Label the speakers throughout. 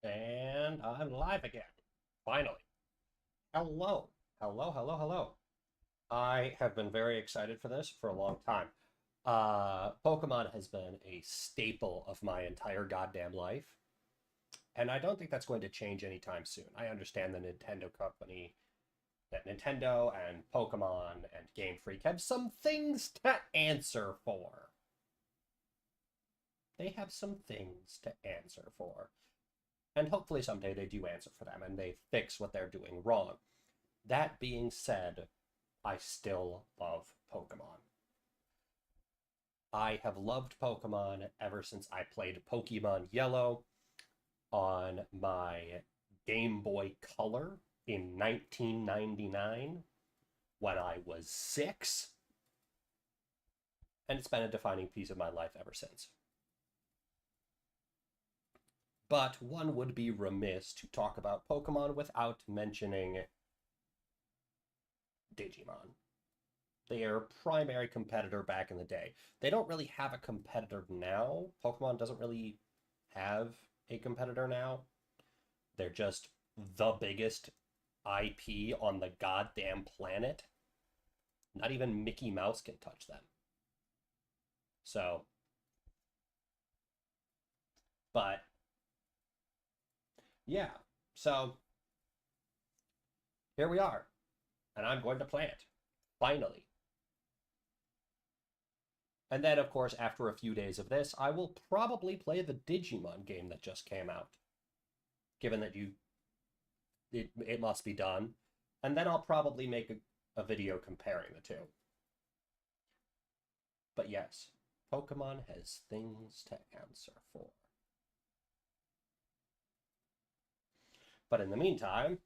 Speaker 1: And I'm live again. Finally. Hello. Hello, hello, hello. I have been very excited for this for a long time. Pokemon has been a staple of my entire goddamn life. And I don't think that's going to change anytime soon. I understand the Nintendo company, that Nintendo and Pokemon and Game Freak have some things to answer for. They have some things to answer for. And hopefully someday they do answer for them and they fix what they're doing wrong. That being said, I still love Pokemon. I have loved Pokemon ever since I played Pokemon Yellow on my Game Boy Color in 1999 when I was 6. And it's been a defining piece of my life ever since. But one would be remiss to talk about Pokemon without mentioning Digimon. Their primary competitor back in the day. They don't really have a competitor now. Pokemon doesn't really have a competitor now. They're just the biggest IP on the goddamn planet. Not even Mickey Mouse can touch them. So, but yeah, so here we are, and I'm going to play it, finally. And then, of course, after a few days of this, I will probably play the Digimon game that just came out, given that it must be done. And then I'll probably make a video comparing the two. But yes, Pokemon has things to answer for. But in the meantime,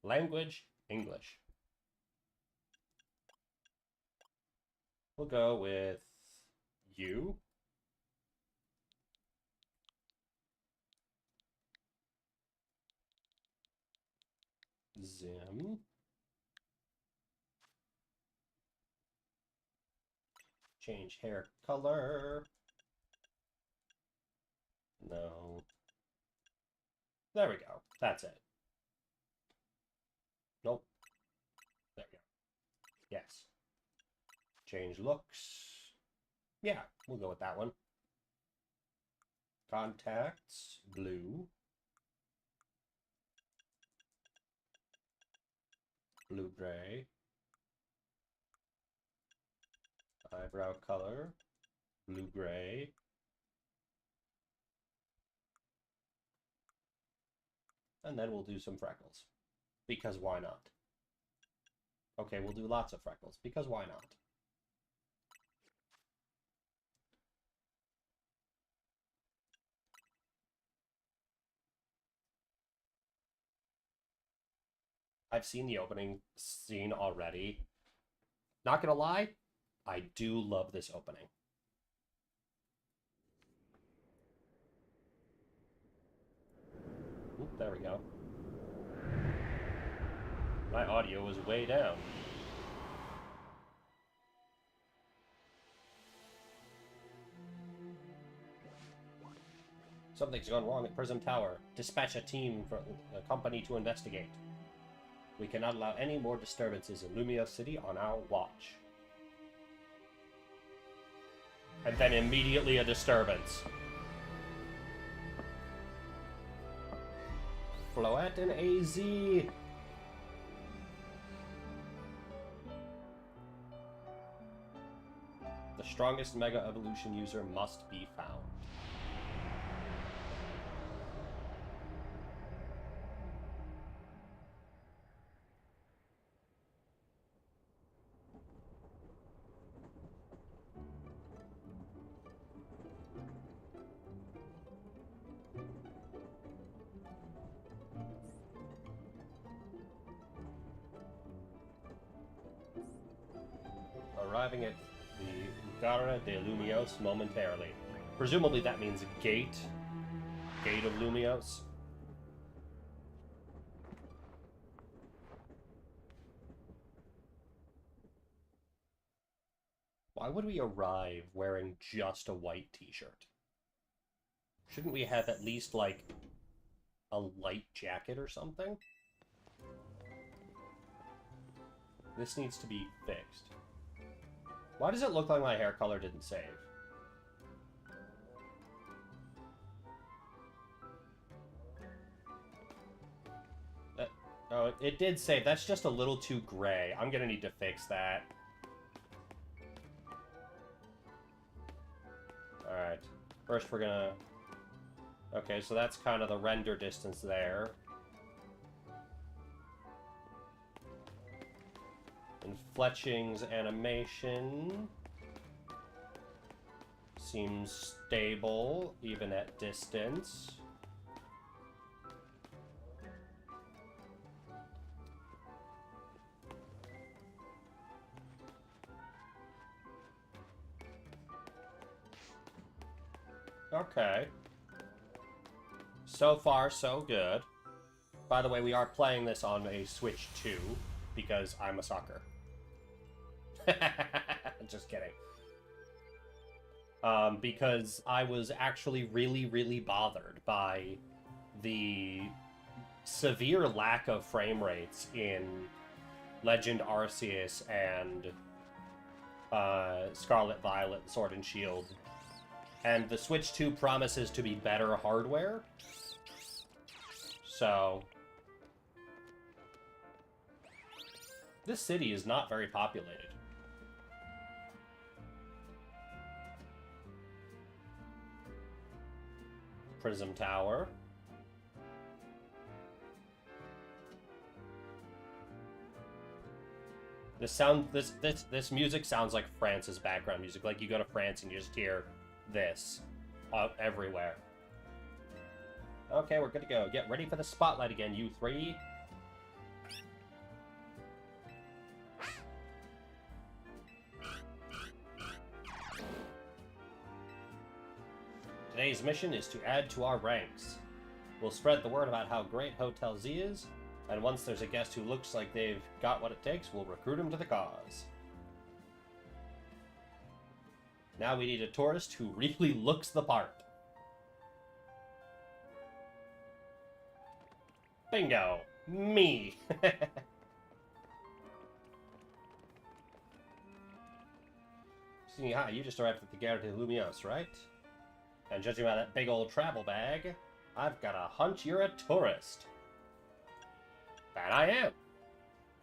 Speaker 1: language, English. We'll go with you. Zim. Change hair color. No. There we go. That's it. Nope. There we go. Yes. Change looks. Yeah, we'll go with that one. Contacts, blue. Blue-gray. Eyebrow color, blue-gray. And then we'll do some freckles. Because why not? Okay, we'll do lots of freckles. Because why not? I've seen the opening scene already. Not gonna lie, I do love this opening. Oop, there we go. My audio was way down. Something's gone wrong at Prism Tower. Dispatch a team for a company to investigate. We cannot allow any more disturbances in Lumia City on our watch. And then immediately a disturbance. Floette and AZ. The strongest Mega Evolution user must be found. Arriving at the Gara de Lumios momentarily. Presumably that means gate. Gate of Lumios. Why would we arrive wearing just a white t-shirt? Shouldn't we have at least, like, a light jacket or something. This needs to be fixed. Why does it look like my hair color didn't save? Oh, it did save. That's just a little too gray. I'm gonna need to fix that. Alright. First we're gonna... Okay, so that's kind of the render distance there. And Fletching's animation seems stable, even at distance. Okay. So far, so good. By the way, we are playing this on a Switch 2, because I'm a sucker. Just kidding. Because I was actually really, really bothered by the severe lack of frame rates in Legend Arceus and Scarlet Violet Sword and Shield. And the Switch 2 promises to be better hardware. So... this city is not very populated. Prism Tower. This music sounds like France's background music. Like you go to France and you just hear this everywhere. Okay, we're good to go. Get ready for the spotlight again, you three. Today's mission is to add to our ranks. We'll spread the word about how great Hotel Z is, and once there's a guest who looks like they've got what it takes, we'll recruit him to the cause. Now we need a tourist who really looks the part. Bingo! Me! Hi, you just arrived at the Gare de Lumios, right? And judging by that big old travel bag, I've got a hunch you're a tourist. That I am.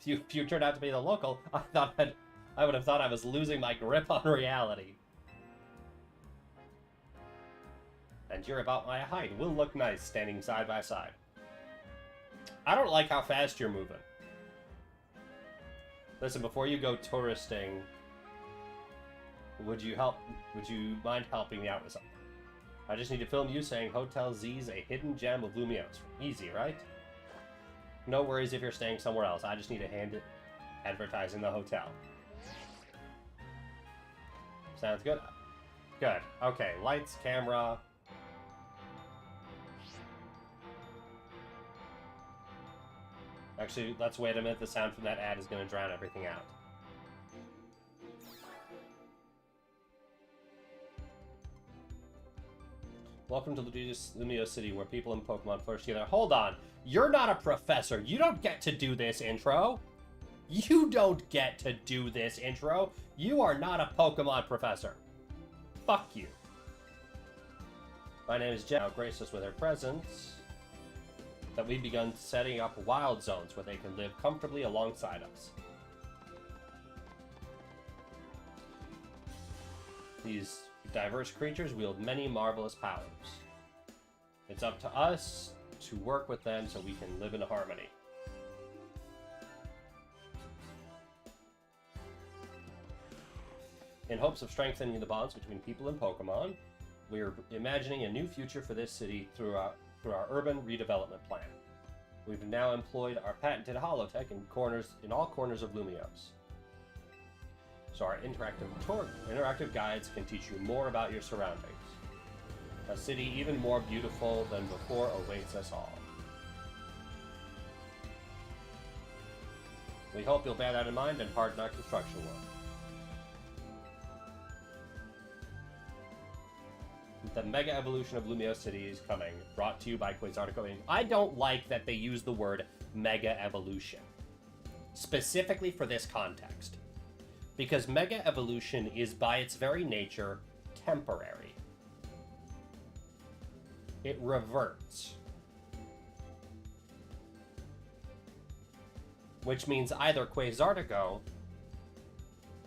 Speaker 1: If you turned out to be the local, I would have thought I was losing my grip on reality. And you're about my height. We'll look nice standing side by side. I don't like how fast you're moving. Listen, before you go touristing, would you mind helping me out with something? I just need to film you saying Hotel Z's a hidden gem of Lumios. Easy, right? No worries if you're staying somewhere else. I just need a hand at advertising the hotel. Sounds good? Good. Okay, lights, camera. Actually, let's wait a minute. The sound from that ad is going to drown everything out. Welcome to Lumios City, where people and Pokemon flourish together. Hold on. You're not a professor. You don't get to do this intro. You don't get to do this intro. You are not a Pokemon professor. Fuck you. My name is Jen. Now grace us with her presence. That we've begun setting up wild zones where they can live comfortably alongside us. These diverse creatures wield many marvelous powers. It's up to us to work with them so we can live in harmony. In hopes of strengthening the bonds between people and Pokemon, we are imagining a new future for this city through our urban redevelopment plan. We've now employed our patented holotech in all corners of Lumios. So our interactive guides can teach you more about your surroundings. A city even more beautiful than before awaits us all. We hope you'll bear that in mind and pardon our construction work. The Mega Evolution of Lumio City is coming, brought to you by Quasartico Inc. I don't like that they use the word Mega Evolution, specifically for this context, because Mega Evolution is by its very nature temporary. It reverts. Which means either Quasartico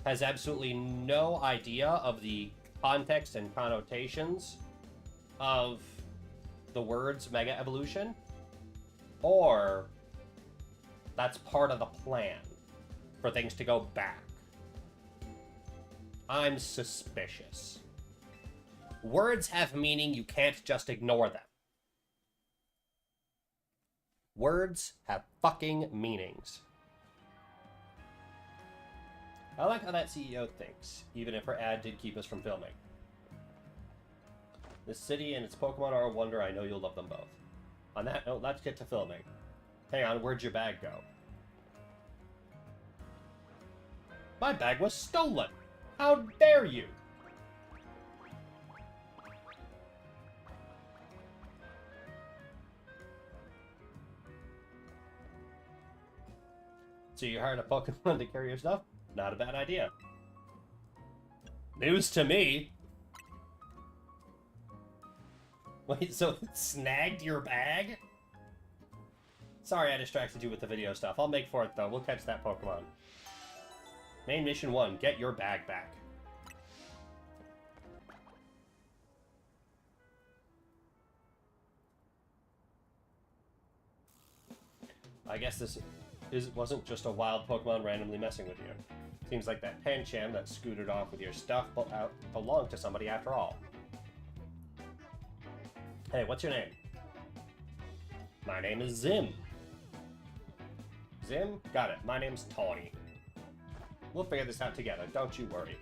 Speaker 1: has absolutely no idea of the context and connotations of the words Mega Evolution, or that's part of the plan for things to go back. I'm suspicious. Words have meaning, you can't just ignore them. Words have fucking meanings. I like how that CEO thinks, even if her ad did keep us from filming. This city and its Pokemon are a wonder. I know you'll love them both. On that note, let's get to filming. Hang on, where'd your bag go? My bag was stolen! How dare you! So you hired a Pokemon to carry your stuff? Not a bad idea. News to me! Wait, so it snagged your bag? Sorry I distracted you with the video stuff. I'll make for it though. We'll catch that Pokemon. Main mission 1, get your bag back. I guess this wasn't just a wild Pokemon randomly messing with you. Seems like that Pancham that scooted off with your stuff belonged to somebody after all. Hey, what's your name? My name is Zim. Zim? Got it. My name's Tawny. We'll figure this out together, don't you worry.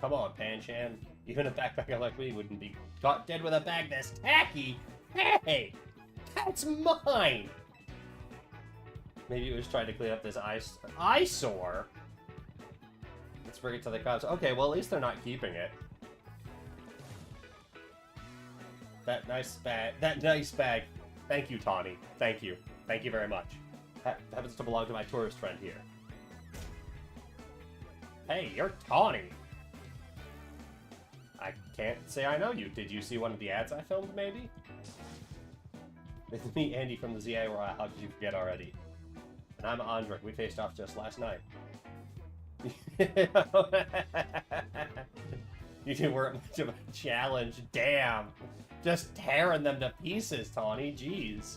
Speaker 1: Come on, Pancham. Even a backpacker like me wouldn't be caught dead with a bag this tacky. Hey! That's mine! Maybe it was trying to clean up this eyesore. Let's bring it to the cops. Okay, well, at least they're not keeping it. That nice bag. Thank you, Tawny. Thank you. Thank you very much. Happens to belong to my tourist friend here. Hey, you're Tawny. I can't say I know you. Did you see one of the ads I filmed, maybe? It's me, Andy from the Z-A, or how could you forget already? And I'm Andre. We faced off just last night. You weren't much of a challenge. Damn. Just tearing them to pieces, Tawny. Jeez.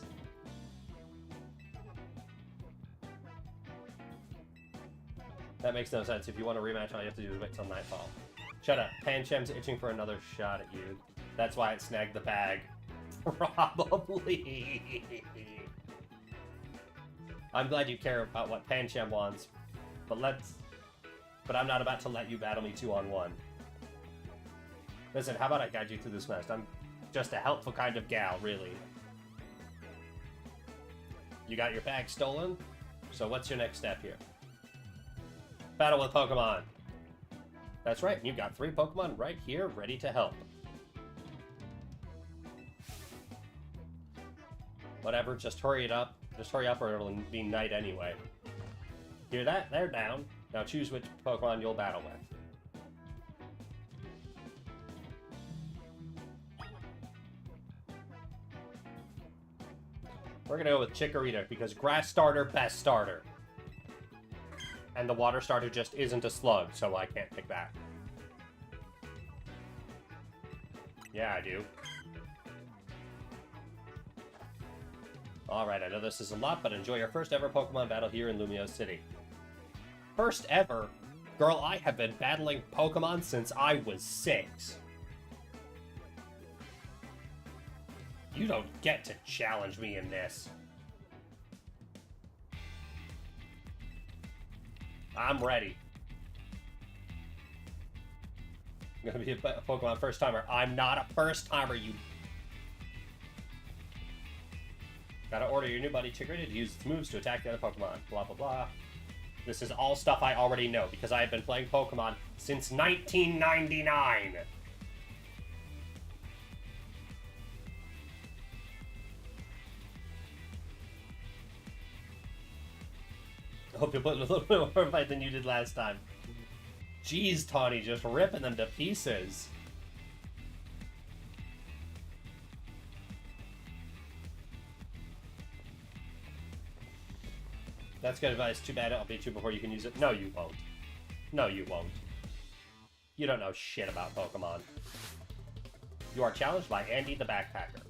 Speaker 1: That makes no sense. If you want a rematch, all you have to do is wait till nightfall. Shut up. Pancham's itching for another shot at you. That's why it snagged the bag. Probably. I'm glad you care about what Pancham wants, but I'm not about to let you battle me 2-on-1. Listen, how about I guide you through this mess? I'm just a helpful kind of gal, really. You got your bag stolen? So what's your next step here? Battle with Pokemon. That's right, you've got 3 Pokemon right here, ready to help. Whatever, just hurry it up. Just hurry up or it'll be night anyway. Hear that? They're down. Now choose which Pokemon you'll battle with. We're gonna go with Chikorita because Grass Starter, best starter. And the Water Starter just isn't a Slug, so I can't pick that. Yeah, I do. Alright, I know this is a lot, but enjoy your first ever Pokemon battle here in Lumio City. First ever? Girl, I have been battling Pokemon since I was 6. You don't get to challenge me in this. I'm ready. I'm gonna be a Pokemon first timer. I'm not a first timer, you... Gotta order your new buddy Chikorita to use its moves to attack the other Pokemon. Blah, blah, blah. This is all stuff I already know, because I have been playing Pokemon Since 1999. I hope you're putting a little bit more fight than you did last time. Jeez, Tawny, just ripping them to pieces. That's good advice. Too bad I'll beat you before you can use it. No, you won't. No, you won't. You don't know shit about Pokemon. You are challenged by Andy the Backpacker.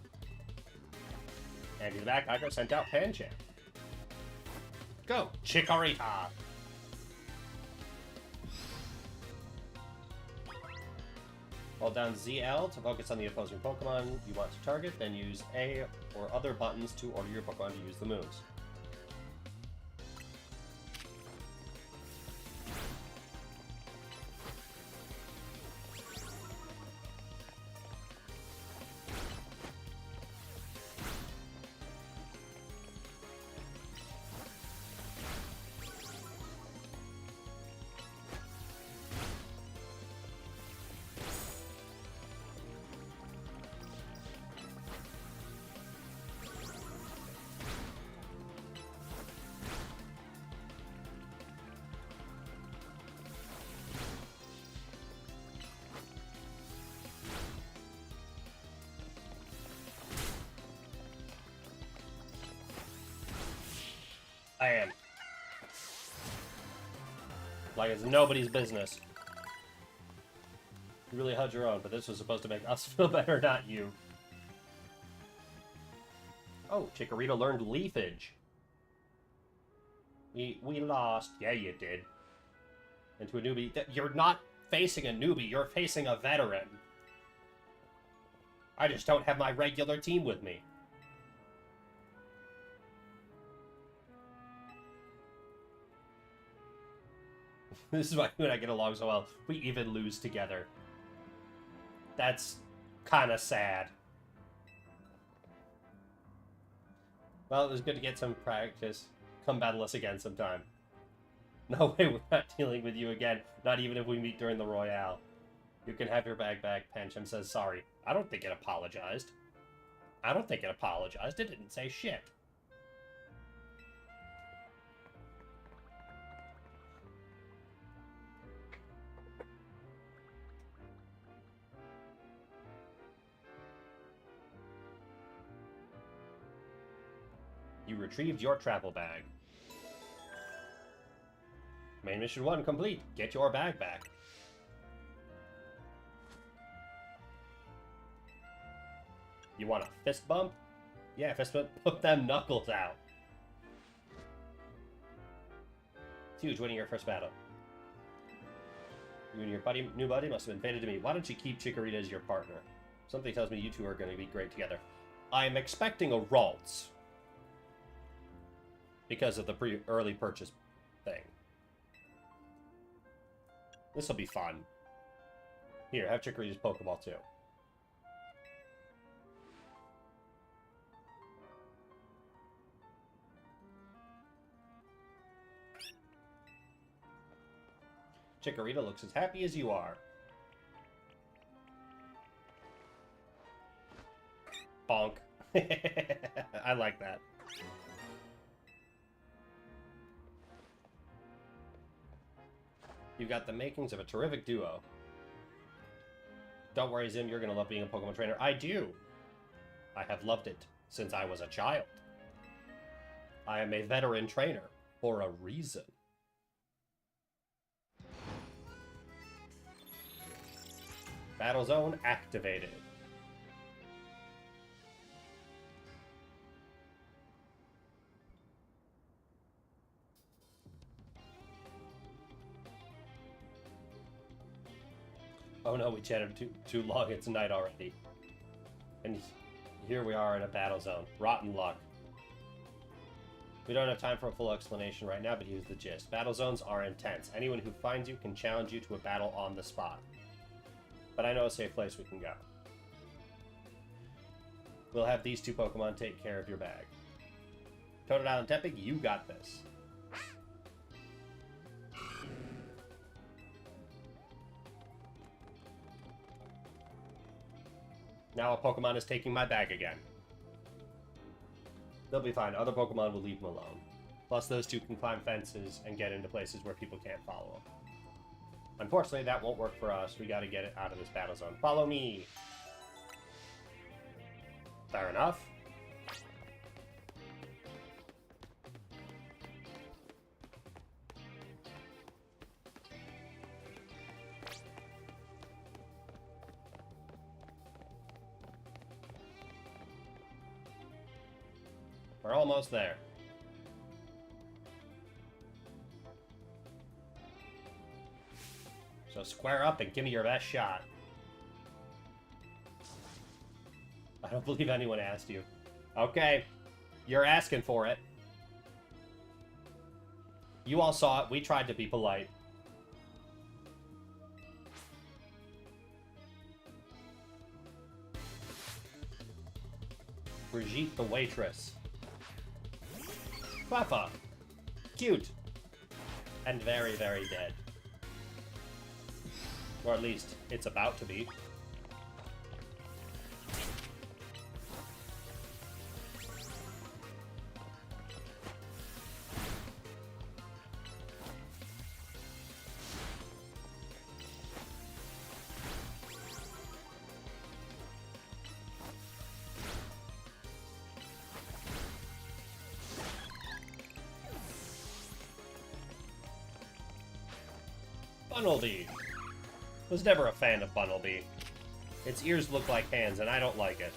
Speaker 1: Andy the Backpacker sent out Pancham. Go, Chikorita! Hold down ZL to focus on the opposing Pokemon you want to target, then use A or other buttons to order your Pokemon to use the moves. I am. Like it's nobody's business. You really held your own, but this was supposed to make us feel better, not you. Oh, Chikorita learned Leafage. We lost. Yeah, you did. Into a newbie. You're not facing a newbie, you're facing a veteran. I just don't have my regular team with me. This is why you and I get along so well. We even lose together. That's kind of sad. Well, it was good to get some practice. Come battle us again sometime. No way, we're not dealing with you again. Not even if we meet during the Royale. You can have your bag back, Pancham says sorry. I don't think it apologized. I don't think it apologized. It didn't say shit. You retrieved your travel bag. Main mission 1 complete. Get your bag back. You want a fist bump? Yeah, fist bump. Put them knuckles out. It's huge winning your first battle. You and your new buddy must have been fated to meet. Why don't you keep Chikorita as your partner? Something tells me you two are going to be great together. I'm expecting a Ralts. Because of the early purchase thing. This will be fun. Here, have Chikorita's Pokeball too. Chikorita looks as happy as you are. Bonk. I like that. You've got the makings of a terrific duo. Don't worry, Zim, you're going to love being a Pokemon trainer. I do. I have loved it since I was a child. I am a veteran trainer for a reason. Battle Zone activated. Oh no, we chatted too long. It's night already. And here we are in a battle zone. Rotten luck. We don't have time for a full explanation right now, but here's the gist. Battle zones are intense. Anyone who finds you can challenge you to a battle on the spot. But I know a safe place we can go. We'll have these two Pokemon take care of your bag. Totodile and Tepig, you got this. Now a Pokemon is taking my bag again. They'll be fine. Other Pokemon will leave them alone. Plus, those two can climb fences and get into places where people can't follow them. Unfortunately, that won't work for us. We gotta get it out of this battle zone. Follow me! Fair enough. We're almost there. So square up and give me your best shot. I don't believe anyone asked you. Okay. You're asking for it. You all saw it. We tried to be polite. Brigitte the waitress. Papa. Cute. And very, very dead. Or at least, it's about to be. Bunnelby. Was never a fan of Bunnelby. Its ears look like hands, and I don't like it.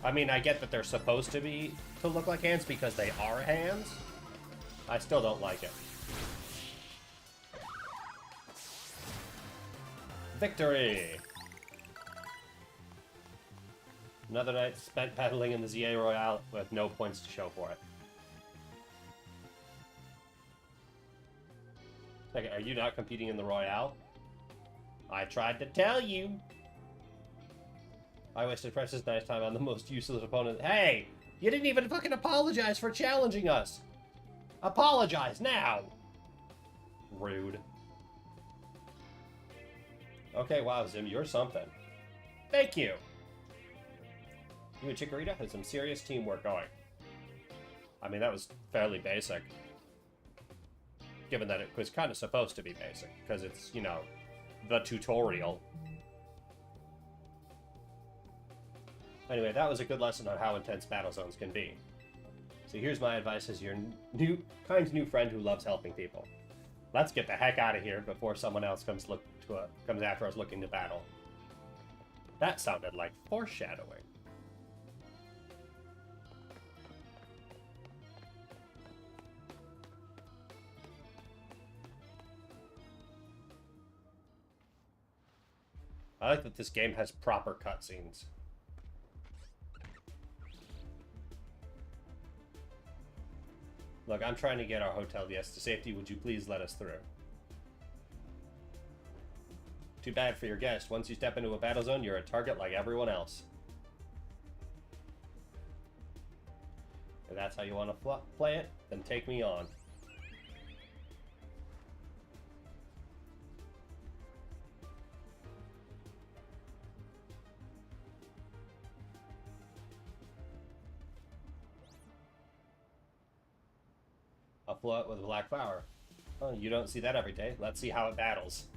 Speaker 1: I mean, I get that they're supposed to look like hands because they are hands. I still don't like it. Victory! Another night spent battling in the Z-A Royale with no points to show for it. Second, are you not competing in the Royale? I tried to tell you! I wasted precious nice time on the most useless opponent. Hey! You didn't even fucking apologize for challenging us! Apologize now! Rude. Okay, wow, Zim, you're something. Thank you! You and Chikorita had some serious teamwork going. I mean, that was fairly basic. Given that it was kind of supposed to be basic, because it's, you know, the tutorial. Anyway, that was a good lesson on how intense battle zones can be. So here's my advice as your kind new friend who loves helping people. Let's get the heck out of here before someone else comes after us looking to battle. That sounded like foreshadowing. I like that this game has proper cutscenes. Look, I'm trying to get our hotel yes to safety. Would you please let us through? Too bad for your guest. Once you step into a battle zone, you're a target like everyone else. If that's how you want to play it, then take me on. A float with a black flower. Oh, you don't see that every day. Let's see how it battles.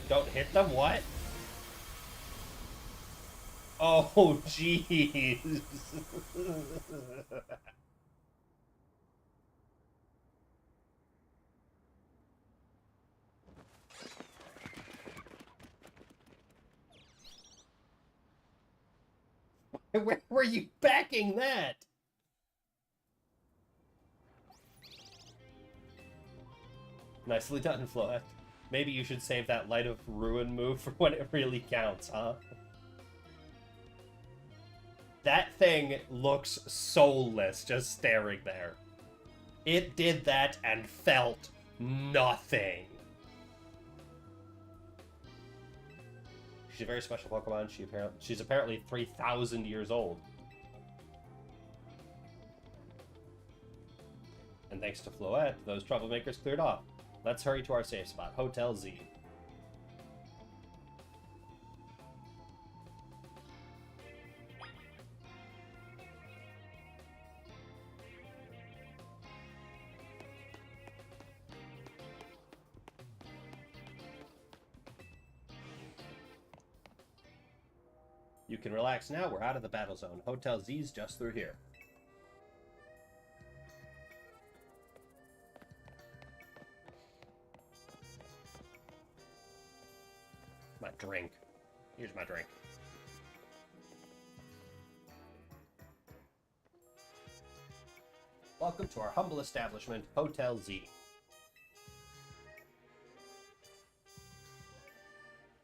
Speaker 1: Don't hit them? What? Oh, jeez. Where were you backing that? Nicely done, Floet. Maybe you should save that Light of Ruin move for when it really counts, huh? That thing looks soulless just staring there. It did that and felt nothing. She's a very special Pokemon. She's apparently 3,000 years old. And thanks to Floette, those troublemakers cleared off. Let's hurry to our safe spot, Hotel Z. You can relax now, we're out of the battle zone. Hotel Z's just through here. My drink. Here's my drink. Welcome to our humble establishment, Hotel Z.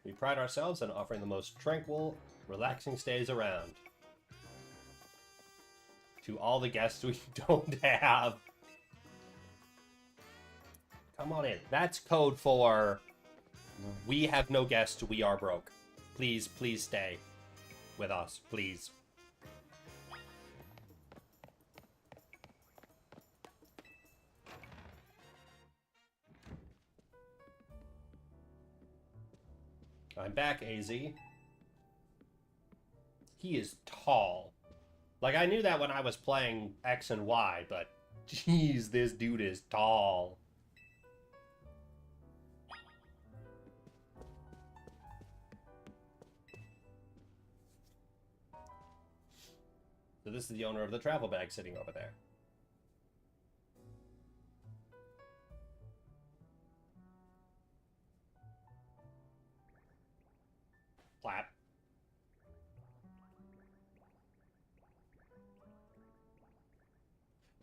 Speaker 1: We pride ourselves on offering the most tranquil, relaxing stays around. To all the guests we don't have. Come on in. That's code for we have no guests, we are broke. Please, please stay with us, please. I'm back, AZ. He is tall. Like, I knew that when I was playing X and Y, but jeez, this dude is tall. So this is the owner of the travel bag sitting over there. Flap.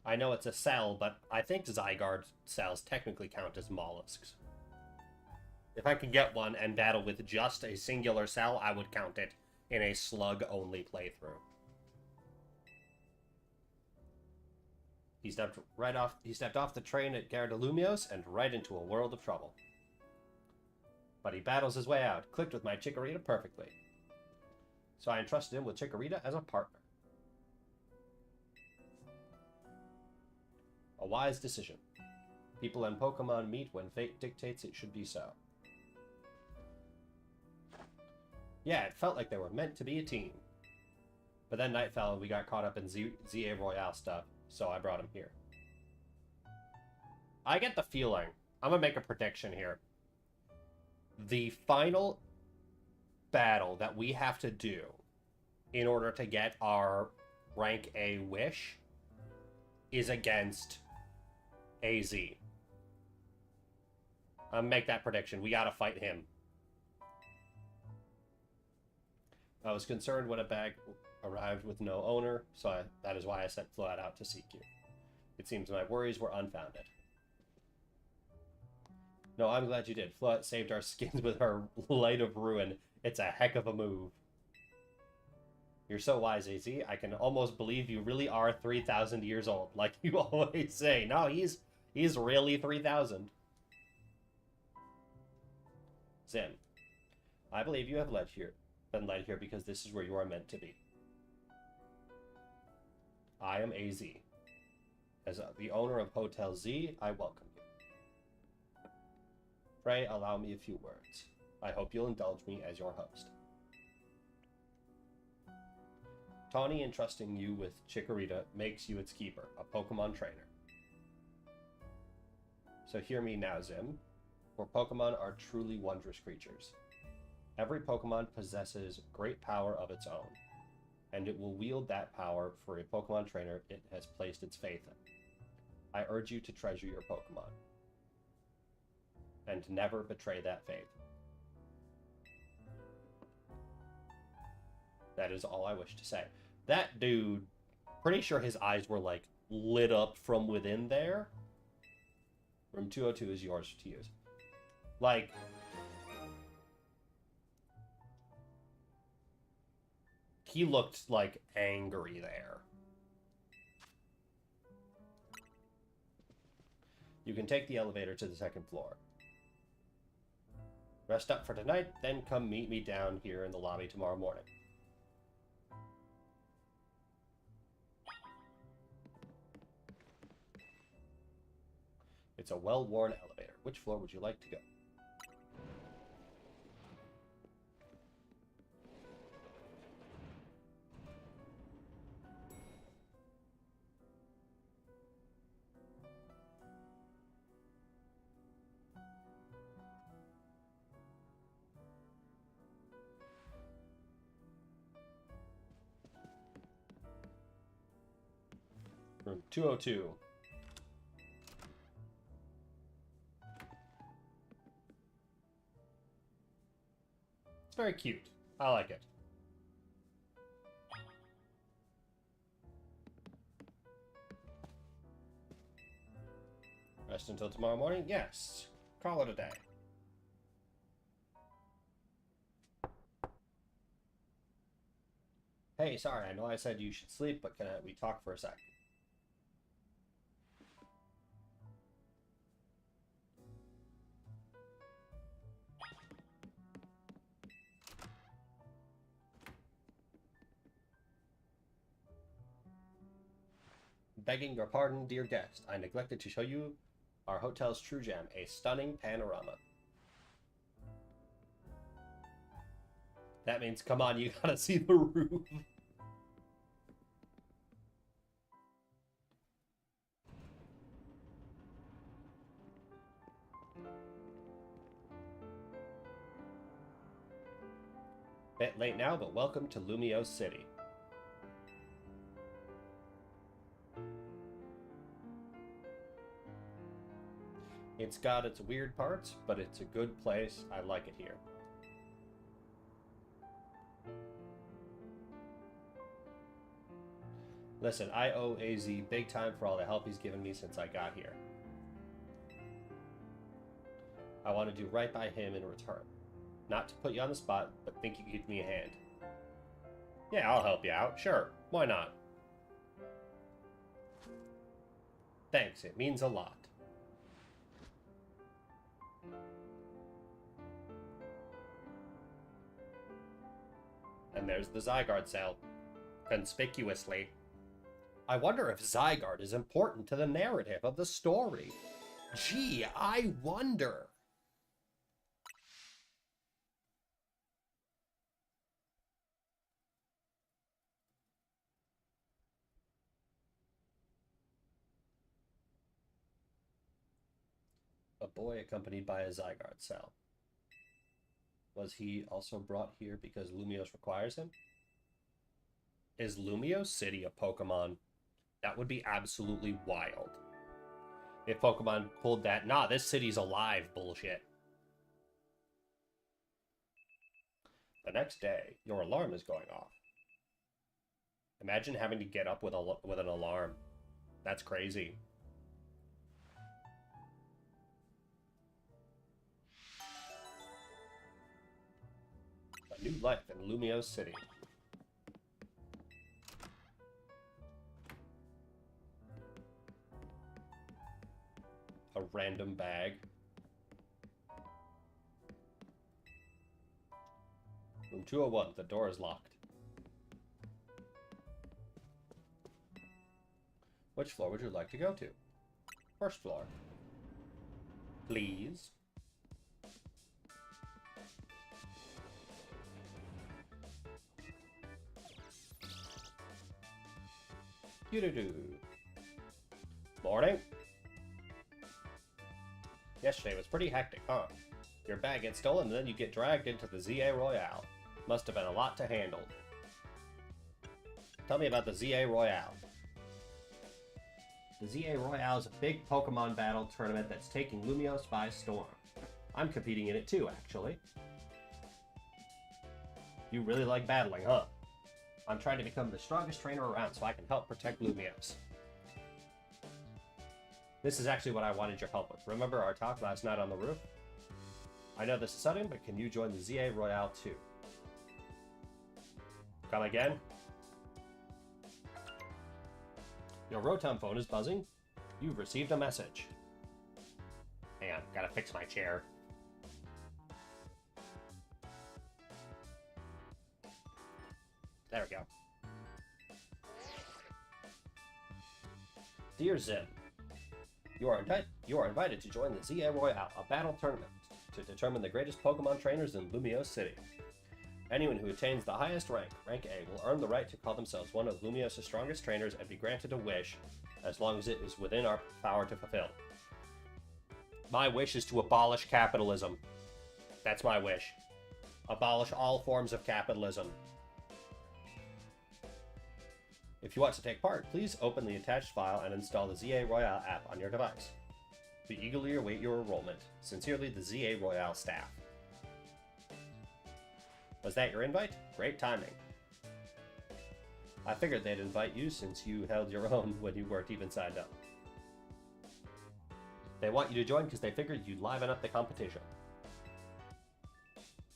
Speaker 1: I know it's a cell, but I think Zygarde cells technically count as mollusks. If I could get one and battle with just a singular cell, I would count it in a slug-only playthrough. He stepped off the train at Gyaralumios and right into a world of trouble. But he battles his way out, clicked with my Chikorita perfectly. So I entrusted him with Chikorita as a partner. A wise decision. People and Pokemon meet when fate dictates it should be so. Yeah, it felt like they were meant to be a team. But then night fell and we got caught up in Z-A Royale stuff, so I brought him here. I get the feeling, I'm gonna make a prediction here. The final battle that we have to do in order to get our rank A wish is against AZ. I'll make that prediction. We gotta fight him. I was concerned when a bag arrived with no owner, so that is why I sent Floette out to seek you. It seems my worries were unfounded. No, I'm glad you did. Floette saved our skins with her Light of Ruin. It's a heck of a move. You're so wise, AZ. I can almost believe you really are 3,000 years old, like you always say. No, he's really 3,000. Zim, I believe you have been led here because this is where you are meant to be. I am AZ. As the owner of Hotel Z, I welcome you. Pray allow me a few words. I hope you'll indulge me as your host. Tawny entrusting you with Chikorita makes you its keeper, a Pokemon trainer. So hear me now, Zim, for Pokemon are truly wondrous creatures. Every Pokemon possesses great power of its own, and it will wield that power for a Pokemon trainer it has placed its faith in. I urge you to treasure your Pokemon, and never betray that faith. That is all I wish to say. That dude, pretty sure his eyes were like lit up from within there. Room 202 is yours to use. Like, he looked like angry there. You can take the elevator to the second floor. Rest up for tonight, then come meet me down here in the lobby tomorrow morning. It's a well-worn elevator. Which floor would you like to go? Room 202. It's very cute. I like it. Rest until tomorrow morning? Yes. Call it a day. Hey, sorry, I know I said you should sleep, but can we talk for a sec? Begging your pardon, dear guest, I neglected to show you our hotel's true gem, a stunning panorama. That means, come on, you gotta see the roof. Bit late now, but welcome to Lumio City. It's got its weird parts, but it's a good place. I like it here. Listen, I owe AZ big time for all the help he's given me since I got here. I want to do right by him in return. Not to put you on the spot, but think you could give me a hand. Yeah, I'll help you out. Sure, why not? Thanks, it means a lot. And there's the Zygarde cell. Conspicuously. I wonder if Zygarde is important to the narrative of the story. Gee, I wonder. A boy accompanied by a Zygarde cell. Was he also brought here because Lumios requires him? Is Lumio City a Pokemon? That would be absolutely wild. If Pokemon pulled that, nah, this city's alive bullshit. The next day, your alarm is going off. Imagine having to get up with an alarm. That's crazy. A new life in Lumio City. A random bag. Room 201, the door is locked. Which floor would you like to go to? First floor. Please. Doo-doo-doo. Morning. Yesterday was pretty hectic, huh? Your bag gets stolen and then you get dragged into the Z-A Royale. Must have been a lot to handle. Tell me about the Z-A Royale. The Z-A Royale is a big Pokemon battle tournament that's taking Lumios by storm. I'm competing in it too, actually. You really like battling, huh? I'm trying to become the strongest trainer around so I can help protect Lumios. This is actually what I wanted your help with. Remember our talk last night on the roof? I know this is sudden, but can you join the Z-A Royale too? Come again? Your Rotom phone is buzzing. You've received a message. Hang on, gotta fix my chair. There we go. Dear Zim, you are invited to join the Z-A Royale, a battle tournament to determine the greatest Pokemon trainers in Lumiose City. Anyone who attains the highest rank, rank A, will earn the right to call themselves one of Lumiose's strongest trainers and be granted a wish as long as it is within our power to fulfill. My wish is to abolish capitalism. That's my wish. Abolish all forms of capitalism. If you want to take part, please open the attached file and install the Z-A Royale app on your device. We eagerly await your enrollment. Sincerely, the Z-A Royale staff. Was that your invite? Great timing. I figured they'd invite you since you held your own when you weren't even signed up. They want you to join because they figured you'd liven up the competition.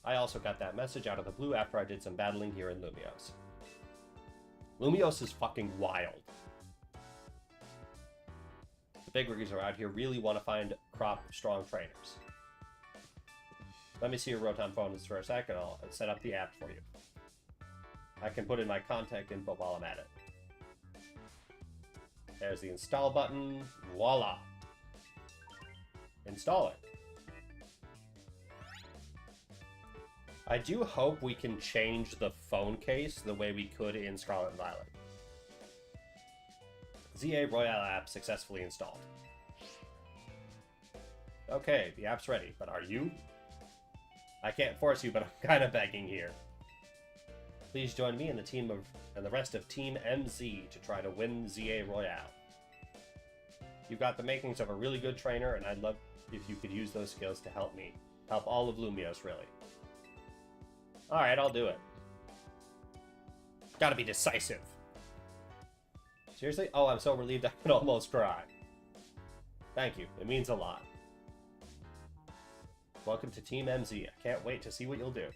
Speaker 1: I also got that message out of the blue after I did some battling here in Lumiose. Lumiose is fucking wild. The big riggers are out here really want to find a crop of strong trainers. Let me see your Rotom phone for a second. I'll set up the app for you. I can put in my contact info while I'm at it. There's the install button. Voila. Install it. I do hope we can change the phone case the way we could in Scarlet and Violet. Z-A Royale app successfully installed. Okay, the app's ready, but are you? I can't force you, but I'm kind of begging here. Please join me and the rest of Team MZ to try to win Z-A Royale. You've got the makings of a really good trainer, and I'd love if you could use those skills to help me. Help all of Lumiose, really. Alright, I'll do it. Gotta be decisive. Seriously? Oh, I'm so relieved I can almost cry. Thank you. It means a lot. Welcome to Team MZ. I can't wait to see what you'll do.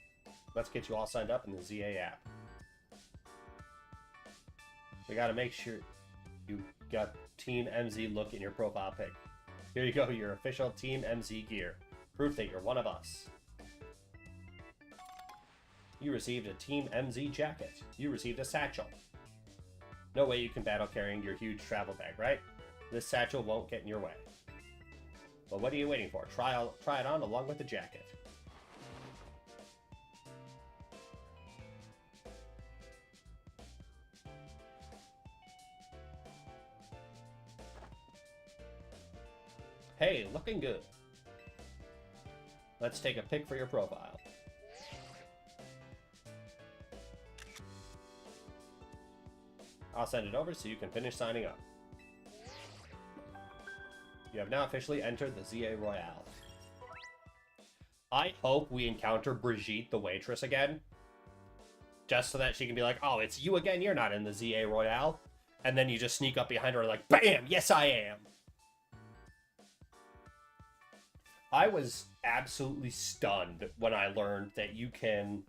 Speaker 1: Let's get you all signed up in the Z-A app. We gotta make sure you got Team MZ look in your profile pic. Here you go, your official Team MZ gear. Proof that you're one of us. You received a Team MZ jacket. You received a satchel. No way you can battle carrying your huge travel bag, right? This satchel won't get in your way. Well, what are you waiting for? Try it on along with the jacket. Hey, looking good. Let's take a pic for your profile. I'll send it over so you can finish signing up. You have now officially entered the Z-A Royale. I hope we encounter Brigitte the waitress again. Just so that she can be like, oh, it's you again, you're not in the Z-A Royale. And then you just sneak up behind her like, BAM! Yes, I am! I was absolutely stunned when I learned that you can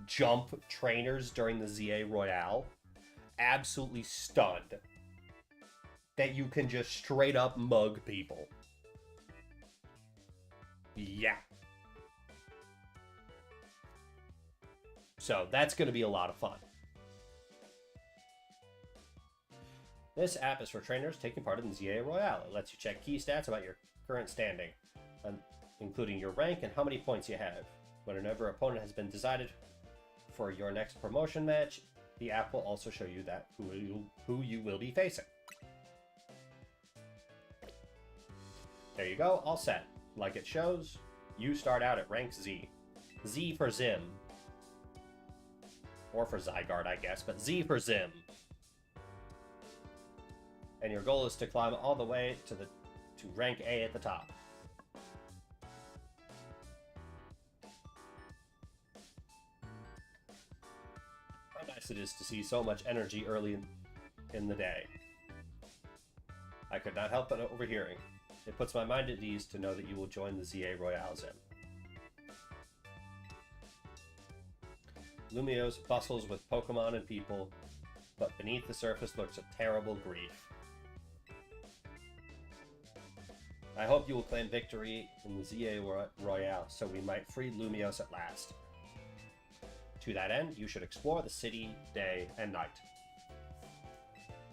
Speaker 1: jump trainers during the Z-A Royale. Absolutely stunned that you can just straight up mug people. Yeah. So that's going to be a lot of fun. This app is for trainers taking part in the Z-A Royale. It lets you check key stats about your current standing, including your rank and how many points you have. Whenever an opponent has been decided for your next promotion match, the app will also show you that who you will be facing. There you go, all set. Like it shows, you start out at rank Z. Z for Zim. Or for Zygarde, I guess, but Z for Zim. And your goal is to climb all the way to rank A at the top. How nice it is to see so much energy early in the day. I could not help but overhearing. It puts my mind at ease to know that you will join the Z-A Royale Zim. Lumiose bustles with Pokemon and people, but beneath the surface lurks a terrible grief. I hope you will claim victory in the Z-A Royale so we might free Lumiose at last. To that end, you should explore the city day and night.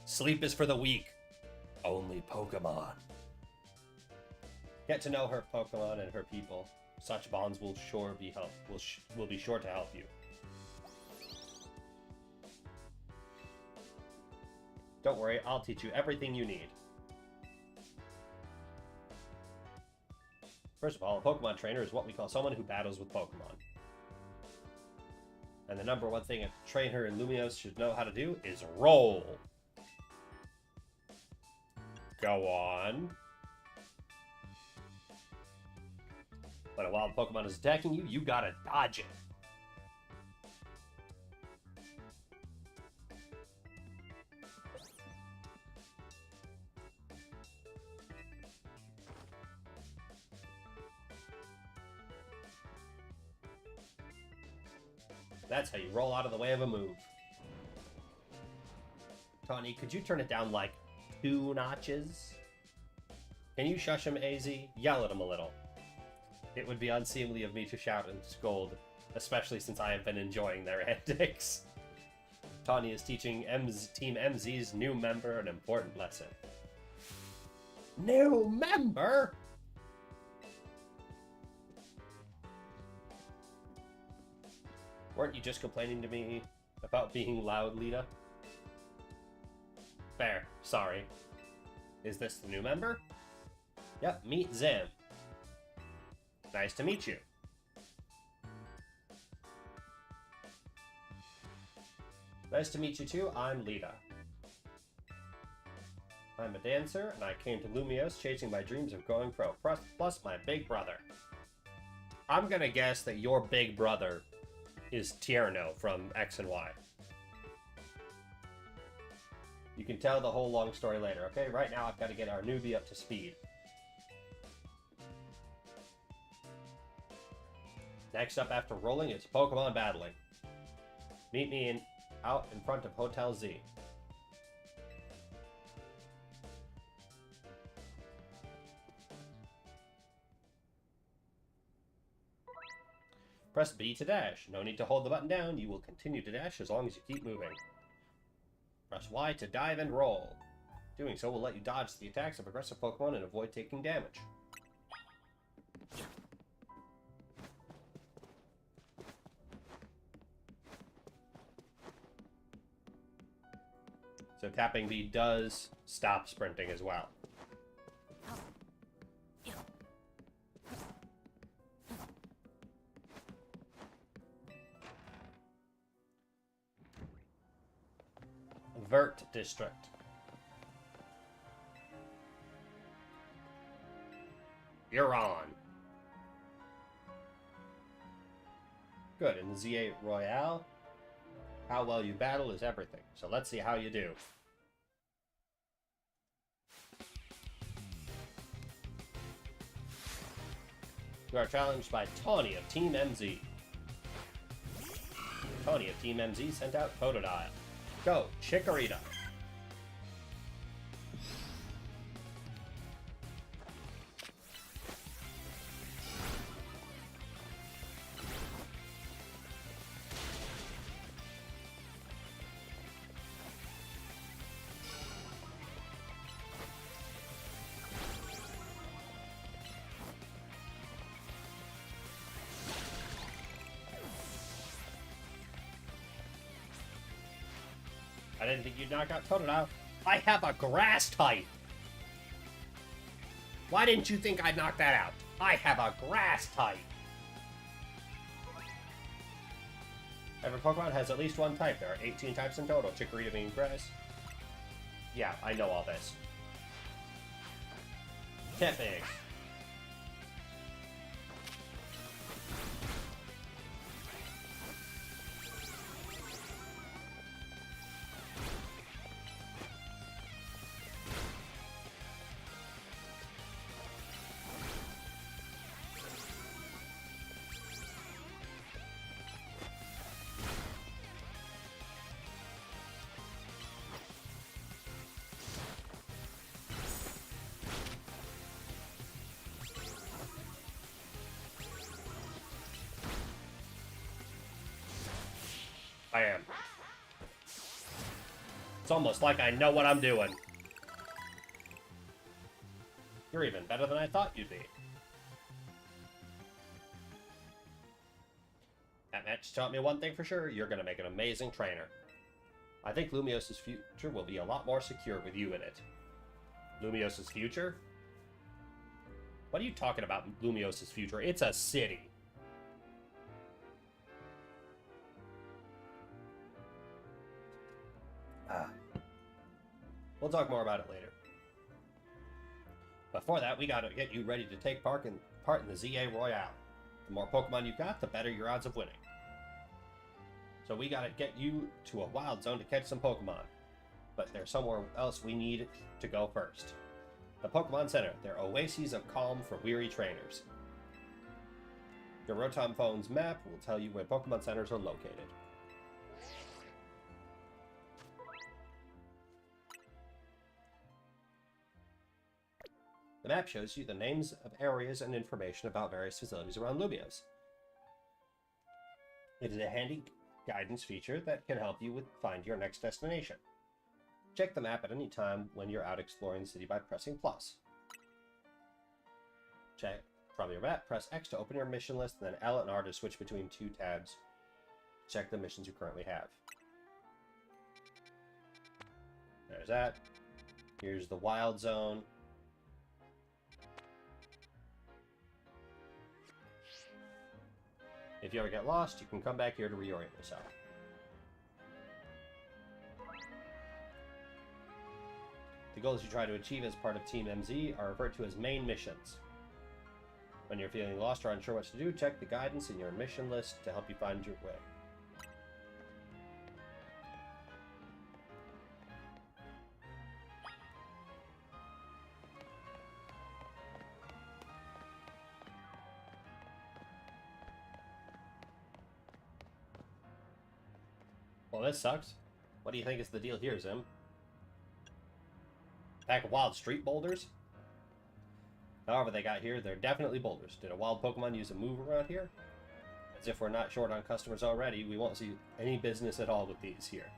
Speaker 1: Sleep is for the weak. Only Pokemon. Get to know her Pokemon and her people. Such bonds will be sure to help you. Don't worry, I'll teach you everything you need. First of all, a Pokemon trainer is what we call someone who battles with Pokemon. And the number one thing a trainer in Lumiose should know how to do is roll. Go on. When a wild Pokemon is attacking you, you gotta dodge it. That's how you roll out of the way of a move. Tawny, could you turn it down like 2 notches? Can you shush him, AZ? Yell at him a little. It would be unseemly of me to shout and scold, especially since I have been enjoying their antics. Tawny is teaching Team MZ's new member an important lesson. New member? Weren't you just complaining to me about being loud, Lita? Fair. Sorry. Is this the new member? Yep, meet Zim. Nice to meet you. Nice to meet you too. I'm Lita. I'm a dancer, and I came to Lumiose chasing my dreams of going pro, plus my big brother. I'm gonna guess that your big brother is Tierno from X and Y. You can tell the whole long story later, okay? Right now I've got to get our newbie up to speed. Next up after rolling is Pokemon battling. Meet me out in front of Hotel Z. Press B to dash. No need to hold the button down. You will continue to dash as long as you keep moving. Press Y to dive and roll. Doing so will let you dodge the attacks of aggressive Pokemon and avoid taking damage. So tapping B does stop sprinting as well. Vert District. You're on. Good. In the Z-A Royale, how well you battle is everything. So let's see how you do. You are challenged by Tawny of Team MZ. Tawny of Team MZ sent out Totodile. Go, Chikorita. I didn't think you'd knock out Totodile. I have a grass type. Why didn't you think I'd knock that out? I have a grass type. Every Pokemon has at least one type. There are 18 types in total, Chikorita being grass. Yeah, I know all this. Tepig. It's almost like I know what I'm doing. You're even better than I thought you'd be. That match taught me one thing for sure. You're going to make an amazing trainer. I think Lumios's future will be a lot more secure with you in it. Lumios's future? What are you talking about, Lumios's future? It's a city. We'll talk more about it later. Before that, we gotta get you ready to take part in the Z-A Royale. The more Pokemon you've got, the better your odds of winning. So we gotta get you to a wild zone to catch some Pokemon. But there's somewhere else we need to go first. The Pokemon Center. They're oases of calm for weary trainers. Your Rotom phone's map will tell you where Pokemon Centers are located. The map shows you the names of areas and information about various facilities around Lumios. It is a handy guidance feature that can help you find your next destination. Check the map at any time when you're out exploring the city by pressing plus. Check from your map, press X to open your mission list, and then L and R to switch between two tabs. Check the missions you currently have. There's that. Here's the wild zone. If you ever get lost, you can come back here to reorient yourself. The goals you try to achieve as part of Team MZ are referred to as main missions. When you're feeling lost or unsure what to do, check the guidance in your mission list to help you find your way. Well, this sucks. What do you think is the deal here, Zim? Pack of wild street boulders? However they got here, they're definitely boulders. Did a wild Pokemon use a move around here? As if we're not short on customers already, we won't see any business at all with these here.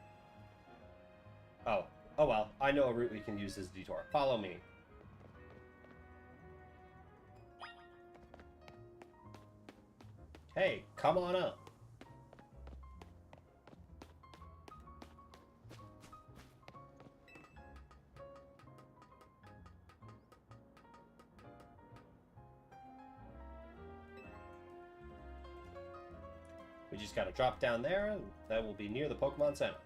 Speaker 1: Oh well, I know a route we can use as a detour. Follow me. Hey, come on up. We just gotta drop down there, and that will be near the Pokemon Center.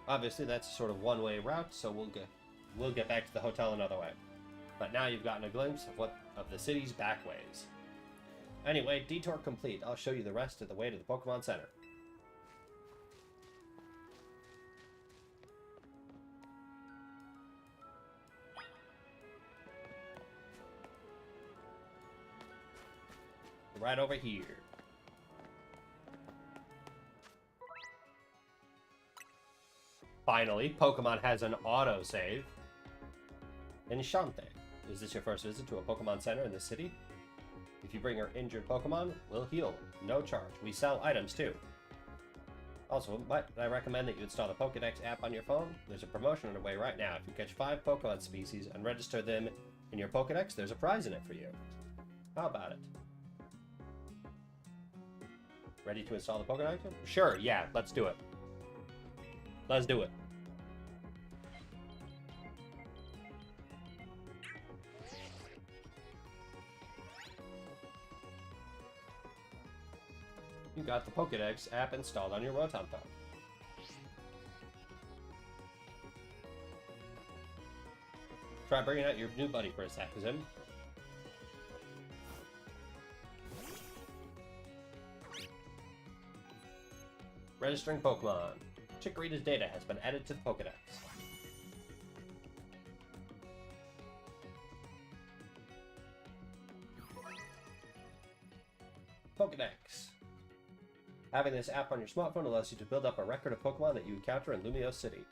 Speaker 1: Obviously, that's sort of one-way route, so we'll get back to the hotel another way. But now you've gotten a glimpse of the city's back ways. Anyway, detour complete. I'll show you the rest of the way to the Pokemon Center. Right over here. Finally, Pokemon has an autosave. Enchante. Is this your first visit to a Pokemon Center in the city? If you bring your injured Pokemon, we'll heal them. No charge. We sell items too. Also, might I recommend that you install the Pokédex app on your phone? There's a promotion underway right now. If you catch 5 Pokemon species and register them in your Pokédex, there's a prize in it for you. How about it? Ready to install the Pokédex? Sure, yeah, let's do it. Let's do it. You got the Pokédex app installed on your Rotom phone. Try bringing out your new buddy for a sec, Zim. Registering Pokemon. Chikorita's data has been added to the Pokédex. Pokédex. Having this app on your smartphone allows you to build up a record of Pokemon that you encounter in Lumiose City.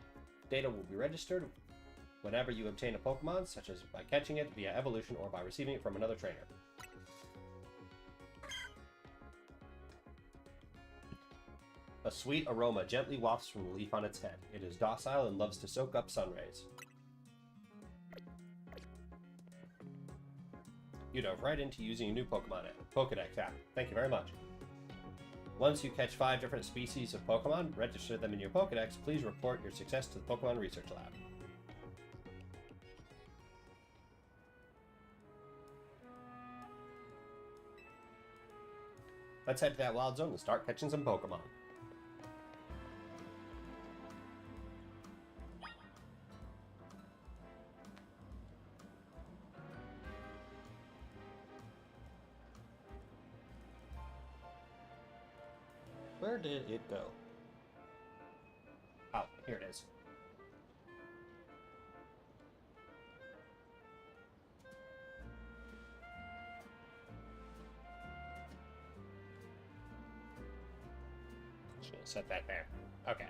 Speaker 1: Data will be registered whenever you obtain a Pokemon, such as by catching it via evolution or by receiving it from another trainer. A sweet aroma gently wafts from the leaf on its head. It is docile and loves to soak up sun rays. You dove right into using a new Pokemon Pokedex app. Thank you very much. Once you catch 5 different species of Pokemon, register them in your Pokedex. Please report your success to the Pokemon Research Lab. Let's head to that wild zone and start catching some Pokemon. Where did it go? Oh, here it is. Should have set that there. Okay.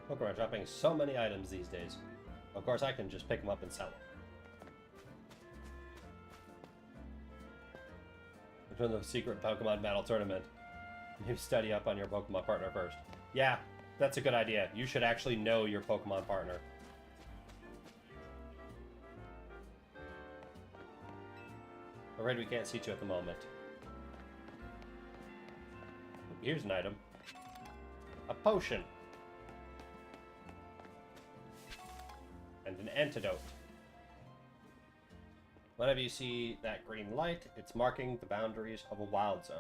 Speaker 1: Pokemon are dropping so many items these days. Of course, I can just pick them up and sell them. From the secret Pokemon battle tournament. You study up on your Pokemon partner first. Yeah, that's a good idea. You should actually know your Pokemon partner. Afraid we can't see you at the moment. Here's an item. A potion. And an antidote. Whenever you see that green light, it's marking the boundaries of a wild zone.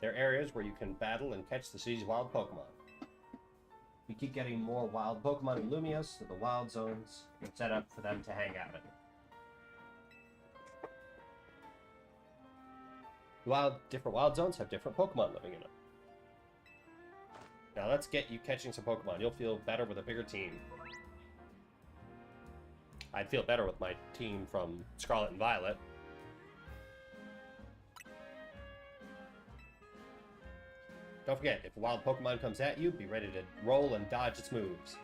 Speaker 1: There are areas where you can battle and catch the city's wild Pokemon. We keep getting more wild Pokemon in Lumia, so the wild zones are set up for them to hang out in. Different wild zones have different Pokemon living in them. Now let's get you catching some Pokemon. You'll feel better with a bigger team. I'd feel better with my team from Scarlet and Violet. Don't forget, if a wild Pokemon comes at you, be ready to roll and dodge its moves.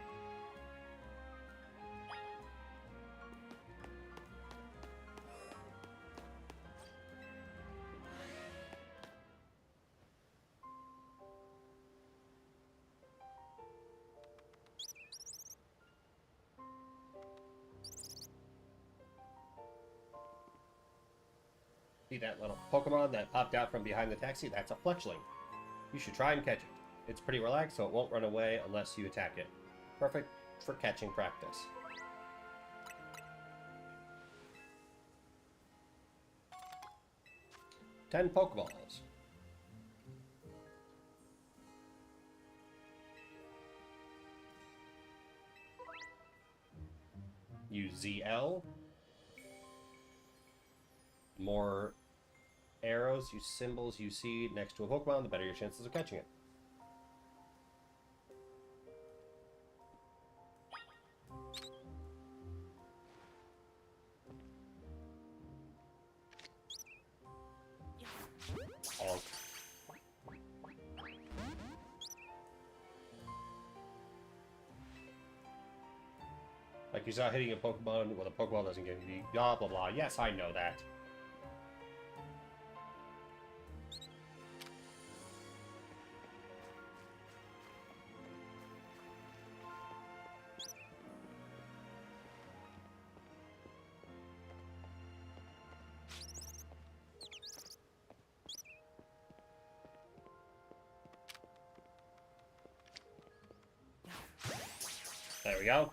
Speaker 1: See that little Pokemon that popped out from behind the taxi? That's a Fletchling. You should try and catch it. It's pretty relaxed, so it won't run away unless you attack it. Perfect for catching practice. Ten Pokeballs. Use ZL. More arrows, use symbols you see next to a Pokemon, the better your chances of catching it. Honk. Like you saw hitting a Pokemon, well, the Pokeball doesn't give you blah blah blah. Yes, I know that. There we go.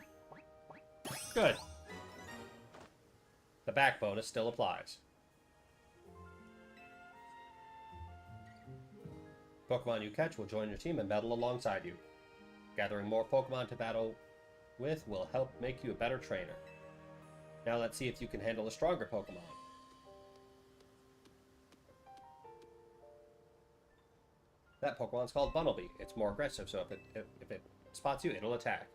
Speaker 1: Good. The back bonus still applies. Pokemon you catch will join your team and battle alongside you. Gathering more Pokemon to battle with will help make you a better trainer. Now let's see if you can handle a stronger Pokemon. That Pokemon's called Bunnelby. It's more aggressive, so if it spots you, it'll attack.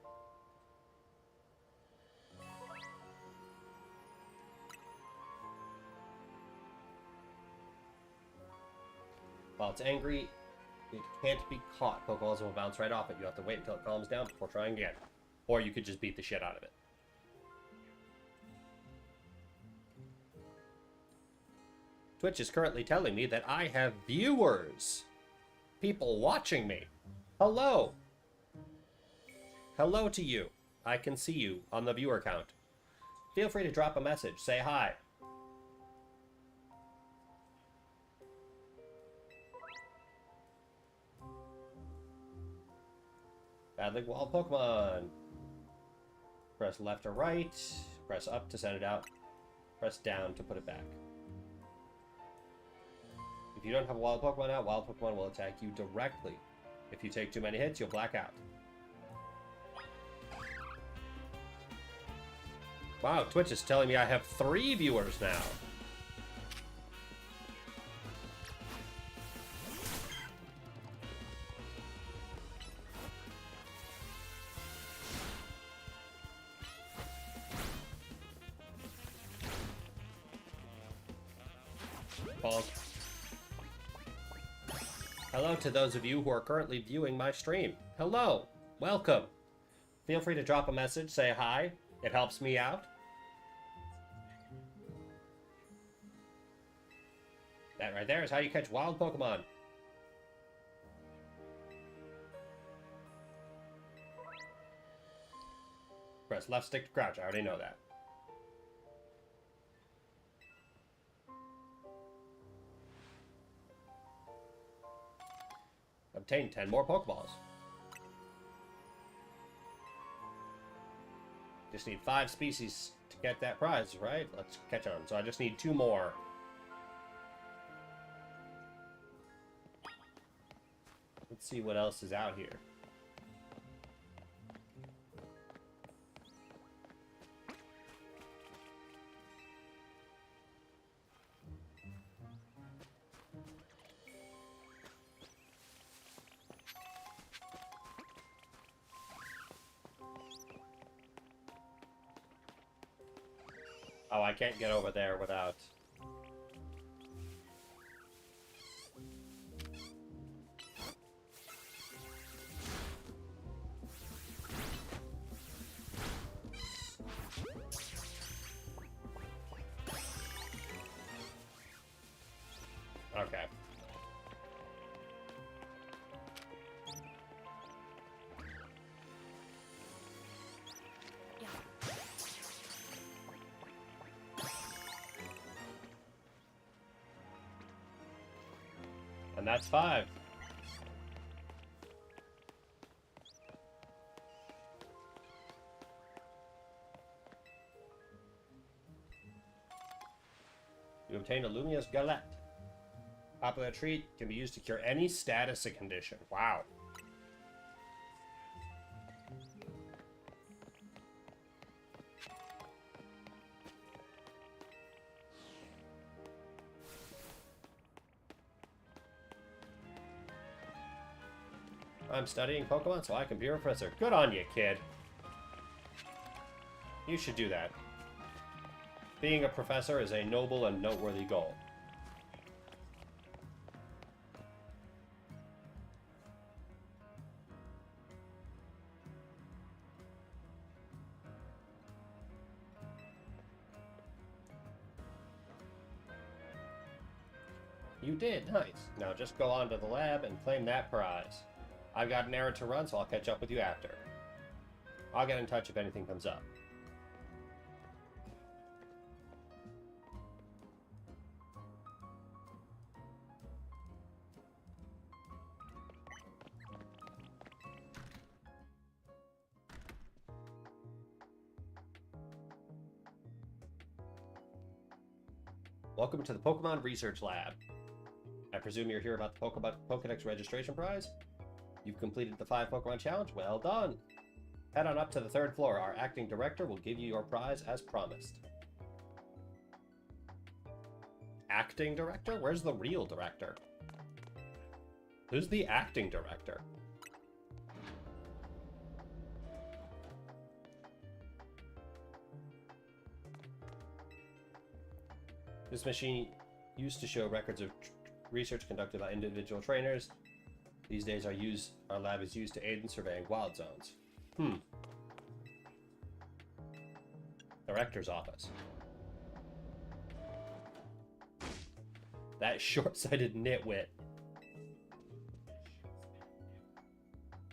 Speaker 1: While it's angry, It can't be caught. Pokeballs will bounce right off it. You have to wait until it calms down before trying again. Or you could just beat the shit out of it. Twitch is currently telling me that I have viewers. People watching me. Hello. Hello to you. I can see you on the viewer count. Feel free to drop a message. Say hi. Battling Wild Pokemon. Press left or right. Press up to send it out. Press down to put it back. If you don't have a Wild Pokemon out, Wild Pokemon will attack you directly. If you take too many hits, you'll black out. Wow, Twitch is telling me I have 3 viewers now. Bonk. Hello to those of you who are currently viewing my stream. Hello. Welcome. Feel free to drop a message, say hi. It helps me out. That right there is how you catch wild Pokemon. Press left stick to crouch. I already know that. Obtain 10 more Pokeballs. Just need 5 species to get that prize, right? Let's catch on. So I just need 2 more. Let's see what else is out here. Oh, I can't get over there without... Okay. And that's 5. You obtained a Lumious Galette. Popular treat can be used to cure any status condition. Wow. I'm studying Pokemon, so I can be a professor. Good on you, kid. You should do that. Being a professor is a noble and noteworthy goal. You did, nice. Now just go on to the lab and claim that prize. I've got an errand to run, so I'll catch up with you after. I'll get in touch if anything comes up. Welcome to the Pokemon Research Lab. I presume you're here about the Pokedex registration prize? You've completed the 5 Pokemon challenge? Well done! Head on up to the 3rd floor. Our acting director will give you your prize as promised. Acting director? Where's the real director? Who's the acting director? This machine used to show records of research conducted by individual trainers. These days our lab is used to aid in surveying wild zones. Director's office. That short-sighted nitwit.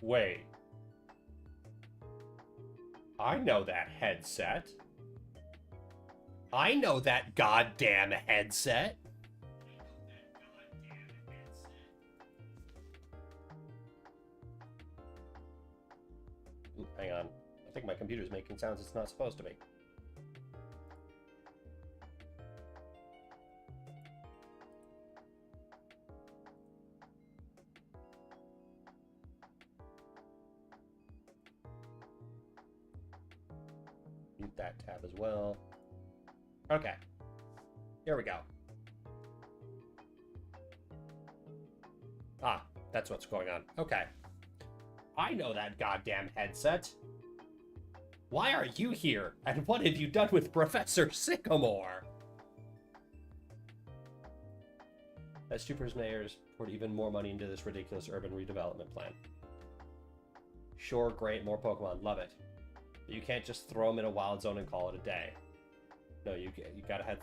Speaker 1: Wait. I know that headset. I know that goddamn headset. Ooh, hang on. I think my computer's making sounds it's not supposed to make. Mute that tab as well. Okay. Here we go. Ah, that's what's going on. Okay. I know that goddamn headset. Why are you here? And what have you done with Professor Sycamore? As Stupors mayors poured even more money into this ridiculous urban redevelopment plan. Sure, great, more Pokemon, love it. But you can't just throw them in a wild zone and call it a day. No, you gotta have...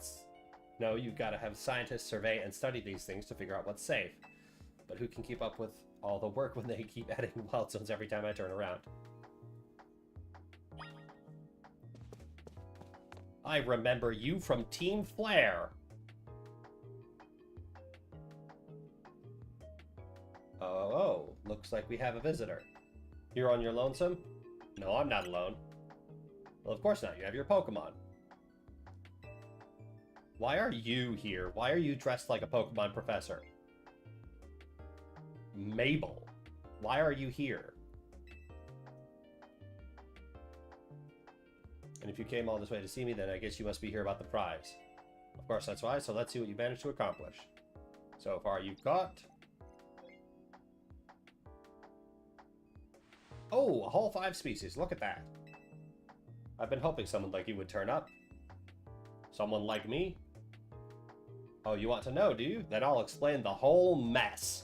Speaker 1: No, you've got to have scientists survey and study these things to figure out what's safe. But who can keep up with all the work when they keep adding wild zones every time I turn around? I remember you from Team Flare. Oh, looks like we have a visitor. You're on your lonesome? No, I'm not alone. Well, of course not. You have your Pokemon. Why are you here? Why are you dressed like a Pokemon professor? Mabel, why are you here? And if you came all this way to see me, then I guess you must be here about the prize. Of course, that's why, so let's see what you managed to accomplish. So far, you've got... Oh, a whole 5 species. Look at that. I've been hoping someone like you would turn up. Someone like me? Oh, you want to know, do you? Then I'll explain the whole mess.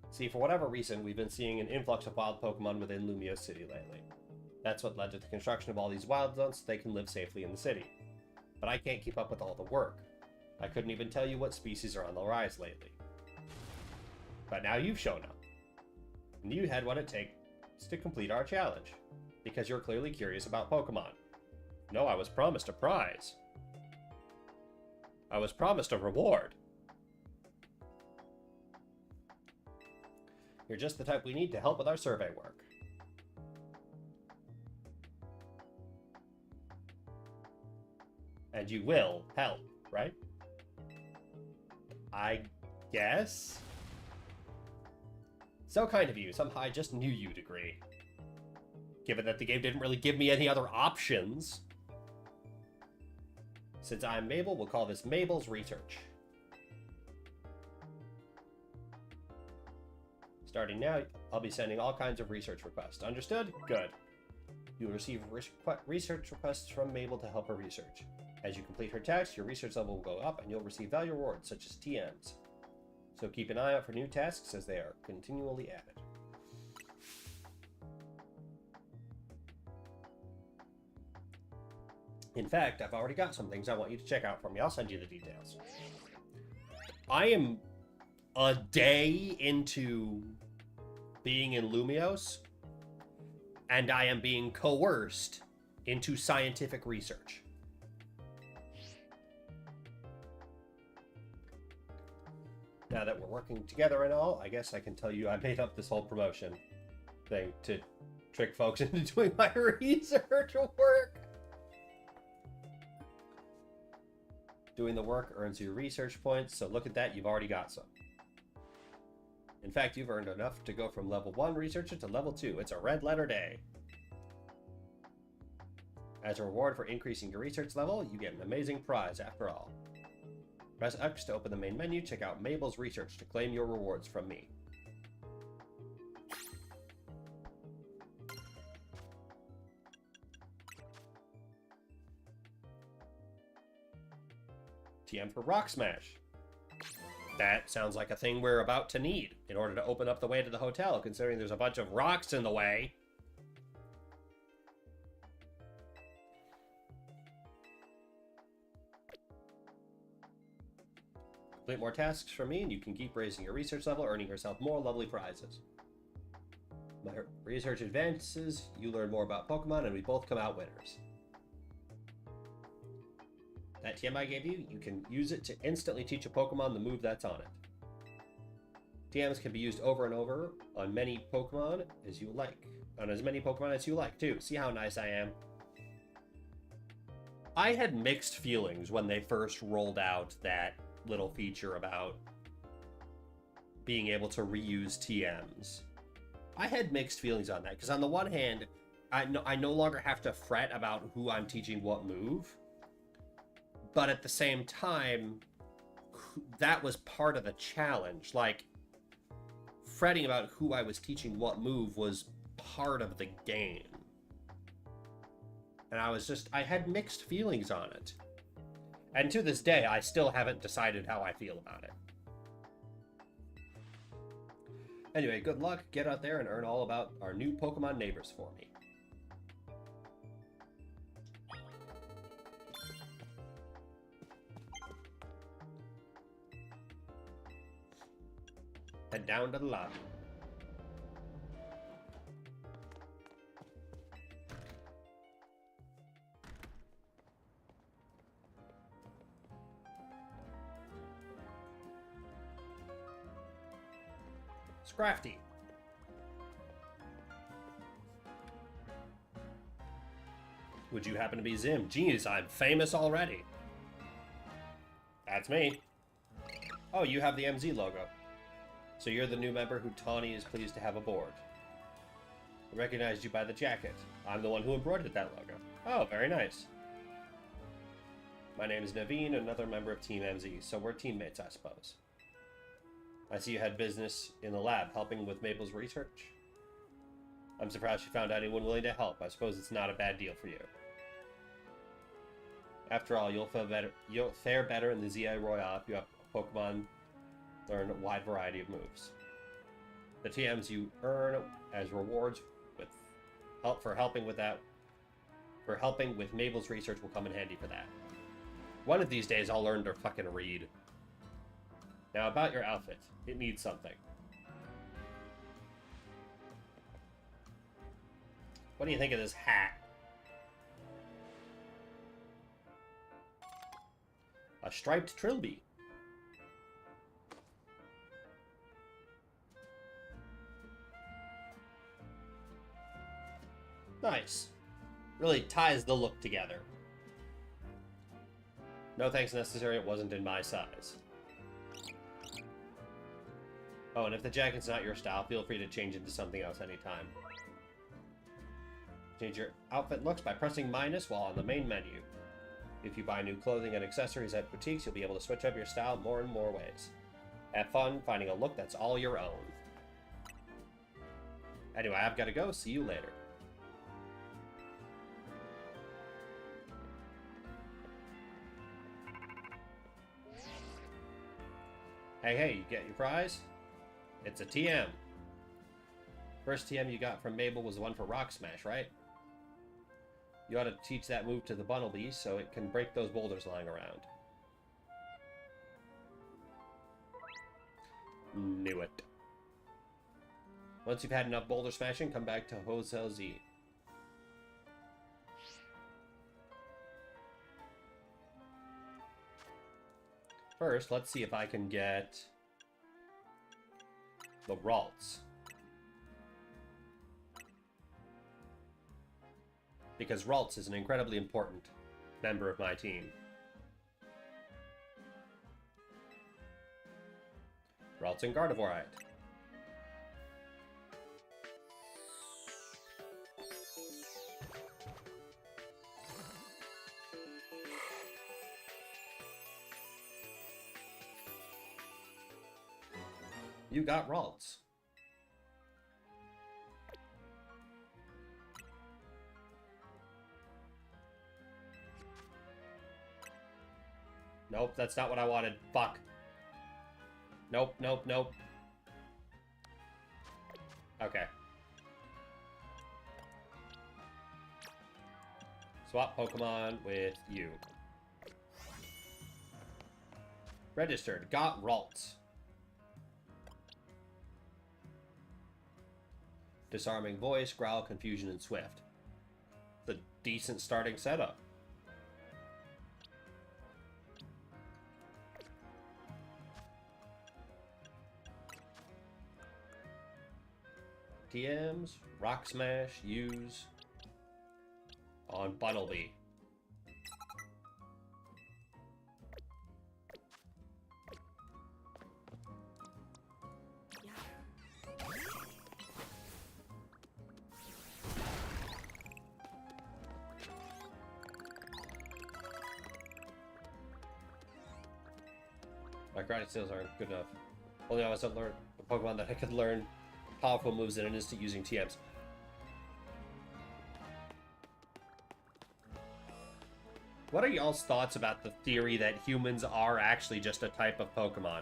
Speaker 1: See, for whatever reason, we've been seeing an influx of wild Pokemon within Lumiose City lately. That's what led to the construction of all these wild zones so they can live safely in the city. But I can't keep up with all the work. I couldn't even tell you what species are on the rise lately. But now you've shown up. And you had what it takes to complete our challenge. Because you're clearly curious about Pokemon. No, I was promised a prize. I was promised a reward. You're just the type we need to help with our survey work. And you will help, right? I guess? So kind of you. Somehow I just knew you'd agree. Given that the game didn't really give me any other options. Since I'm Mabel, we'll call this Mabel's Research. Starting now, I'll be sending all kinds of research requests. Understood? Good. You'll receive research requests from Mabel to help her research. As you complete her tasks, your research level will go up and you'll receive value rewards such as TMs. So keep an eye out for new tasks as they are continually added. In fact, I've already got some things I want you to check out for me. I'll send you the details. I am a day into being in Lumiose, and I am being coerced into scientific research. Now that we're working together and all, I guess I can tell you I made up this whole promotion thing to trick folks into doing my research work. Doing the work earns you research points, so look at that, you've already got some. In fact, you've earned enough to go from level 1 researcher to level 2. It's a red letter day. As a reward for increasing your research level, you get an amazing prize after all. Press X to open the main menu, check out Mabel's Research to claim your rewards from me. TM for Rock Smash. That sounds like a thing we're about to need in order to open up the way to the hotel, considering there's a bunch of rocks in the way. Complete more tasks for me, and you can keep raising your research level, earning yourself more lovely prizes. My research advances, you learn more about Pokemon, and we both come out winners. That TM I gave you, you can use it to instantly teach a Pokemon the move that's on it. TMs can be used over and over on many Pokemon as you like. On as many Pokemon as you like, too. See how nice I am? I had mixed feelings when they first rolled out that little feature about being able to reuse TMs. I had mixed feelings on that, because on the one hand, I no longer have to fret about who I'm teaching what move. But at the same time, that was part of the challenge. Like, fretting about who I was teaching what move was part of the game. And I had mixed feelings on it. And to this day, I still haven't decided how I feel about it. Anyway, good luck. Get out there and earn all about our new Pokemon neighbors for me. Head down to the lobby. Scrafty. Would you happen to be Zim? Jeez, I'm famous already. That's me. Oh, you have the MZ logo. So you're the new member who Tawny is pleased to have aboard. I recognized you by the jacket. I'm the one who embroidered that logo. Oh, very nice. My name is Naveen, another member of Team MZ, so we're teammates, I suppose. I see you had business in the lab, helping with Mabel's research. I'm surprised you found anyone willing to help. I suppose it's not a bad deal for you. After all, you'll fare better in the Z-A Royale if you have Pokemon learn a wide variety of moves. The TMs you earn as rewards for helping with Mabel's research will come in handy for that. One of these days I'll learn to fucking read. Now about your outfit. It needs something. What do you think of this hat? A striped trilby. Nice. Really ties the look together. No thanks necessary, it wasn't in my size. Oh, and if the jacket's not your style, feel free to change into something else anytime. Change your outfit looks by pressing minus while on the main menu. If you buy new clothing and accessories at boutiques, you'll be able to switch up your style more and more ways. Have fun finding a look that's all your own. Anyway, I've got to go. See you later. Hey, you get your prize? It's a TM. First TM you got from Mabel was the one for Rock Smash, right? You ought to teach that move to the Bunnelby so it can break those boulders lying around. Knew it. Once you've had enough boulder smashing, come back to Hotel Z. First, let's see if I can get the Ralts. Because Ralts is an incredibly important member of my team. Ralts and Gardevoirite. You got Ralts. Nope, that's not what I wanted. Fuck. Nope, nope, nope. Okay. Swap Pokemon with you. Registered. Got Ralts. Disarming Voice, Growl, Confusion, and Swift. The decent starting setup. TMs, Rock Smash, use on Buttleby. My grinding skills aren't good enough. Only I was to learn a Pokemon that I could learn powerful moves in an instant using TMs. What are y'all's thoughts about the theory that humans are actually just a type of Pokemon?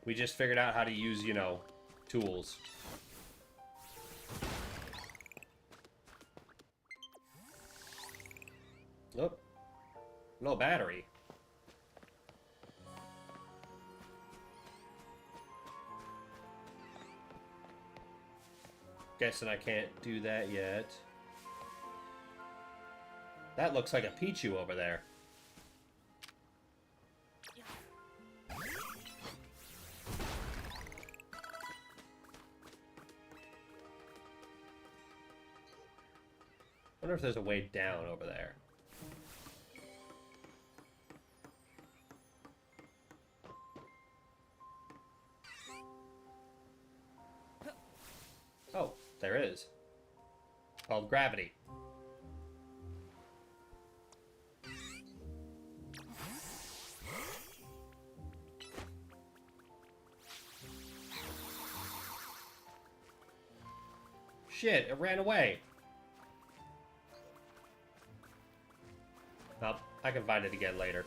Speaker 1: We just figured out how to use, you know, tools. Nope. No battery. Guessing I can't do that yet. That looks like a Pichu over there. Wonder if there's a way down over there. Oh, there is. Called gravity. Shit, it ran away. Well, I can find it again later.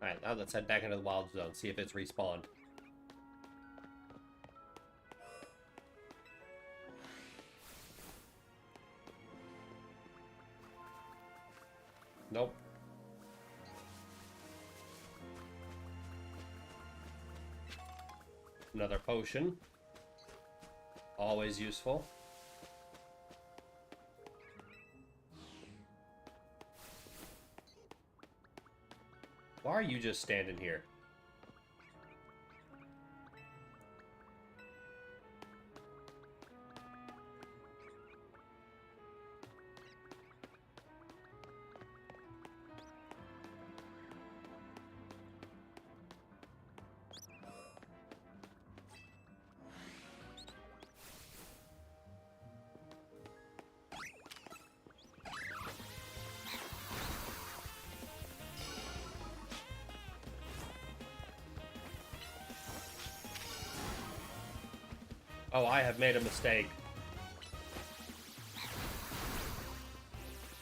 Speaker 1: Alright, now let's head back into the wild zone, see if it's respawned. Nope. Another potion. Always useful. Why are you just standing here? Oh, I have made a mistake.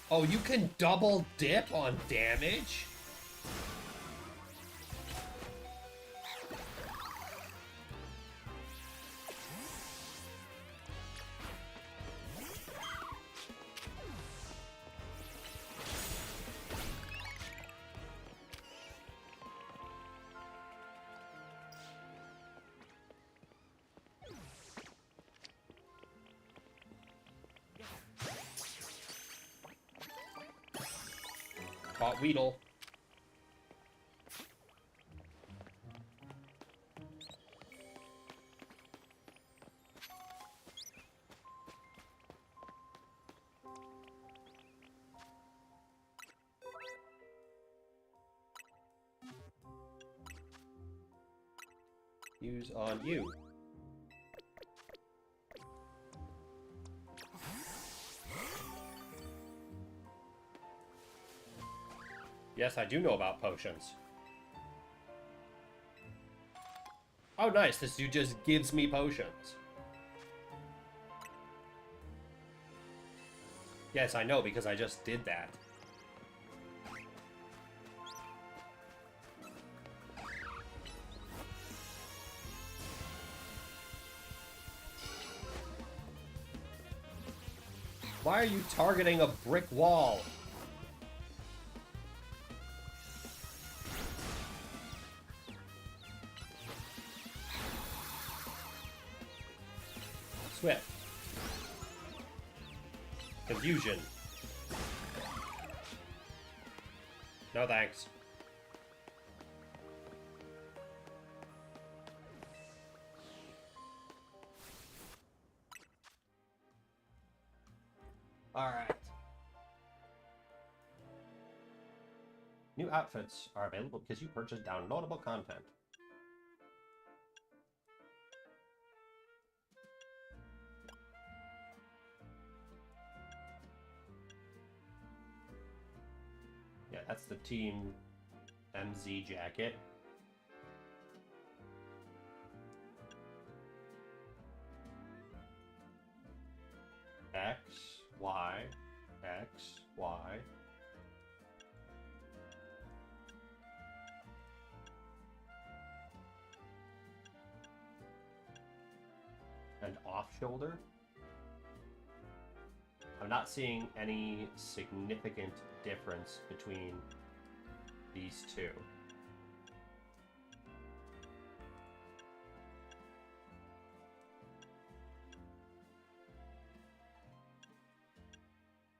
Speaker 1: Oh, you can double dip on damage? Caught Weedle. Use on you. Yes, I do know about potions. Oh, nice. This dude just gives me potions. Yes, I know, because I just did that. Why are you targeting a brick wall? Swift. Confusion. No thanks. Alright. New outfits are available because you purchased downloadable content. Yeah, that's the Team MZ jacket. X, Y, X, Y. And off shoulder. I'm not seeing any significant difference between these two.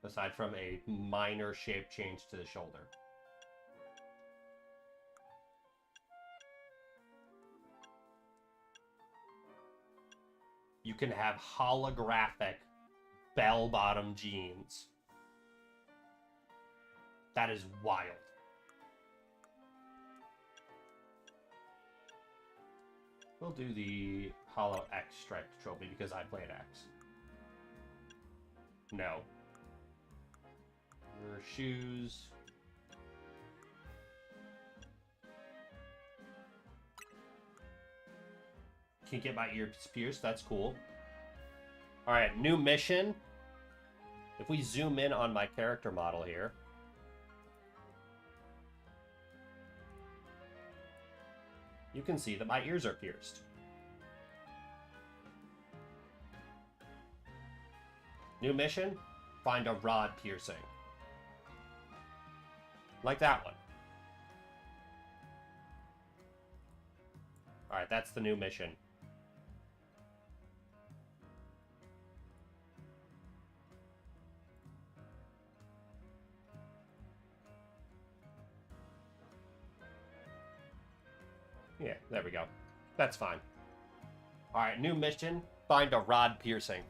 Speaker 1: Aside from a minor shape change to the shoulder. You can have holographic bell-bottom jeans. That is wild. We'll do the Hollow X striped trophy because I played X. No. Your shoes. Can get my ears pierced. That's cool. Alright, new mission. If we zoom in on my character model here. You can see that my ears are pierced. New mission. Find a rod piercing. Like that one. Alright, that's the new mission. Yeah, there we go. That's fine. Alright, new mission. Find a rod piercing.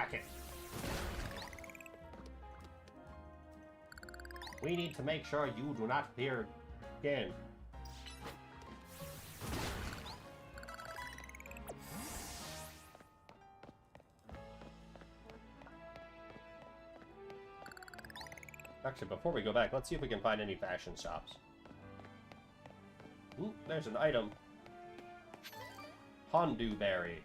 Speaker 1: Okay. We need to make sure you do not appear again. Actually, before we go back, let's see if we can find any fashion shops. Ooh, there's an item. Hondu berry.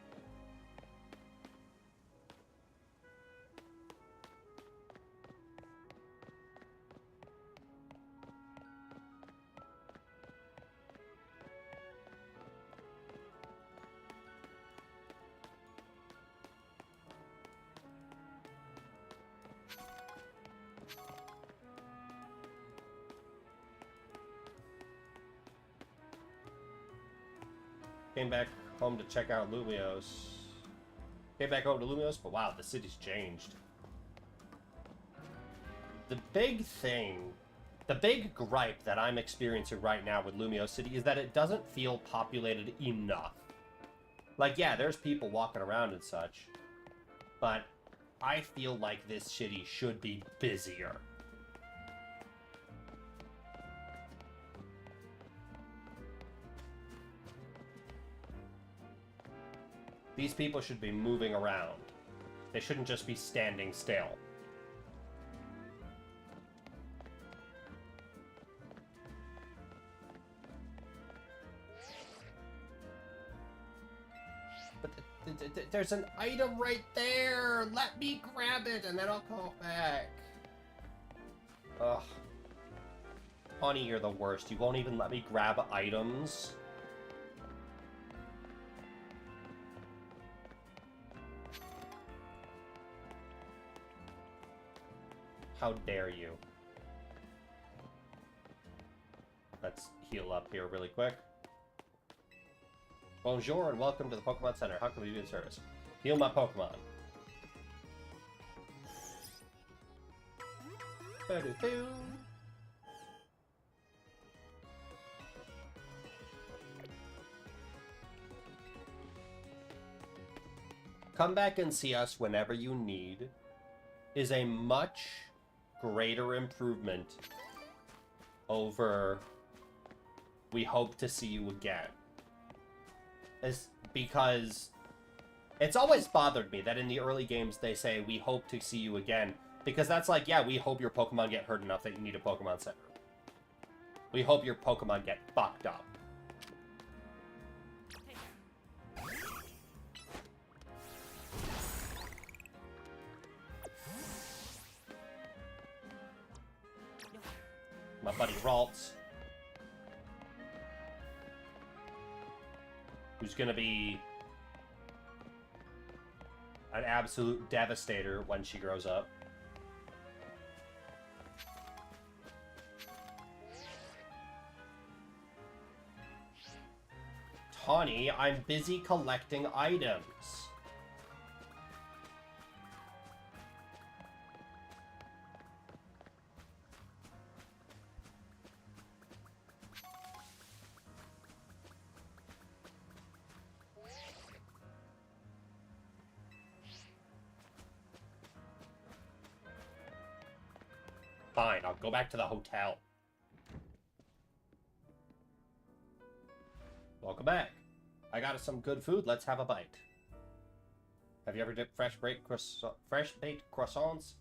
Speaker 1: Came back home to check out Lumios. Came back home to Lumios, but wow, the city's changed. The big thing, the big gripe that I'm experiencing right now with Lumios City is that it doesn't feel populated enough. Like, yeah, there's people walking around and such, but I feel like this city should be busier. These people should be moving around. They shouldn't just be standing still. But there's an item right there! Let me grab it and then I'll call back. Ugh. Honey, you're the worst. You won't even let me grab items. How dare you? Let's heal up here really quick. Bonjour and welcome to the Pokemon Center. How can we be of service? Heal my Pokemon. Come back and see us whenever you need is a much greater improvement over we hope to see you again. It's because it's always bothered me that in the early games they say we hope to see you again, because that's like, yeah, we hope your Pokemon get hurt enough that you need a Pokemon Center. We hope your Pokemon get fucked up. My buddy Ralts, who's gonna be an absolute devastator when she grows up. Tawny, I'm busy collecting items. Fine, I'll go back to the hotel. Welcome back. I got us some good food. Let's have a bite. Have you ever dipped fresh baked croissants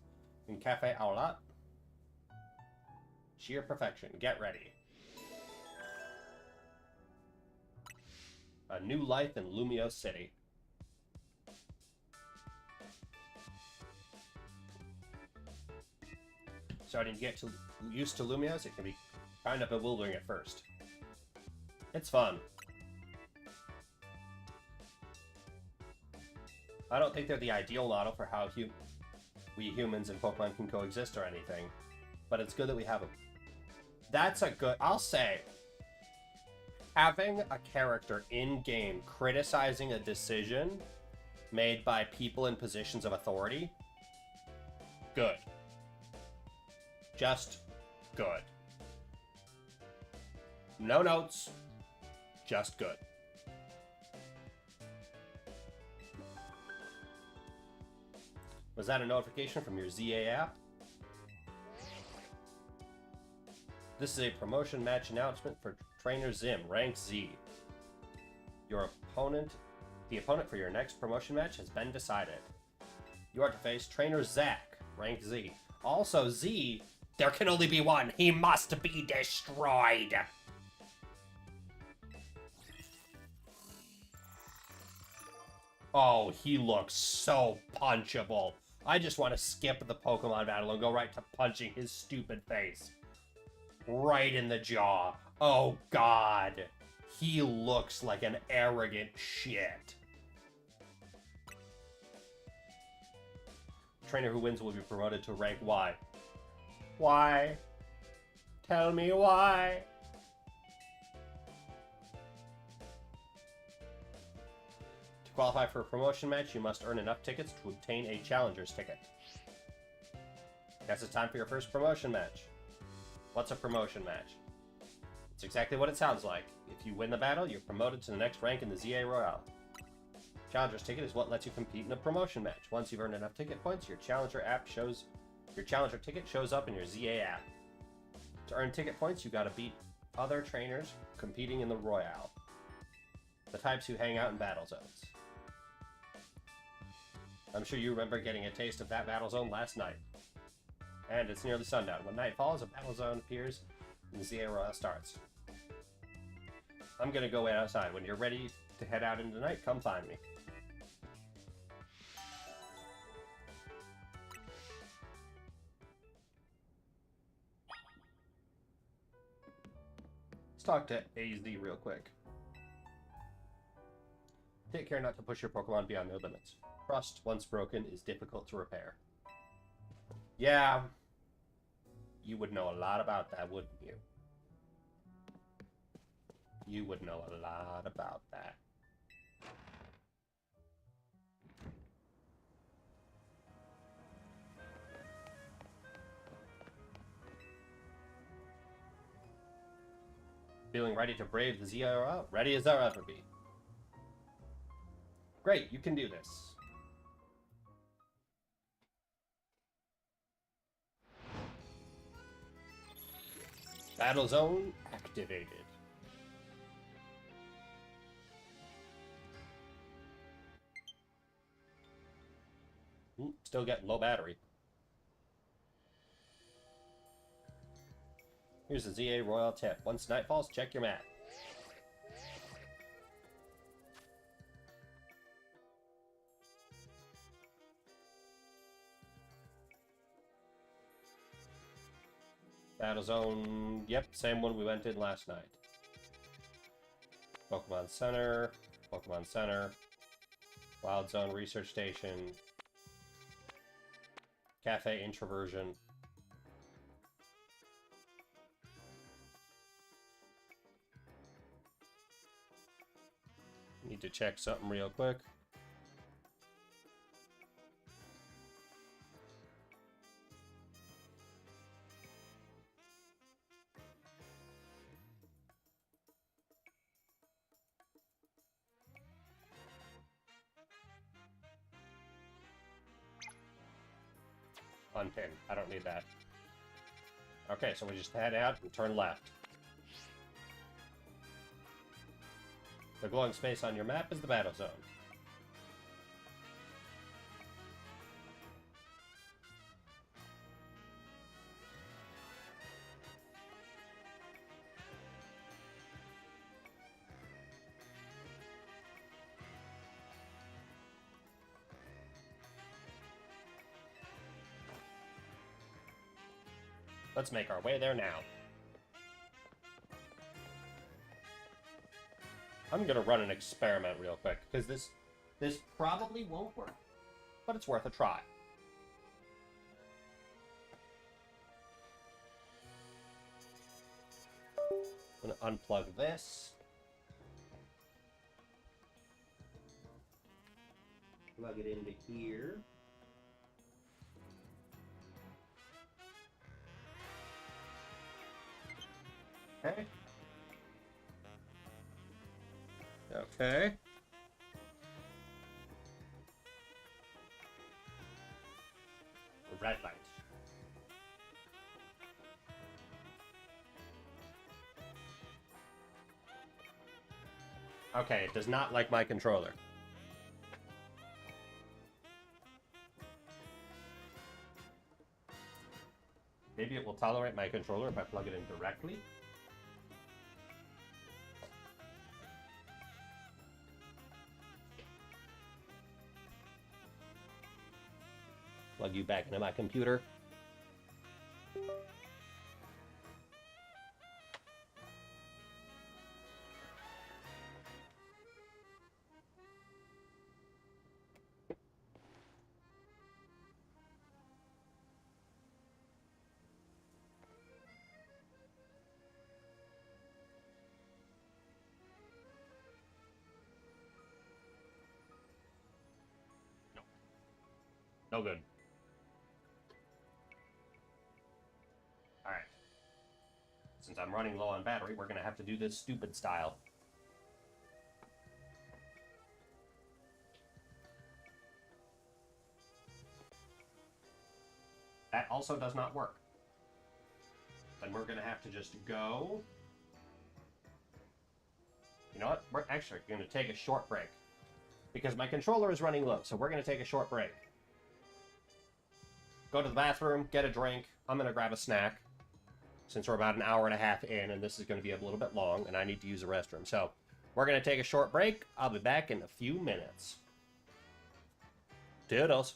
Speaker 1: in Cafe Aulat? Sheer perfection. Get ready. A new life in Lumio City. Starting to get used to Lumios, it can be kind of bewildering at first. It's fun. I don't think they're the ideal model for how we humans and Pokemon can coexist or anything, but it's good that we have them. That's a good... I'll say, having a character in-game criticizing a decision made by people in positions of authority, good. Just good. No notes. Just good. Was that a notification from your Z-A app? This is a promotion match announcement for Trainer Zim, rank Z. The opponent for your next promotion match has been decided. You are to face Trainer Zach, rank Z. Also, Z, there can only be one. He must be destroyed. Oh, he looks so punchable. I just want to skip the Pokemon battle and go right to punching his stupid face. Right in the jaw. Oh, God. He looks like an arrogant shit. Trainer who wins will be promoted to rank Y. Why? Tell me why. To qualify for a promotion match, you must earn enough tickets to obtain a challenger's ticket. Guess it's time for your first promotion match. What's a promotion match? It's exactly what it sounds like. If you win the battle, you're promoted to the next rank in the Z-A Royale. Challenger's ticket is what lets you compete in a promotion match. Once you've earned enough ticket points, your challenger ticket shows up in your Z-A app. To earn ticket points, you gotta beat other trainers competing in the Royale. The types who hang out in battle zones. I'm sure you remember getting a taste of that battle zone last night. And it's nearly sundown. When night falls, a battle zone appears and the Z-A starts. I'm gonna go wait outside. When you're ready to head out into the night, come find me. Let's talk to AZ real quick. Take care not to push your Pokemon beyond their limits. Trust, once broken, is difficult to repair. Yeah, you would know a lot about that, wouldn't you? You would know a lot about that. Feeling ready to brave the Z-A? Ready as I'll ever be. Great, you can do this. Battle zone activated. Still getting low battery. Here's a Z-A Royal tip. Once night falls, check your map. Battle zone, yep, same one we went in last night. Pokemon Center, Wild Zone Research Station, Cafe Introversion. Need to check something real quick. Unpin. I don't need that. Okay, so we just head out and turn left. The glowing space on your map is the battle zone. Let's make our way there now. I'm gonna run an experiment real quick, because this probably won't work, but it's worth a try. I'm gonna unplug this. Plug it into here. Okay. Okay. Red light. Okay, it does not like my controller. Maybe it will tolerate my controller if I plug it in directly. Plug you back into my computer. No. No good. Alright. Since I'm running low on battery, we're gonna have to do this stupid style. That also does not work. Then we're gonna have to just go. You know what? We're actually gonna take a short break. Because my controller is running low, so we're gonna take a short break. go to the bathroom, get a drink. I'm going to grab a snack since we're about an hour and a half in, and this is going to be a little bit long, and I need to use the restroom. So we're going to take a short break. I'll be back in a few minutes. Toodles.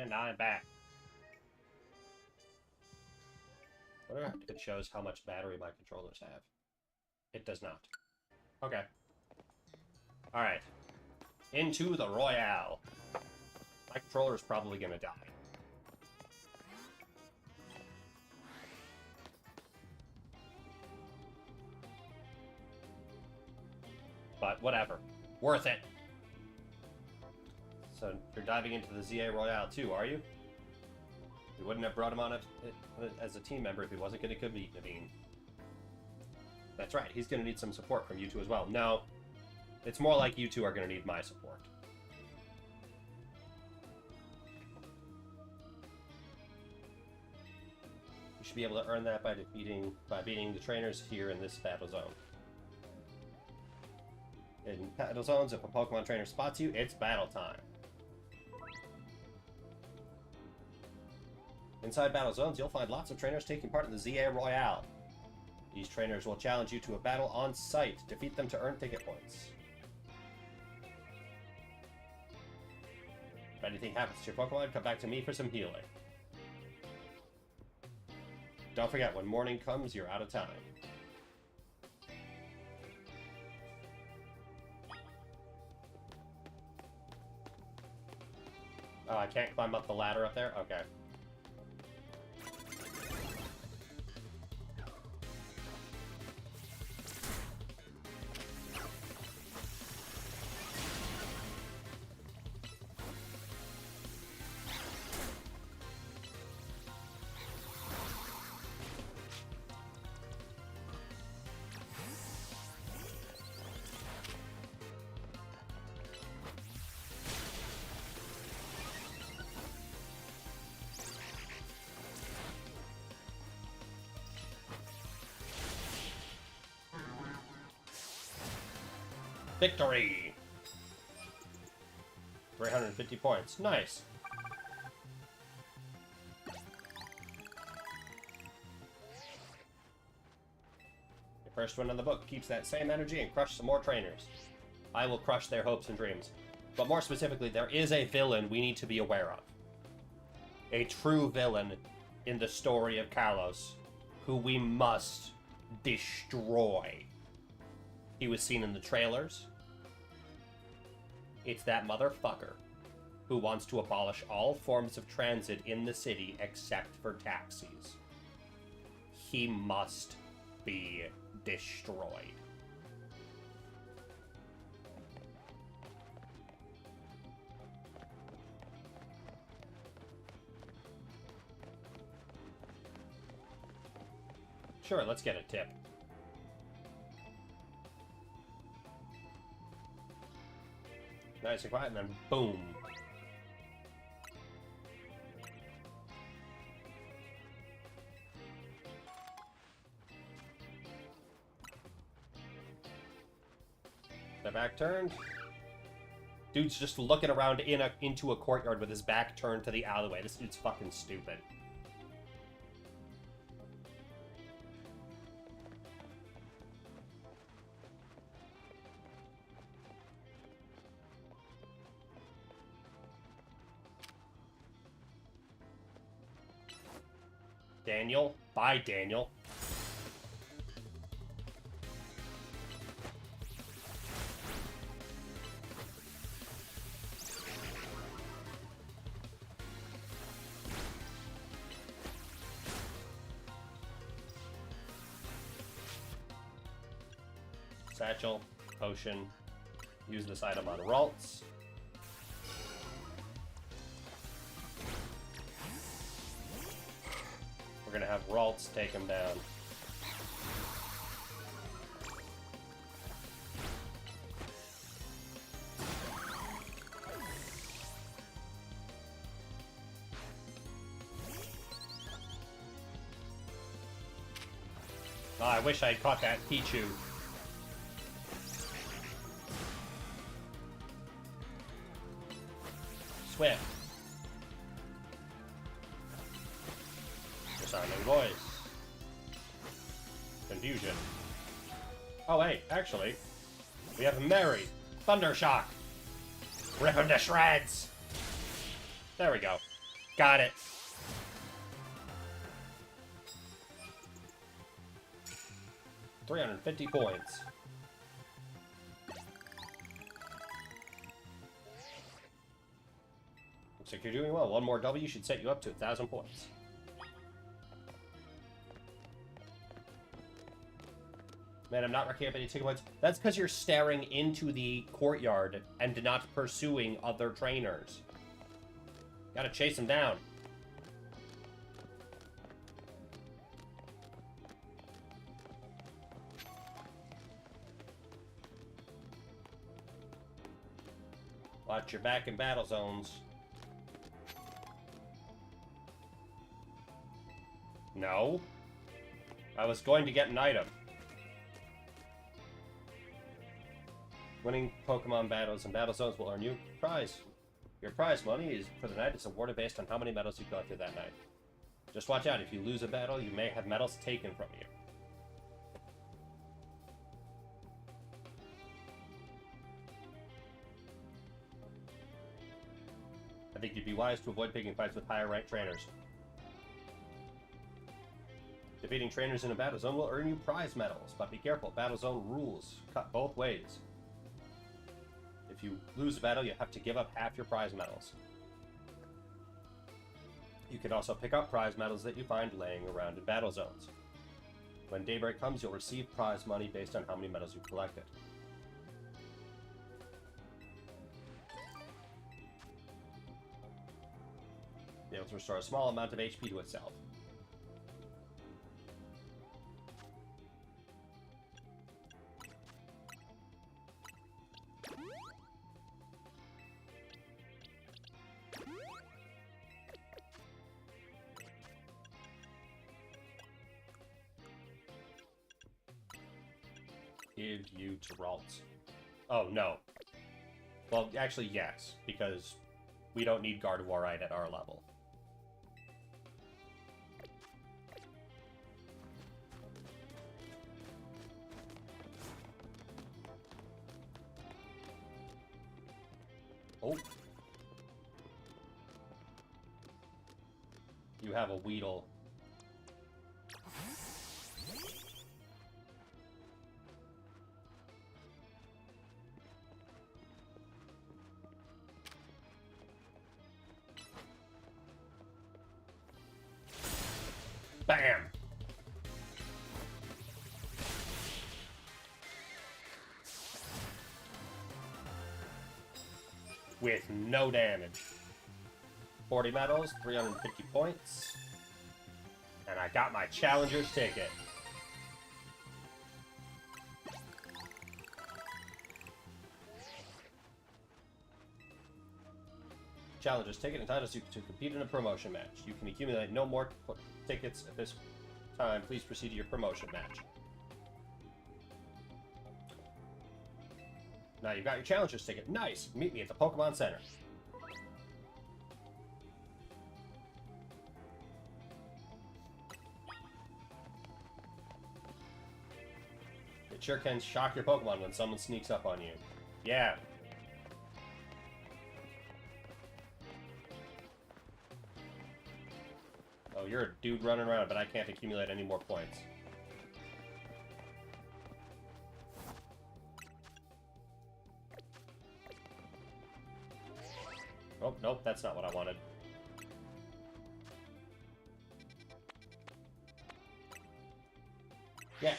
Speaker 1: And I'm back. I wonder if it shows how much battery my controllers have. It does not. Okay. Alright. Into the Royale. My controller's probably gonna die. But whatever. Worth it. So you're diving into the Z-A Royale too, are you? We wouldn't have brought him on as a team member if he wasn't going to compete, Naveen. That's right, he's going to need some support from you two as well. No, it's more like you two are going to need my support. You should be able to earn that by beating the trainers here in this battle zone. In battle zones, if a Pokemon trainer spots you, it's battle time. Inside battle zones, you'll find lots of trainers taking part in the Z-A Royale. These trainers will challenge you to a battle on site. Defeat them to earn ticket points. If anything happens to your Pokemon, come back to me for some healing. Don't forget, when morning comes, you're out of time. Oh, I can't climb up the ladder up there? Okay. Victory! 350 points. Nice. Your first one in the book keeps that same energy and crush some more trainers. I will crush their hopes and dreams. But more specifically, there is a villain we need to be aware of. A true villain in the story of Kalos, who we must destroy. He was seen in the trailers. It's that motherfucker who wants to abolish all forms of transit in the city except for taxis. He must be destroyed. Sure, let's get a tip. Nice and quiet, and then boom. The back turned. Dude's just looking around into a courtyard with his back turned to the alleyway. This dude's fucking stupid. Daniel. Bye, Daniel. Satchel, potion. Use this item on Ralts. We're gonna have Ralts take him down. Oh, I wish I had caught that Pichu. Swift. Disarming voice. Confusion. Oh wait, actually, we have Mary. Thundershock. Rip him to shreds. There we go. Got it. $350 points. Looks like you're doing well. One more W should set you up to 1,000 points. Man, I'm not racking up any ticket points. That's because you're staring into the courtyard and not pursuing other trainers. Gotta chase them down. Watch your back in battle zones. No. I was going to get an item. Winning Pokemon battles and battle zones will earn you a prize. Your prize money is for the night is awarded based on how many medals you collected that night. Just watch out. If you lose a battle, you may have medals taken from you. I think you'd be wise to avoid picking fights with higher ranked trainers. Defeating trainers in a battle zone will earn you prize medals, but be careful. Battle zone rules cut both ways. If you lose a battle, you have to give up half your prize medals. You can also pick up prize medals that you find laying around in battle zones. When daybreak comes, you'll receive prize money based on how many medals you've collected. Be able to restore a small amount of HP to itself. Give you to Ralts. Oh, no. Well, actually, yes, because we don't need Gardevoirite at our level. Oh. You have a Weedle. Bam! With no damage. 40 medals, 350 points. And I got my challenger's ticket. Challenger's ticket entitles you to compete in a promotion match. You can accumulate no more tickets at this time. Please proceed to your promotion match. Now you've got your challenger's ticket. Nice! Meet me at the Pokemon Center. It sure can shock your Pokemon when someone sneaks up on you. Yeah. Oh, you're a dude running around, but I can't accumulate any more points. Oh, nope, that's not what I wanted. Yes.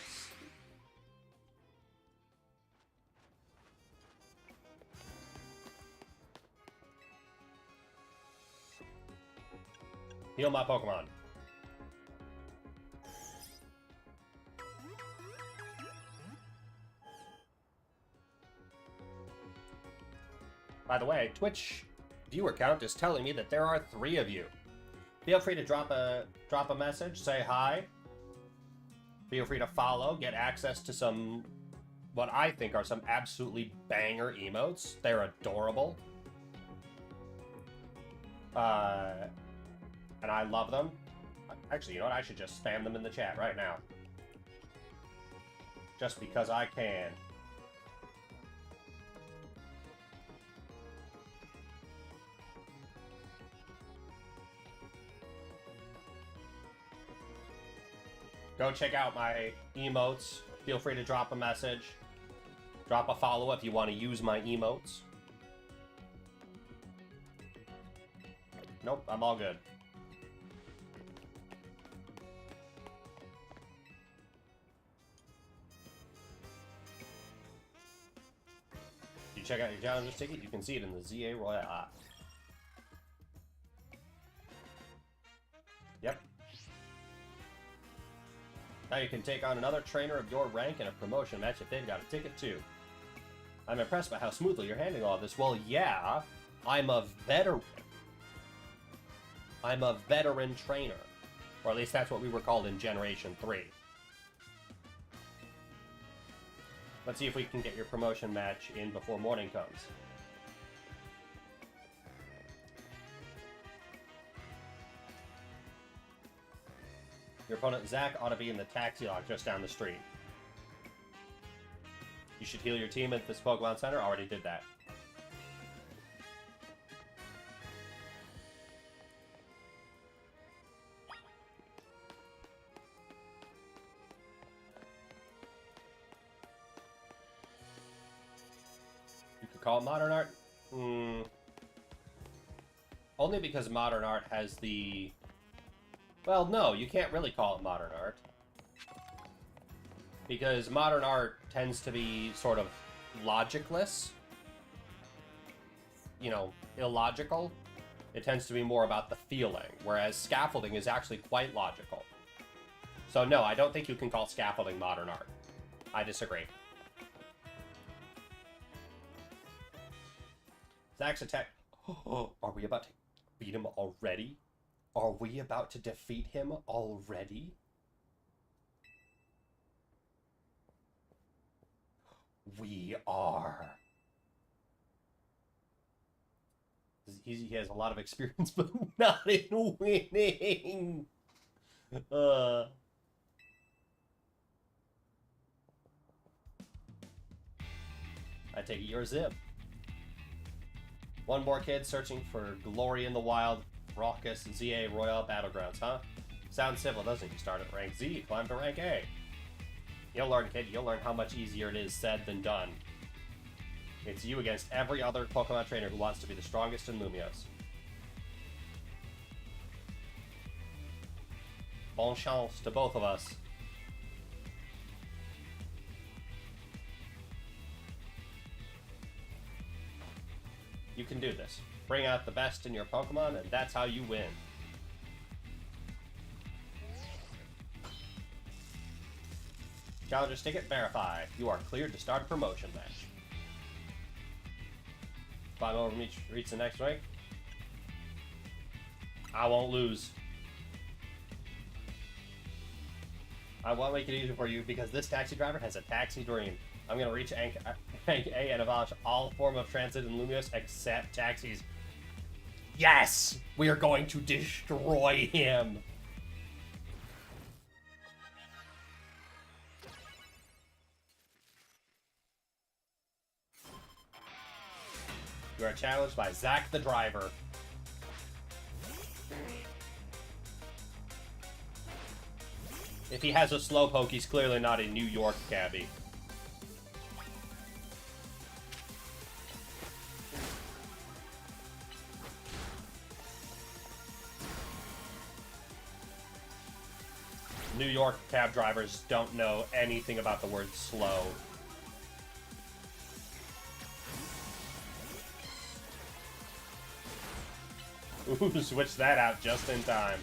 Speaker 1: Heal my Pokemon. By the way, Twitch viewer count is telling me that there are 3 of you. Feel free to drop a message, say hi. Feel free to follow, get access to some, what I think are some absolutely banger emotes. They're adorable. And I love them. Actually, you know what? I should just spam them in the chat right now. Just because I can. Go check out my emotes. Feel free to drop a message. Drop a follow if you want to use my emotes. Nope, I'm all good. You check out your challenges ticket, you can see it in the Z-A Royale app. Yep. Now you can take on another trainer of your rank in a promotion match if they've got a ticket too. I'm impressed by how smoothly you're handling all of this. Well, yeah, I'm a veteran. I'm a veteran trainer. Or at least that's what we were called in Generation 3. Let's see if we can get your promotion match in before morning comes. Your opponent, Zach, ought to be in the taxi log just down the street. You should heal your team at this Pokemon Center. Already did that. You could call it Modern Art? Only because Modern Art has the... Well, no, you can't really call it Modern Art. Because Modern Art tends to be sort of logicless. You know, illogical. It tends to be more about the feeling, whereas scaffolding is actually quite logical. So no, I don't think you can call scaffolding Modern Art. I disagree. Zach's attack... Are we about to beat him already? Are we about to defeat him already? We are. He has a lot of experience, but not in winning. I take it you're Zip. One more kid searching for glory in the wild. Raucous Z-A Royale Battlegrounds, huh? Sounds simple, doesn't it? You start at rank Z, climb to rank A. You'll learn, kid. You'll learn how much easier it is said than done. It's you against every other Pokemon trainer who wants to be the strongest in Lumiose. Bon chance to both of us. You can do this. Bring out the best in your Pokemon, and that's how you win. Challenger's ticket verified. You are cleared to start a promotion match. Climb over and reach the next rank. I won't lose. I won't make it easier for you because this taxi driver has a taxi dream. I'm going to reach rank A and abolish all form of transit in Lumiose except taxis. Yes! We are going to destroy him! You are challenged by Zach the driver. If he has a Slowpoke, he's clearly not a New York cabbie. New York cab drivers don't know anything about the word slow. Ooh, switch that out just in time.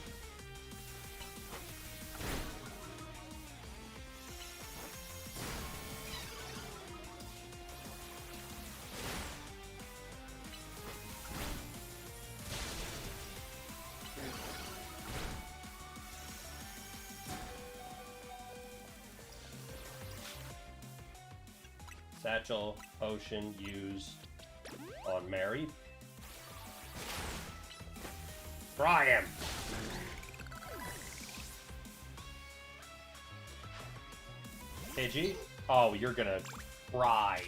Speaker 1: Satchel potion used on Mary. Fry him! Pidgey? Oh, you're gonna fry.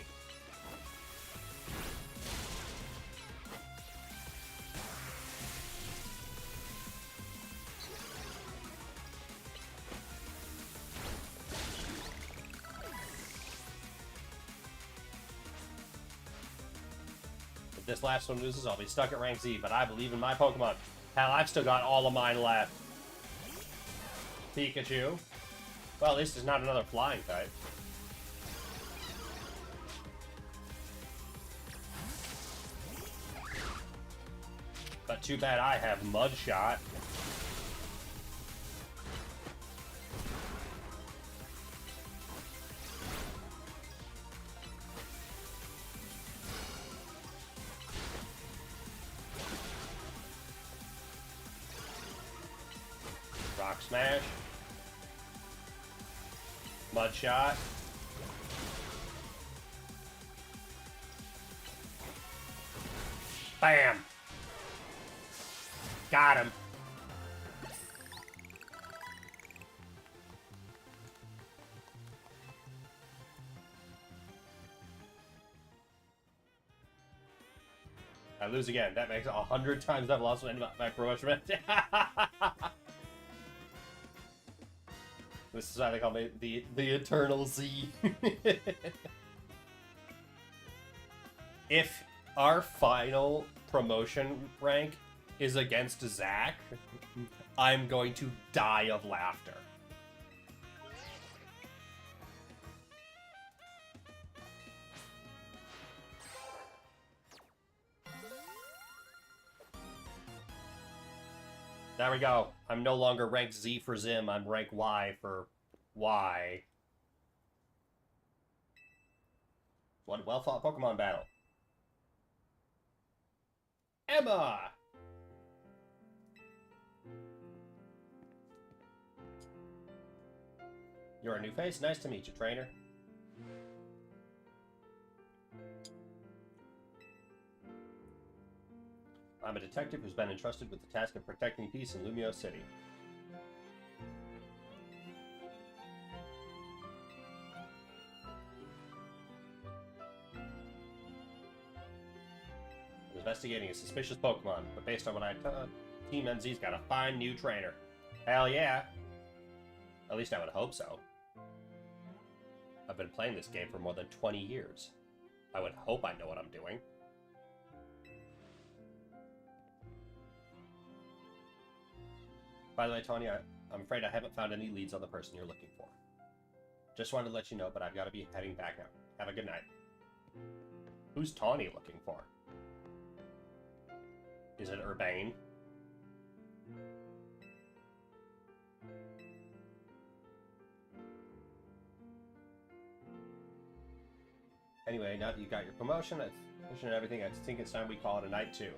Speaker 1: this last one loses, I'll be stuck at rank Z, but I believe in my Pokemon. Hell, I've still got all of mine left. Pikachu. Well, at least there's not another flying type. But too bad I have Mud Shot. Rock Smash. Mud Shot. Bam! Got him. I lose again. That makes 100 times I've lost my promotion. This is why they call me the Eternal Z. If our final promotion rank is against Zach, I'm going to die of laughter. There we go. I'm no longer rank Z for Zim. I'm rank Y for Y. One well-fought Pokemon battle. Emma! You're a new face? Nice to meet you, trainer. I'm a detective who's been entrusted with the task of protecting peace in Lumio City. I'm investigating a suspicious Pokemon, but based on what I Team MZ's got a fine new trainer. Hell yeah! At least I would hope so. I've been playing this game for more than 20 years. I would hope I know what I'm doing. By the way, Tony, I'm afraid I haven't found any leads on the person you're looking for. Just wanted to let you know, but I've got to be heading back now. Have a good night. Who's Tawny looking for? Is it Urbane? Anyway, now that you got your promotion and everything, I think it's time we call it a night too.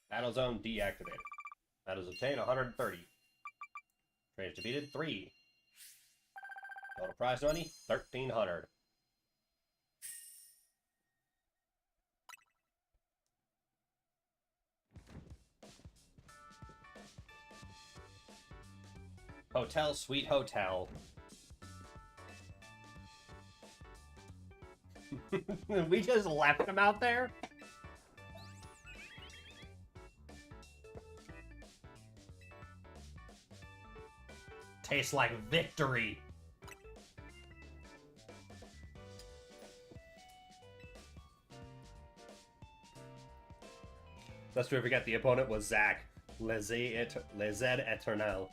Speaker 1: Battle zone deactivated. Battles obtained 130. Trainers defeated 3. Total prize money 1,300. Hotel, sweet hotel. We just left him out there? Tastes like victory. Lest we forget, the opponent was Zach. Les Eternel.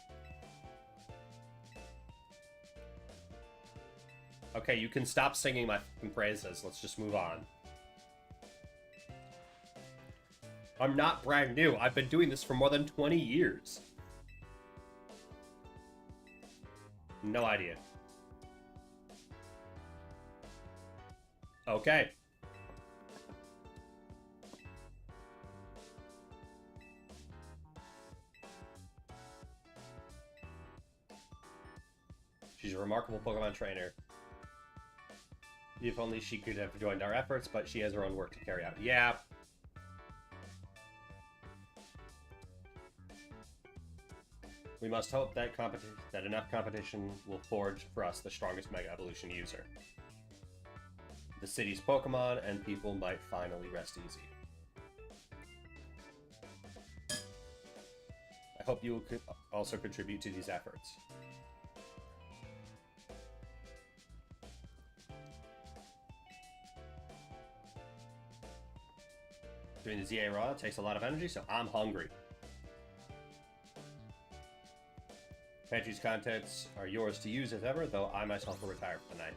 Speaker 1: Okay, you can stop singing my fucking praises. Let's just move on. I'm not brand new. I've been doing this for more than 20 years. No idea. Okay. She's a remarkable Pokemon trainer. If only she could have joined our efforts, but she has her own work to carry out. Yeah. We must hope that enough competition will forge for us the strongest Mega Evolution user. The city's Pokemon and people might finally rest easy. I hope you will also contribute to these efforts. Doing the Z-A raw takes a lot of energy, so I'm hungry. Pantry's contents are yours to use as ever, though I myself will retire for the night.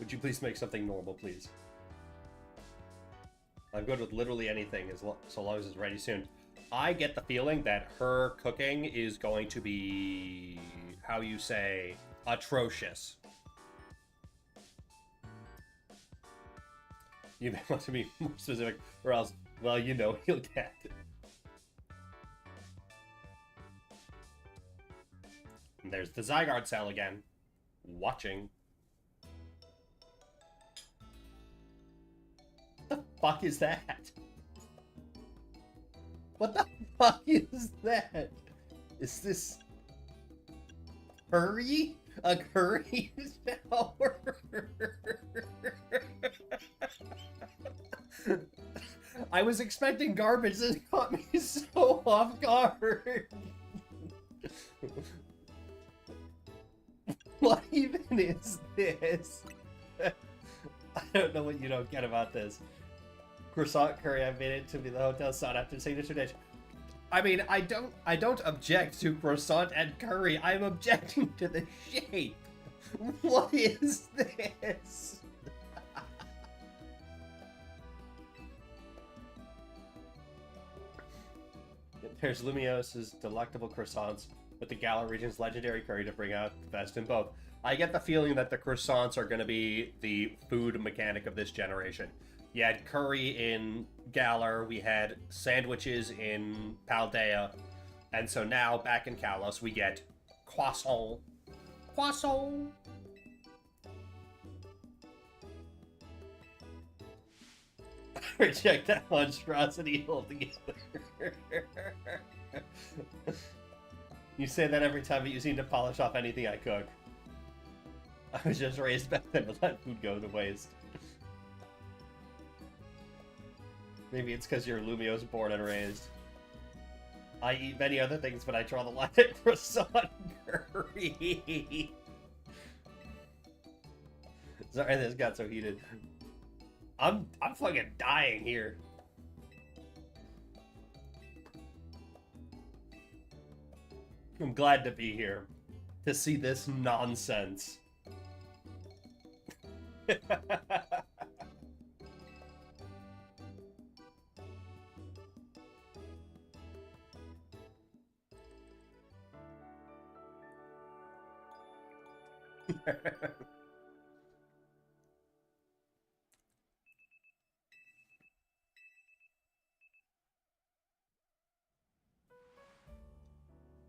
Speaker 1: Would you please make something normal, please? I'm good with literally anything, so long as it's ready soon. I get the feeling that her cooking is going to be, how you say, atrocious. You may want to be more specific, or else, well, you know, he'll get it. And there's the Zygarde cell again. Watching. What the fuck is that? What the fuck is that? Is this... curry? A curry shower? I was expecting garbage. This caught me so off guard. What even is this? I don't know what you don't get about this. Croissant curry, I made it to be the hotel sought after signature dish. I mean, I don't object to croissant and curry. I'm objecting to the shape. What is this? There's Lumios's delectable croissants with the Galar region's legendary curry to bring out the best in both. I get the feeling that the croissants are going to be the food mechanic of this generation. You had curry in Galar, we had sandwiches in Paldea, and so now, back in Kalos, we get croissant. Croissant! Reject that monstrosity altogether. You say that every time, but you seem to polish off anything I cook. I was just raised back then to let food go to waste. Maybe it's because you're Lumio's born and raised. I eat many other things, but I draw the line at croissant curry. Sorry, this got so heated. I'm fucking dying here. I'm glad to be here to see this nonsense.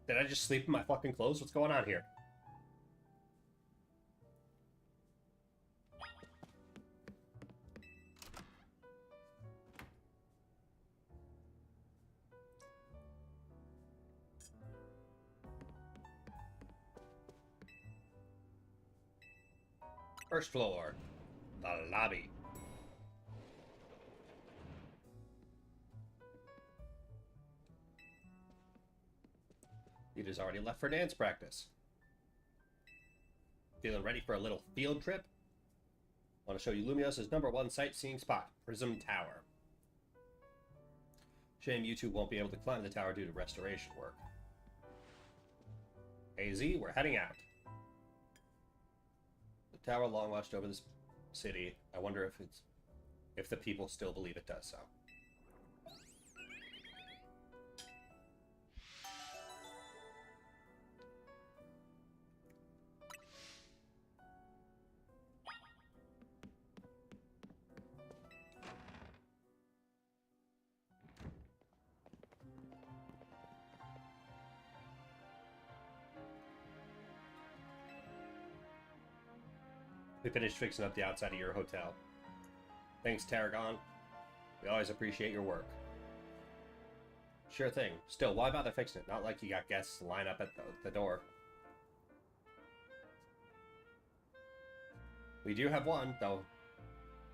Speaker 1: Did I just sleep in my fucking clothes? What's going on here? First floor, the lobby. Peter's already left for dance practice. Feeling ready for a little field trip? Want to show you Lumios's #1 sightseeing spot, Prism Tower. Shame you two won't be able to climb the tower due to restoration work. AZ, we're heading out. The tower long watched over this city. I wonder if the people still believe it does so. We finished fixing up the outside of your hotel. Thanks, Tarragon. We always appreciate your work. Sure thing. Still, why bother fixing it? Not like you got guests line up at the door. We do have one, though.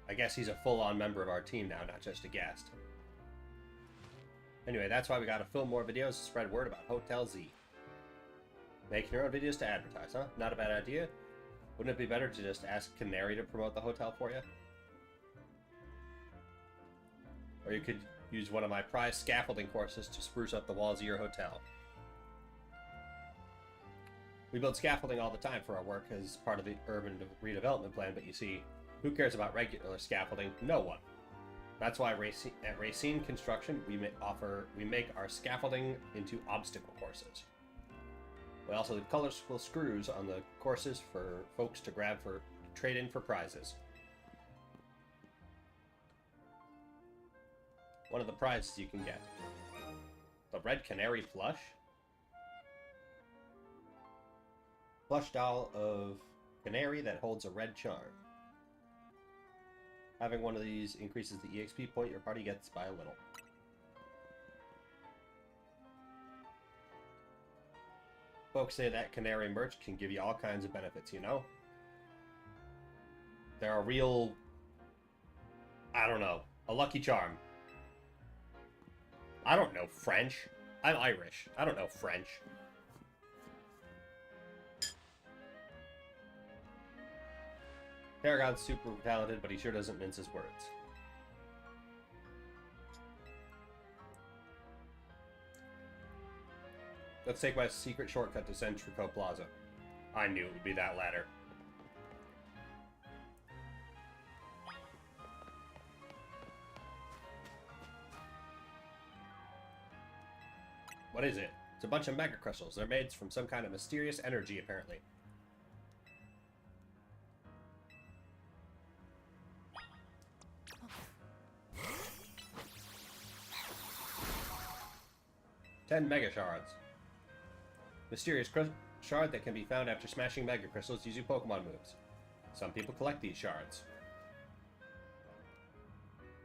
Speaker 1: I guess he's a full-on member of our team now, not just a guest. Anyway, that's why we gotta film more videos to spread word about Hotel Z. Making your own videos to advertise, huh? Not a bad idea. Wouldn't it be better to just ask Canary to promote the hotel for you? Or you could use one of my prize scaffolding courses to spruce up the walls of your hotel. We build scaffolding all the time for our work as part of the urban redevelopment plan, but you see, who cares about regular scaffolding? No one. That's why at Racine Construction, we make our scaffolding into obstacle courses. We also have colorful screws on the courses for folks to grab for trade in for prizes. One of the prizes you can get: the Red Canary plush. Plush doll of Canary that holds a red charm. Having one of these increases the EXP point your party gets by a little. Folks say that Canary merch can give you all kinds of benefits, you know? They're a real... I don't know. A lucky charm. I don't know French. I'm Irish. I don't know French. Paragon's super talented, but he sure doesn't mince his words. Let's take my secret shortcut to Centrico Plaza. I knew it would be that ladder. What is it? It's a bunch of mega crystals. They're made from some kind of mysterious energy, apparently. Ten mega shards. Mysterious shard that can be found after smashing mega crystals using Pokemon moves. Some people collect these shards.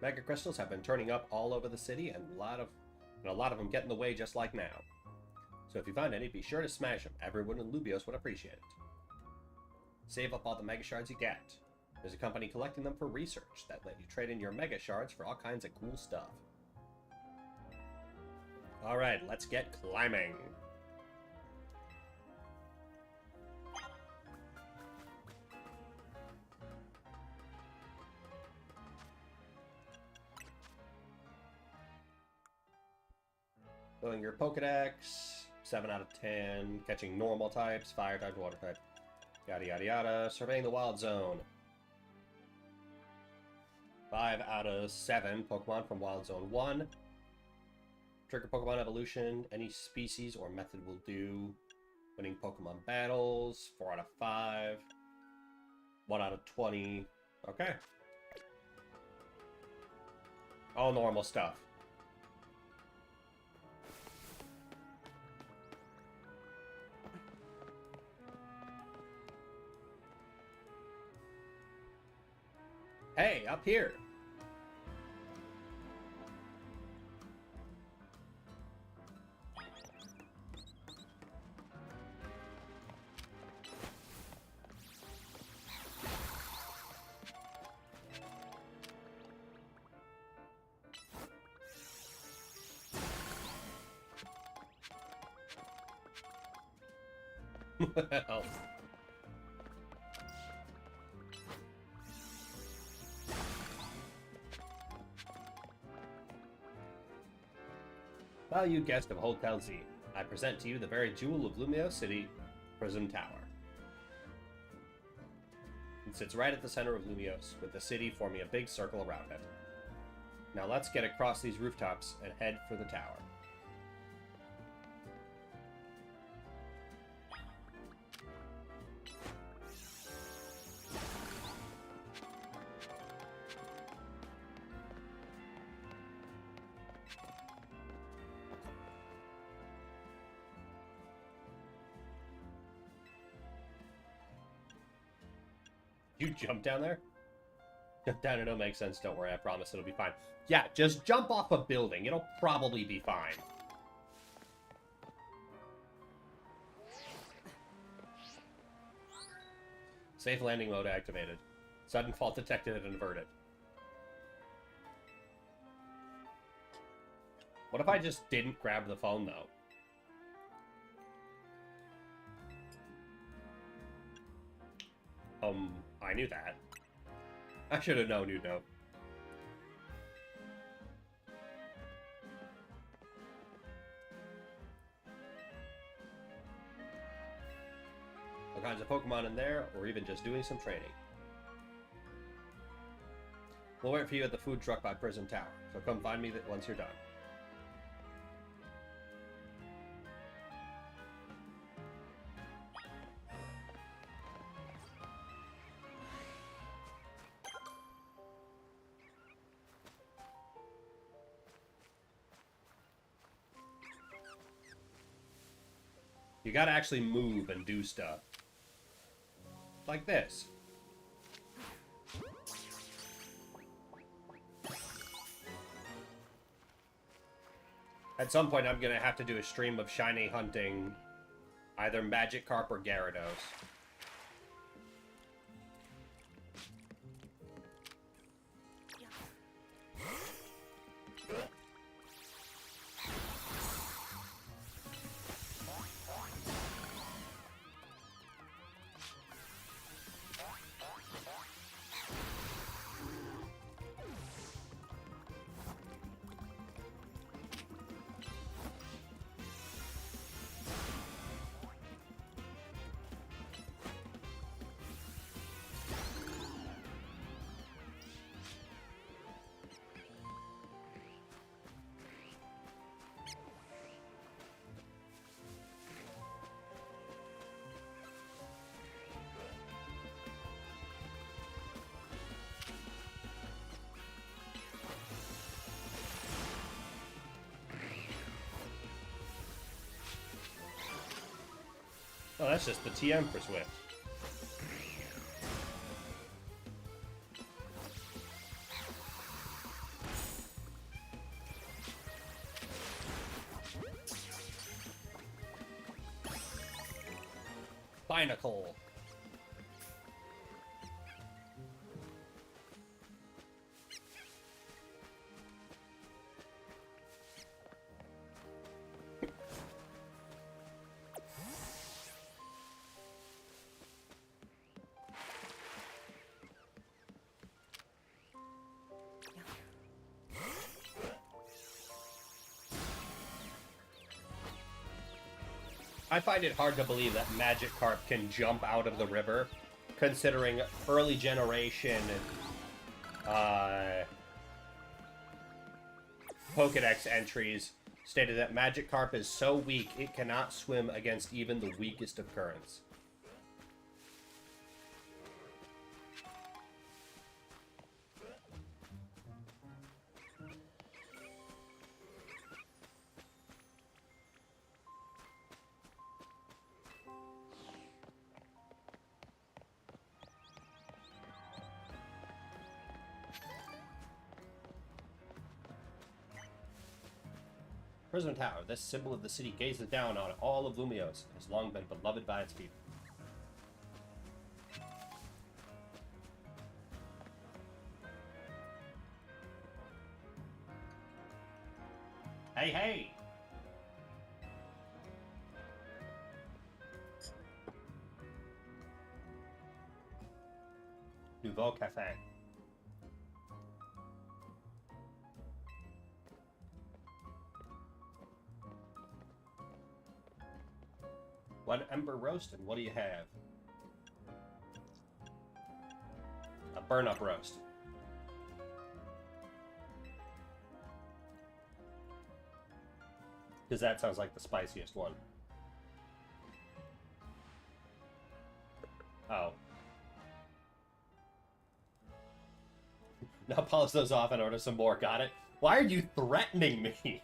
Speaker 1: Mega crystals have been turning up all over the city, and a lot of them get in the way just like now. So if you find any, be sure to smash them. Everyone in Lubios would appreciate it. Save up all the mega shards you get. There's a company collecting them for research that let you trade in your mega shards for all kinds of cool stuff. Alright, let's get climbing. Filling your Pokedex, 7 out of 10. Catching normal types, fire type, water type. Yada yada yada. Surveying the wild zone. 5 out of 7 Pokemon from Wild Zone 1. Trigger Pokemon evolution. Any species or method will do. Winning Pokemon battles. 4 out of 5. 1 out of 20. Okay. All normal stuff. Hey, up here! Well... Valued guest of Hotel Z, I present to you the very jewel of Lumio City, Prison Tower. It sits right at the center of Lumios, with the city forming a big circle around it. Now let's get across these rooftops and head for the tower. You jump down there? Jump down, it'll make sense, don't worry, I promise it'll be fine. Yeah, just jump off a building, it'll probably be fine. Safe landing mode activated. Sudden fault detected and averted. What if I just didn't grab the phone, though? I knew that. I should have known you'd know. All kinds of Pokemon in there, or even just doing some training. We'll wait for you at the food truck by Prison Tower, so come find me once you're done. You gotta actually move and do stuff. Like this. At some point, I'm gonna have to do a stream of shiny hunting either Magikarp or Gyarados. Oh, that's just the TM for Swift. Binacle. I find it hard to believe that Magikarp can jump out of the river, considering early generation Pokedex entries stated that Magikarp is so weak it cannot swim against even the weakest of currents. Prison Tower, this symbol of the city, gazes down on all of Lumiose and has long been beloved by its people. Hey, hey! Nouveau Café. One ember roast, and what do you have? A burn-up roast. Because that sounds like the spiciest one. Oh. Now polish those off and order some more, got it? Why are you threatening me?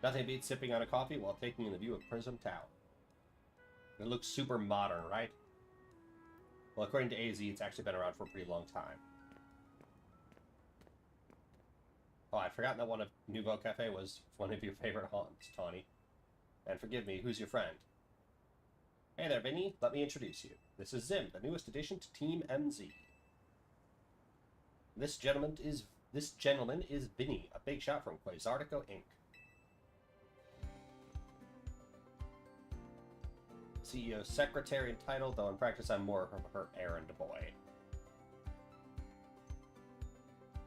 Speaker 1: Nothing beats sipping on a coffee while taking in the view of Prism Tower. It looks super modern, right? Well, according to AZ, it's actually been around for a pretty long time. Oh, I'd forgotten that one of Nouveau Cafe was one of your favorite haunts, Tawny. And forgive me, who's your friend? Hey there, Vinny. Let me introduce you. This is Zim, the newest addition to Team MZ. This gentleman is Vinny, a big shot from Quasartico Inc. CEO secretary and title, though in practice I'm more of her errand boy.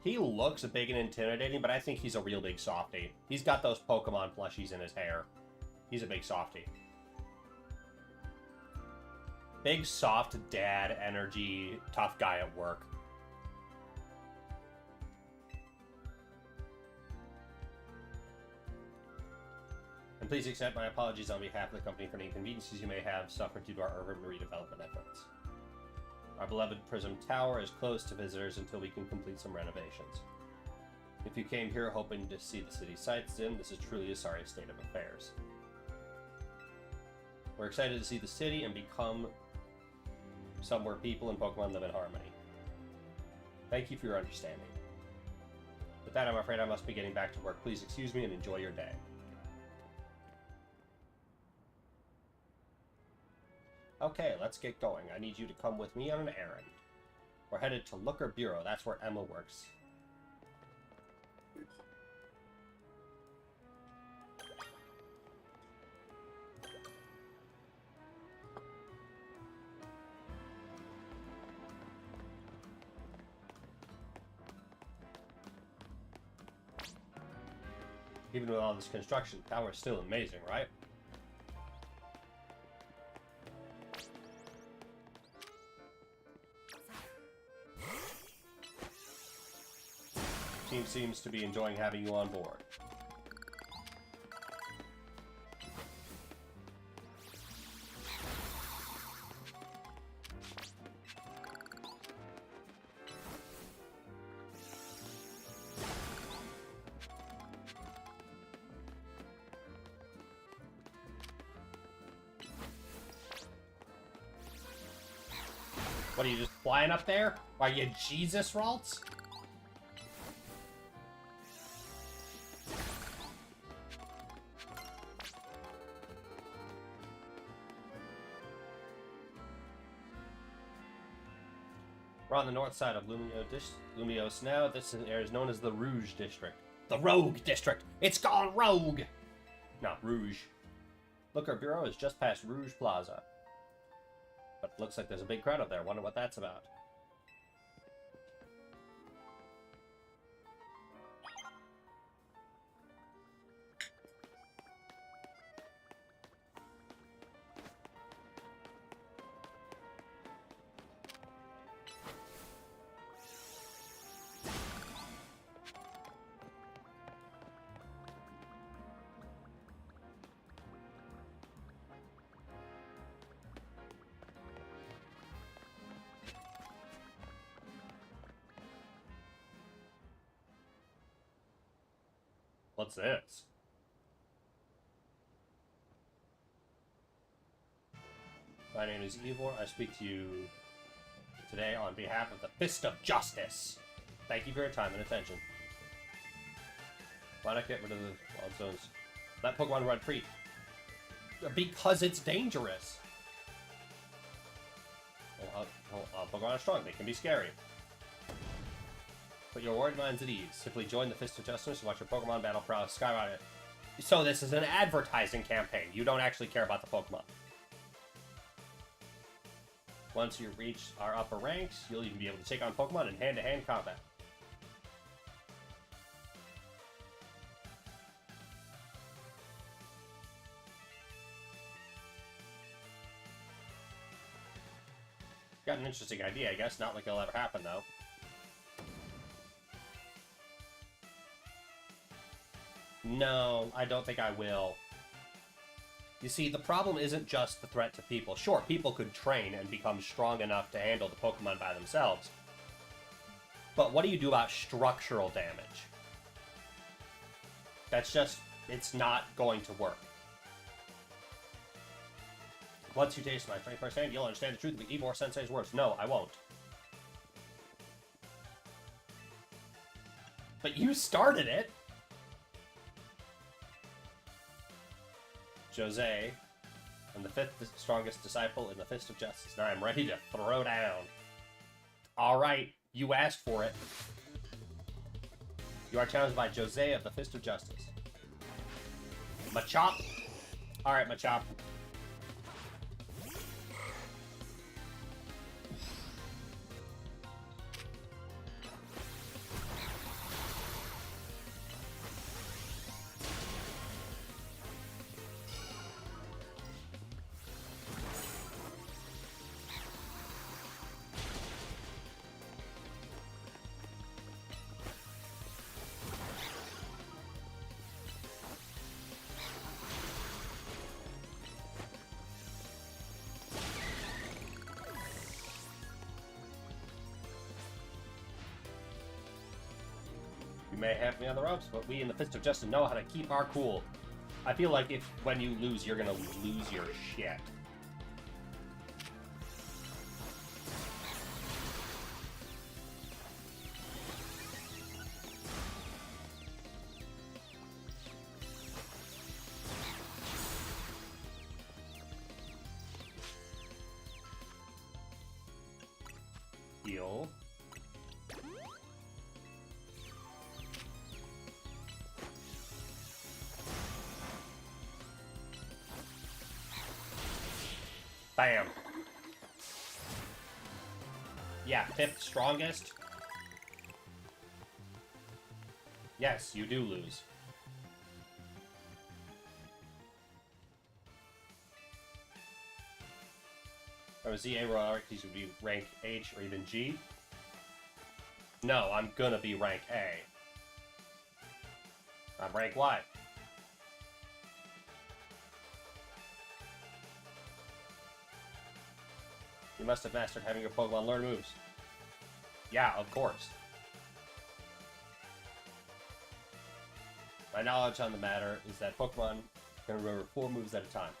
Speaker 1: He looks big and intimidating, but I think he's a real big softie. He's got those Pokemon plushies in his hair. He's a big softie. Big, soft dad energy, tough guy at work. And please accept my apologies on behalf of the company for any inconveniences you may have suffered due to our urban redevelopment efforts. Our beloved Prism Tower is closed to visitors until we can complete some renovations. If you came here hoping to see the city sights, then this is truly a sorry state of affairs. We're excited to see the city and become somewhere people and Pokemon live in harmony. Thank you for your understanding. With that, I'm afraid I must be getting back to work. Please excuse me and enjoy your day. Okay, let's get going. I need you to come with me on an errand. We're headed to Looker Bureau. That's where Emma works. Even with all this construction, the tower is still amazing, right? Team seems to be enjoying having you on board. What are you just flying up there? Are you Jesus Ralts? We're on the north side of Lumios now. This area is known as the Rouge District. The Rogue District! It's gone rogue! Not Rouge. Look, our bureau is just past Rouge Plaza. But it looks like there's a big crowd up there. Wonder what that's about. What's this? My name is Ivor. I speak to you today on behalf of the Fist of Justice. Thank you for your time and attention. Why not get rid of the wild zones? Let Pokemon run free. Because it's dangerous. Pokemon are strong. They can be scary. Put your worried minds at ease. Simply join the Fist of Justice and watch your Pokemon battle prowess skyrocket. So this is an advertising campaign. You don't actually care about the Pokemon. Once you reach our upper ranks, you'll even be able to take on Pokemon in hand-to-hand combat. Got an interesting idea, I guess. Not like it'll ever happen, though. No, I don't think I will. You see, the problem isn't just the threat to people. Sure, people could train and become strong enough to handle the Pokemon by themselves. But what do you do about structural damage? That's just, it's not going to work. Once you taste my 21st hand, you'll understand the truth of Ivor Sensei's words. No, I won't. But you started it! Jose, I'm the 5th strongest disciple in the Fist of Justice. Now I'm ready to throw down. Alright, you asked for it. You are challenged by Jose of the Fist of Justice. Machop. Alright, Machop. May have me on the ropes, but we in the Fist of Justice know how to keep our cool. I feel like when you lose, you're gonna lose your shit. Heal. Bam. Yeah, 5th strongest. Yes, you do lose. Or Z-A Royal these would be rank H or even G. No, I'm gonna be rank A. I'm rank Y. You must have mastered having your Pokemon learn moves. Yeah, of course. My knowledge on the matter is that Pokemon can remember 4 moves at a time.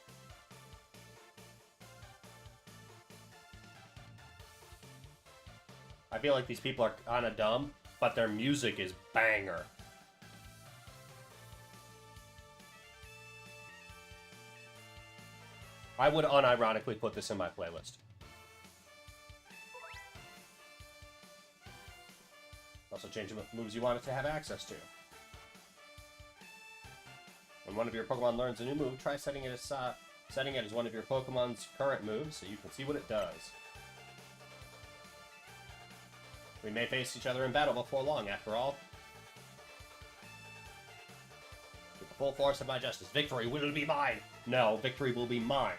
Speaker 1: I feel like these people are kinda dumb, but their music is banger. I would unironically put this in my playlist. Also change the moves you want it to have access to. When one of your Pokemon learns a new move, try setting it as one of your Pokemon's current moves so you can see what it does. We may face each other in battle before long, after all. With the full force of my justice, victory will be mine! No, victory will be mine.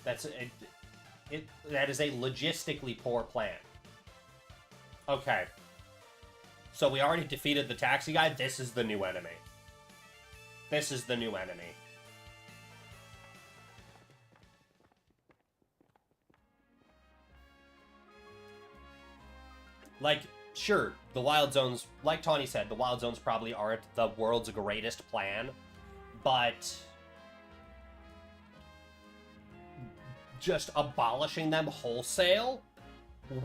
Speaker 1: That is a logistically poor plan. Okay. So we already defeated the taxi guy. This is the new enemy. This is the new enemy. Like, sure, the Wild Zones, like Tawny said, the Wild Zones probably aren't the world's greatest plan, but just abolishing them wholesale?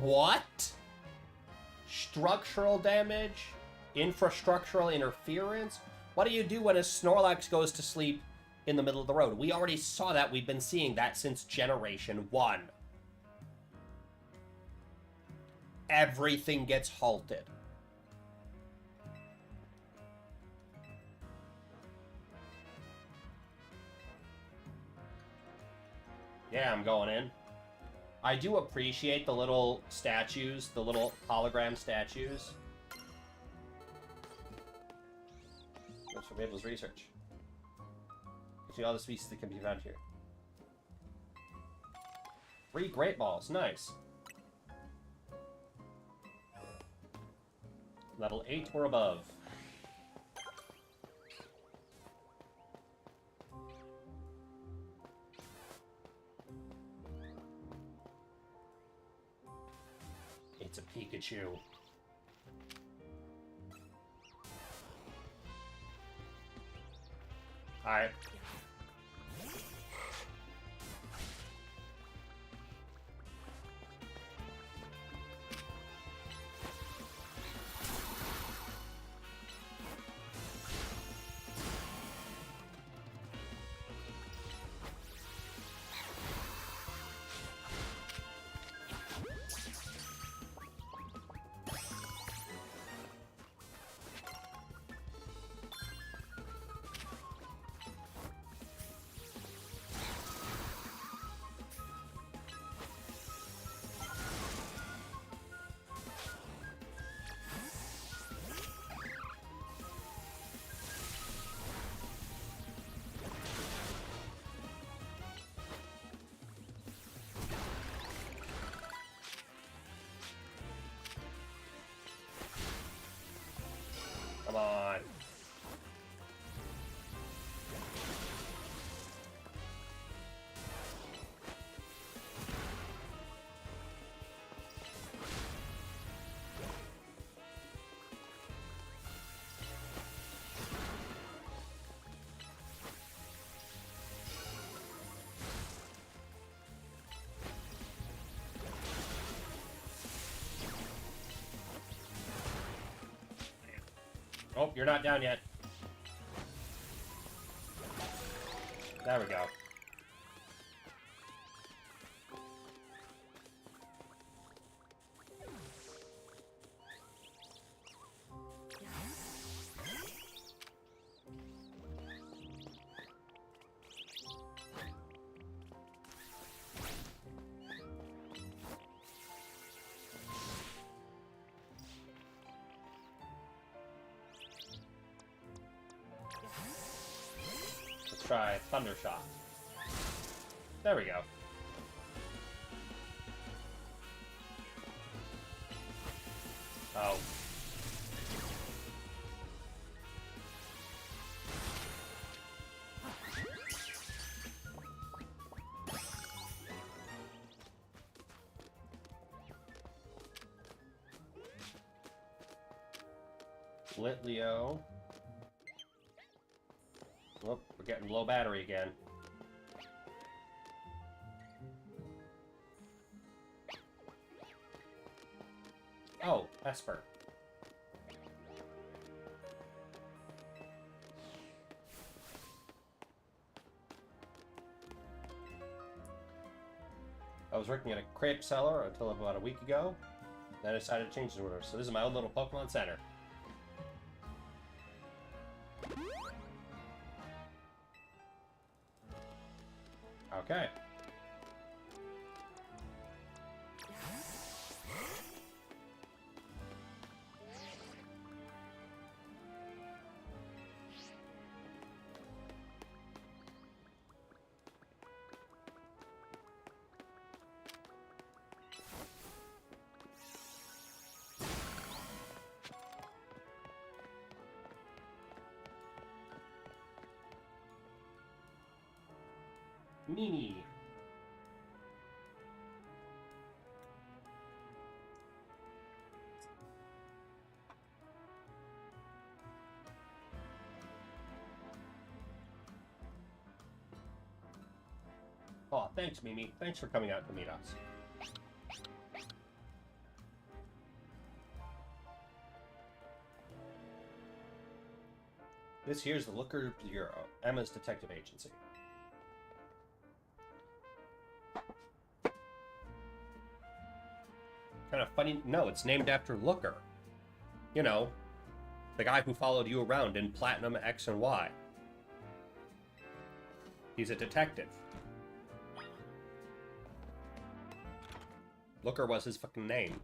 Speaker 1: What? Structural damage? Infrastructural interference? What do you do when a Snorlax goes to sleep in the middle of the road? We already saw that. We've been seeing that since Generation 1. Everything gets halted. Yeah, I'm going in. I do appreciate the little statues, the little hologram statues. That's from Mabel's research. See all the species that can be found here. 3 Great Balls, nice. Level 8 or above. It's a Pikachu. Alright. Oh, you're not down yet. There we go. Try Thunder Shot. There we go. Oh. Lit Leo. Whoop, we're getting low battery again. Oh, Esper. I was working at a crepe seller until about a week ago. Then I decided to change the order. So this is my own little Pokemon Center. Okay. Mimi. Oh, thanks, Mimi. Thanks for coming out to meet us. This here's the Looker Bureau, Emma's detective agency. Kind of funny. No, it's named after Looker. You know, the guy who followed you around in Platinum X and Y. He's a detective. Looker was his fucking name.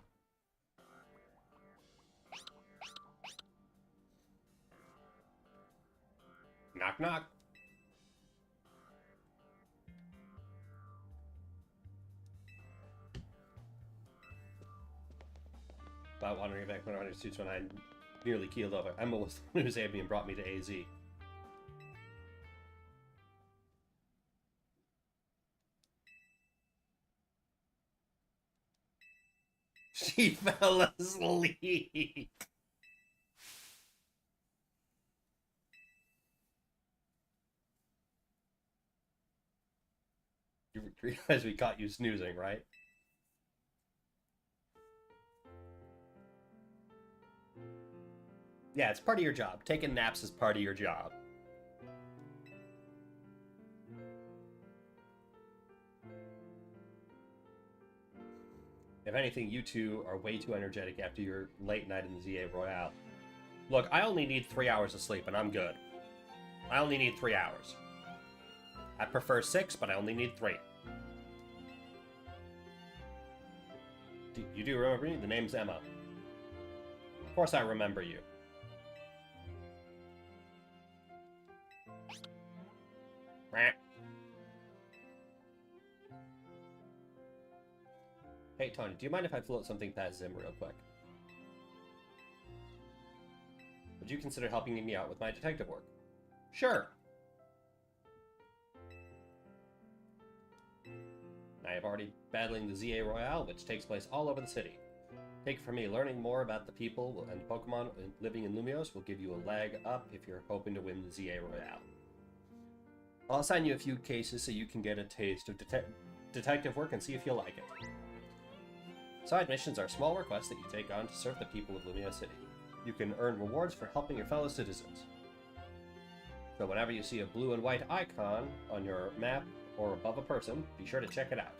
Speaker 1: Knock knock. About wandering back when I was when I nearly keeled over. Emma was the one who saved me and brought me to AZ. She fell asleep. You realize we caught you snoozing, right? Yeah, it's part of your job. Taking naps is part of your job. If anything, you two are way too energetic after your late night in the Z-A Royale. Look, I only need 3 hours of sleep, and I'm good. I only need 3 hours. I prefer 6, but I only need 3. You do remember me? The name's Emma. Of course I remember you. Hey, Tony, do you mind if I float something past Zim real quick? Would you consider helping me out with my detective work? Sure! I have already battling the Z-A Royale, which takes place all over the city. Take it from me, learning more about the people and Pokemon living in Lumios will give you a leg up if you're hoping to win the Z-A Royale. I'll assign you a few cases so you can get a taste of detective work and see if you like it. Side missions are small requests that you take on to serve the people of Lumio City. You can earn rewards for helping your fellow citizens. So whenever you see a blue and white icon on your map or above a person, be sure to check it out.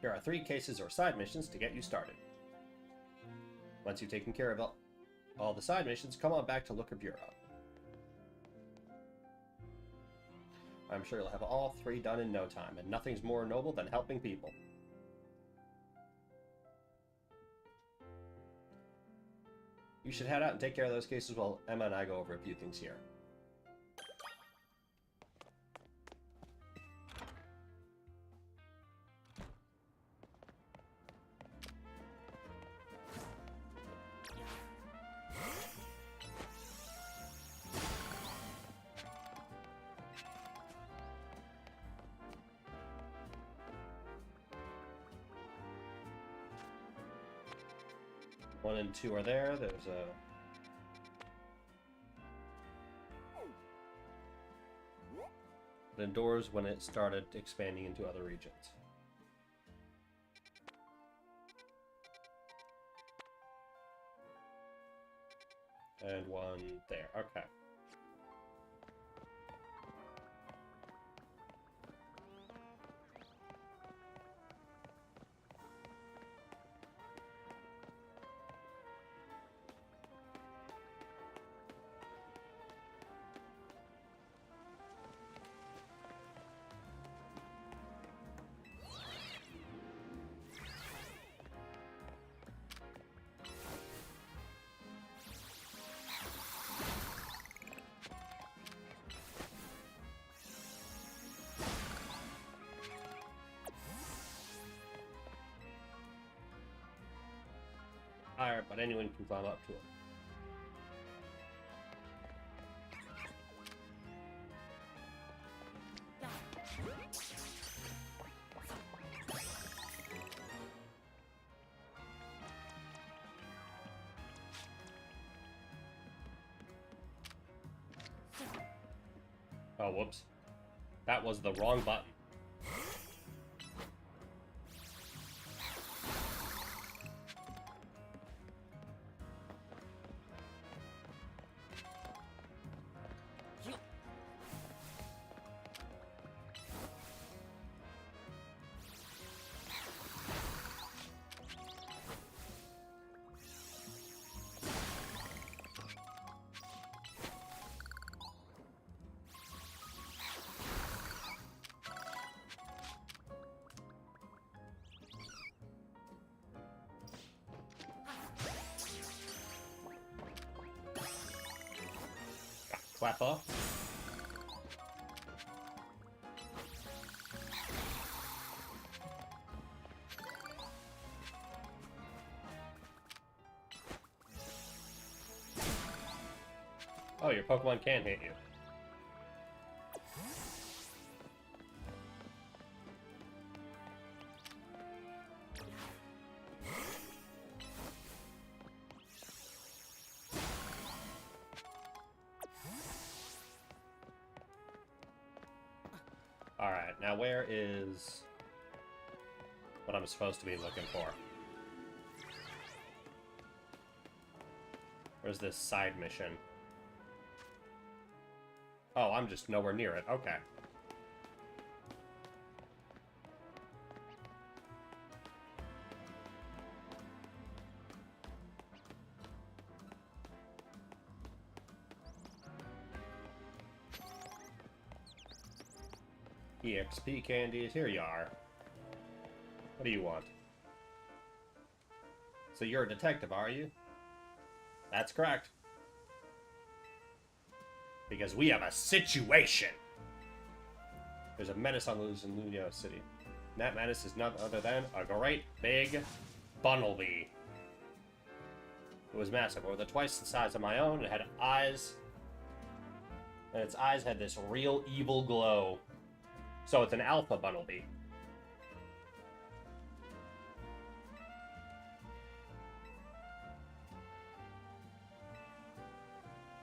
Speaker 1: Here are 3 cases or side missions to get you started. Once you've taken care of all the side missions, come on back to Looker Bureau. I'm sure you'll have all 3 done in no time, and nothing's more noble than helping people. You should head out and take care of those cases while Emma and I go over a few things here. One and 2 are there. There's a... indoors when it started expanding into other regions. And 1 there. Okay. Higher, but anyone can climb up to it. Oh, whoops. That was the wrong button. Clapper. Oh, your Pokemon can hit you. Alright, now where is what I'm supposed to be looking for? Where's this side mission? Oh, I'm just nowhere near it. Okay. EXP candies, here you are. What do you want? So you're a detective, are you? That's correct. Because we have a situation! There's a menace on loose in Luno City. And that menace is none other than a great big Bunnelby. It was massive, over twice the size of my own. It had eyes. And its eyes had this real evil glow. So it's an alpha Bunnelby.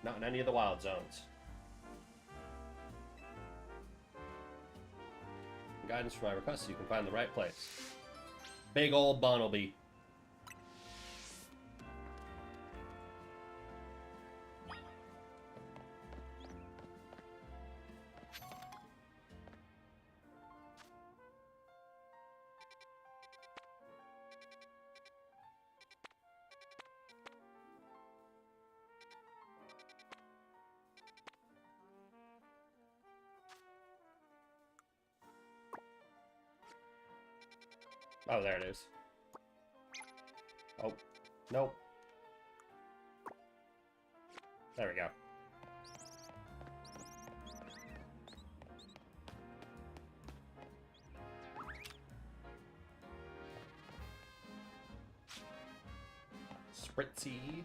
Speaker 1: Not in any of the wild zones. Guidance for my request so you can find the right place. Big old Bunnelby. Oh, there it is. Oh, nope. There we go. Spritzy.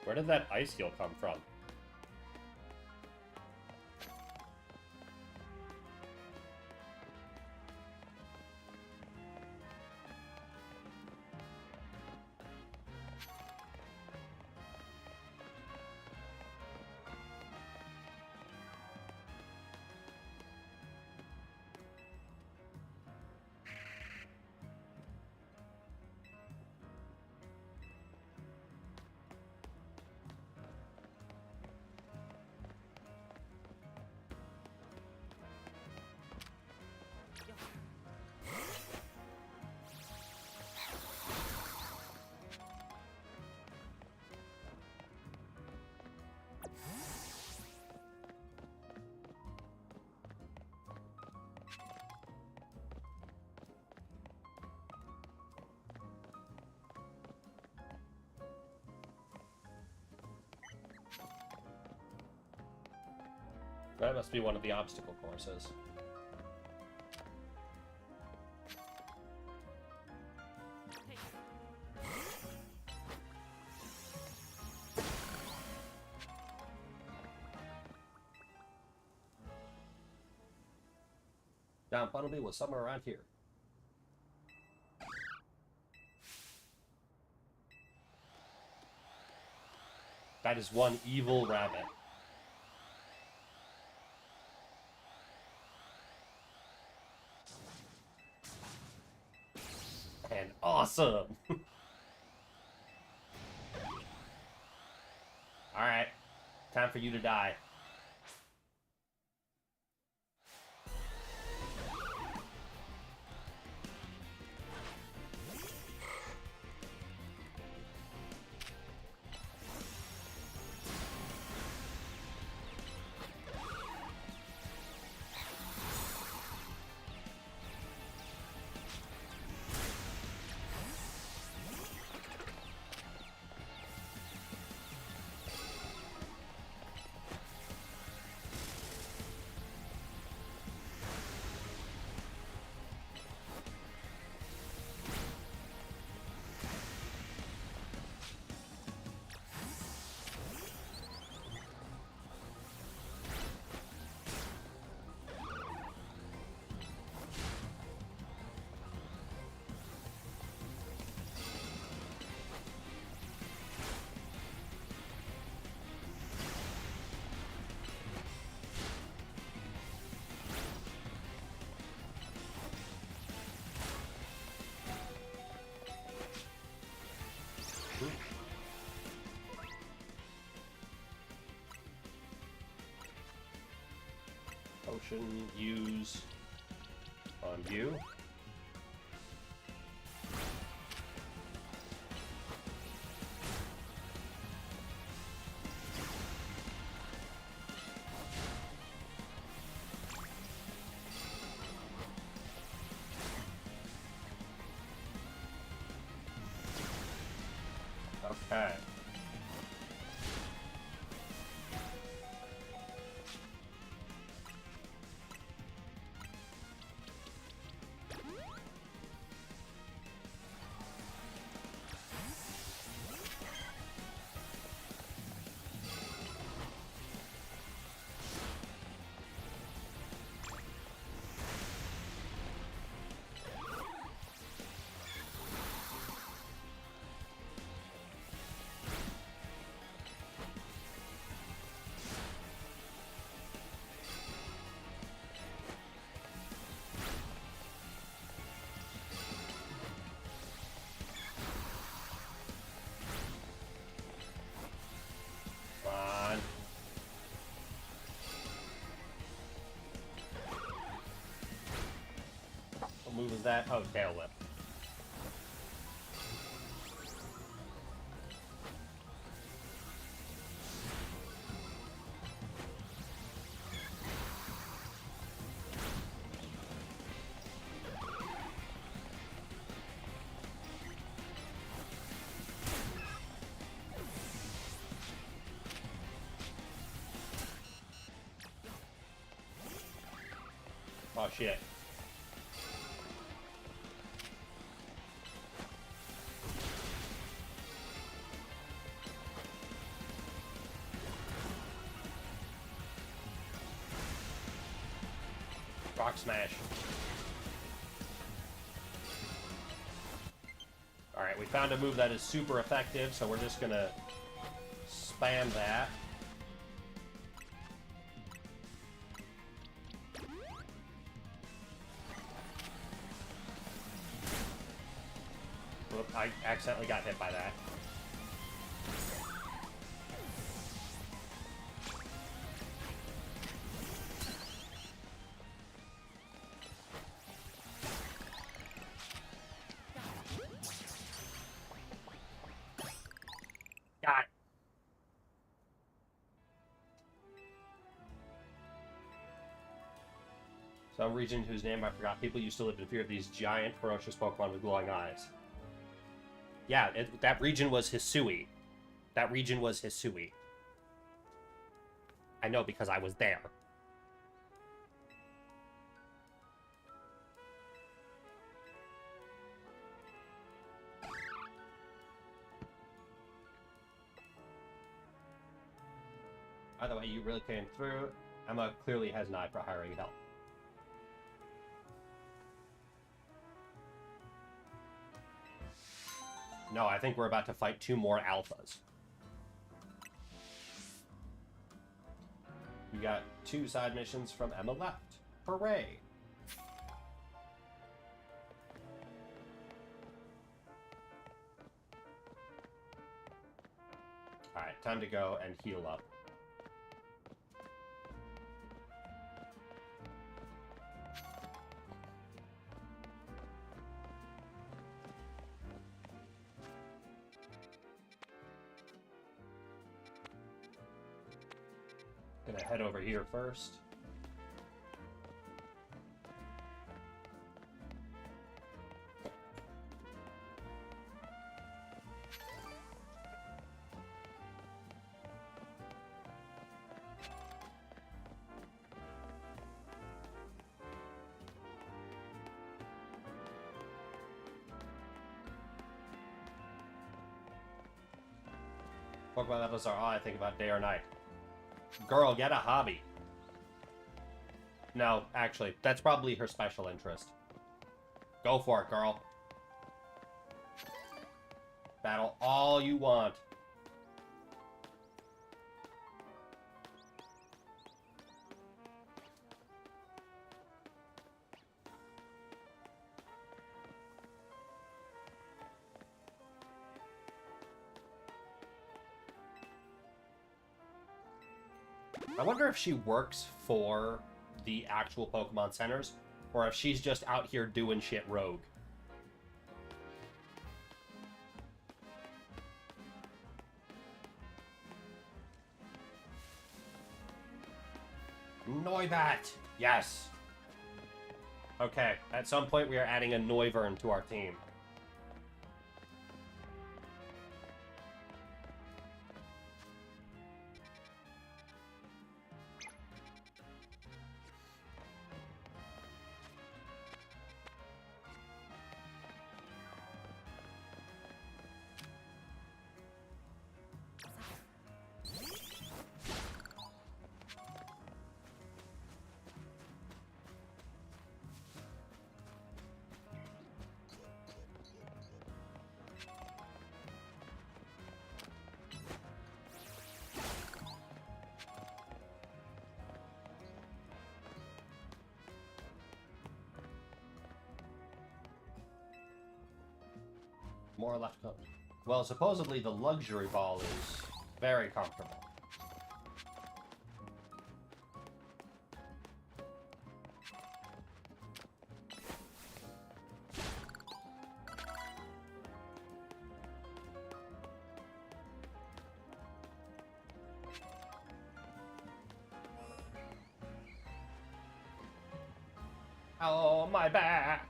Speaker 1: Where did that ice heal come from? That must be one of the obstacle courses. Down Funnelby was somewhere around here. That is one evil rabbit. And awesome! Alright, time for you to die. Potion use on you. Okay. Move is that? Oh, tail whip. Oh, shit. Rock smash. Alright, we found a move that is super effective, so we're just gonna spam that. Whoop, I accidentally got hit by that. Got it. Some region whose name I forgot. People used to live in fear of these giant, ferocious Pokemon with glowing eyes. Yeah, that region was Hisui. That region was Hisui. I know because I was there. By the way, you really came through. Emma clearly has an eye for hiring help. No, I think we're about to fight 2 more alphas. We got 2 side missions from Emma left. Hooray! Alright, time to go and heal up. Gonna head over here first. Pokemon levels are all I think about day or night. Girl, get a hobby. No, actually, that's probably her special interest. Go for it, girl. Battle all you want. I wonder if she works for the actual Pokemon centers, or if she's just out here doing shit rogue. Noibat! Yes! Okay, at some point we are adding a Noivern to our team. More left coast. Well, supposedly the luxury ball is very comfortable. Oh, my back!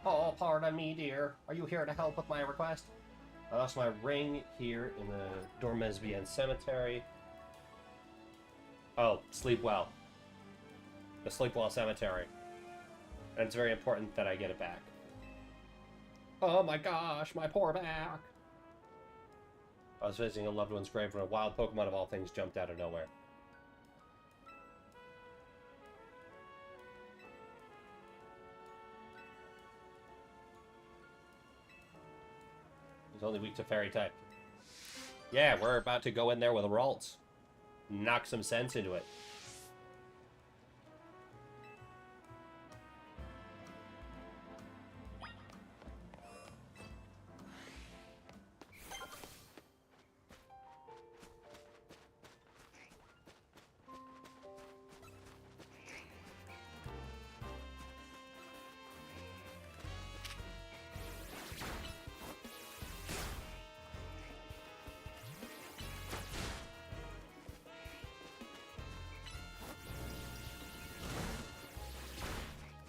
Speaker 1: Oh, pardon me, dear. Are you here to help with my request? I lost my ring here in the Dormesvian cemetery. Oh, sleep well. The Sleepwell Cemetery. And it's very important that I get it back. Oh my gosh, my poor back! I was visiting a loved one's grave when a wild Pokemon of all things jumped out of nowhere. He's only weak to Fairy type. Yeah, we're about to go in there with Ralts. Knock some sense into it.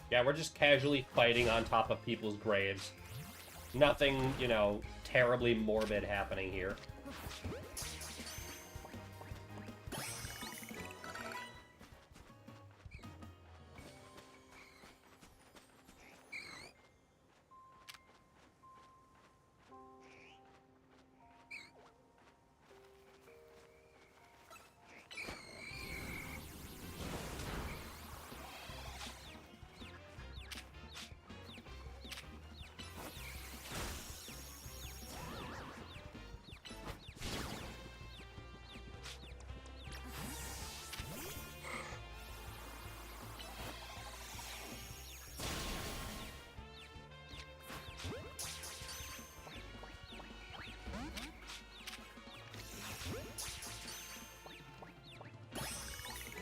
Speaker 1: Yeah, we're just casually fighting on top of people's graves. Nothing, you know, terribly morbid happening here.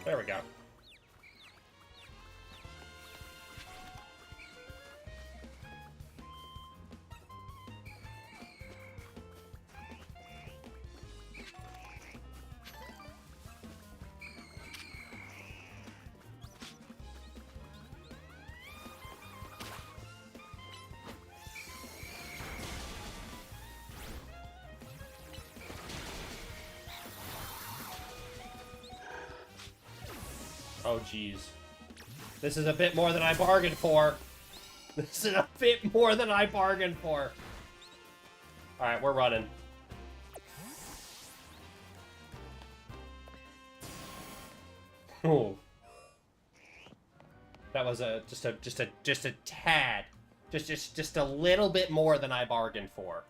Speaker 1: There we go. Oh, jeez. This is a bit more than I bargained for. This is a bit more than I bargained for. Alright, we're running. Ooh. That was just a tad. Just a little bit more than I bargained for.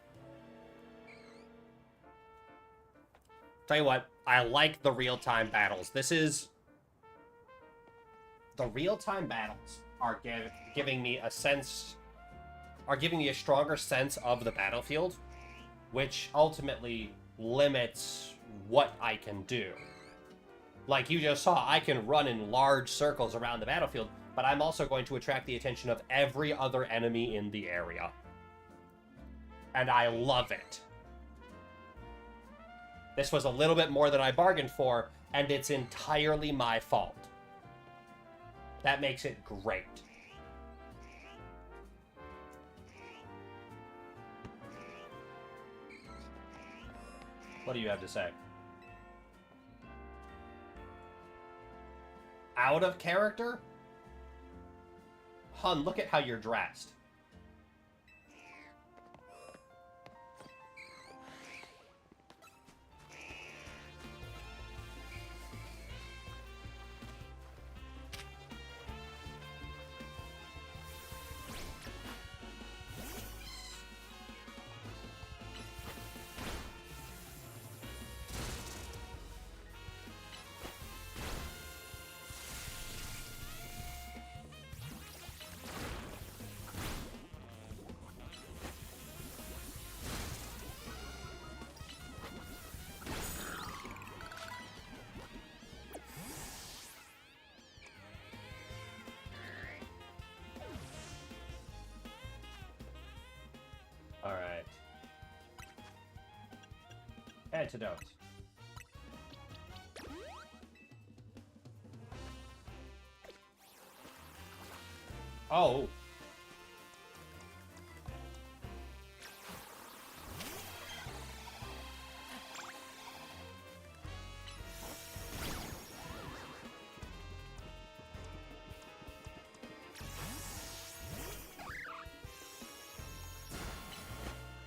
Speaker 1: Tell you what, I like the real-time battles. This is... The real-time battles are giving me a sense... Are giving me a stronger sense of the battlefield, which ultimately limits what I can do. Like you just saw, I can run in large circles around the battlefield, but I'm also going to attract the attention of every other enemy in the area. And I love it. This was a little bit more than I bargained for, and it's entirely my fault. That makes it great. What do you have to say? Out of character? Hun, look at how you're dressed. Alright. Antidotes. Oh.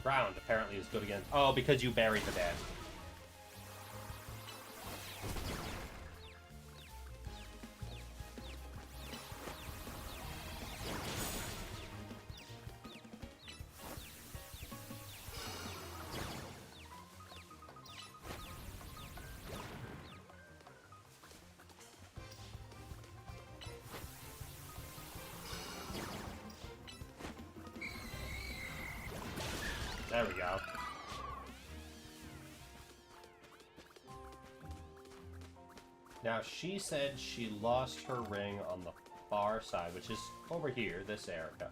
Speaker 1: ground apparently is good against... Oh, because you buried the dead. There we go. Now, she said she lost her ring on the far side, which is over here, this area.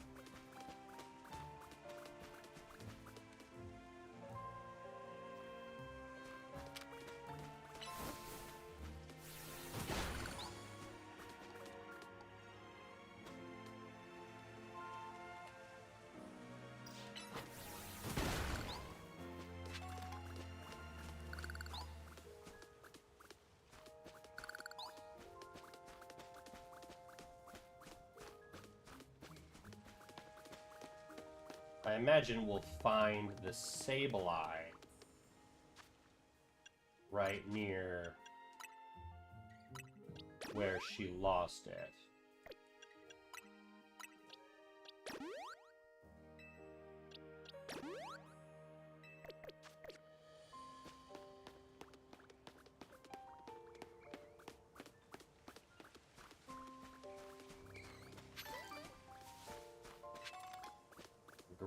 Speaker 1: I imagine we'll find the Sableye right near where she lost it.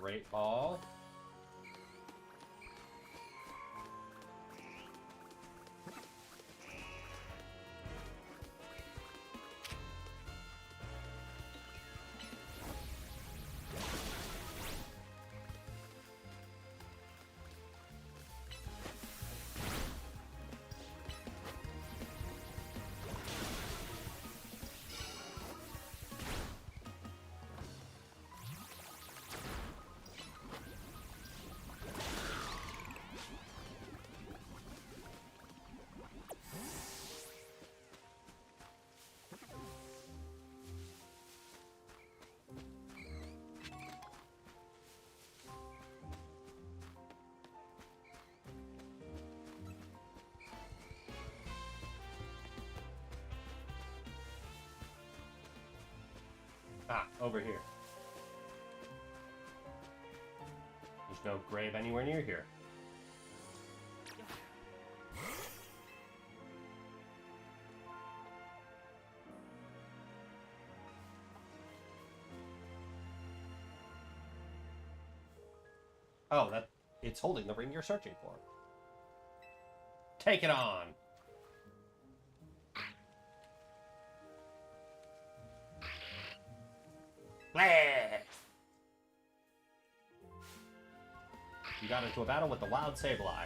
Speaker 1: Great ball. Ah, over here. There's no grave anywhere near here. Oh, it's holding the ring you're searching for. Take it on! You got into a battle with the wild Sableye.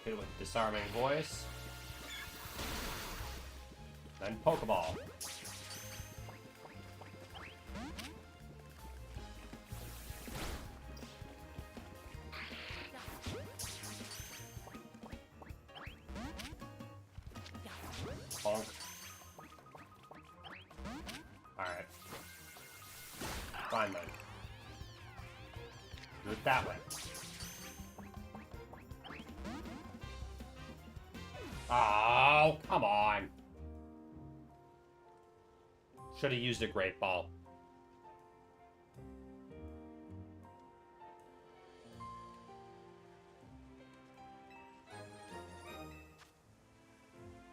Speaker 1: Hit it with disarming voice. Then Pokeball. Bonk. Alright. Fine then. Do it that way. Oh, come on. Should have used a Great Ball.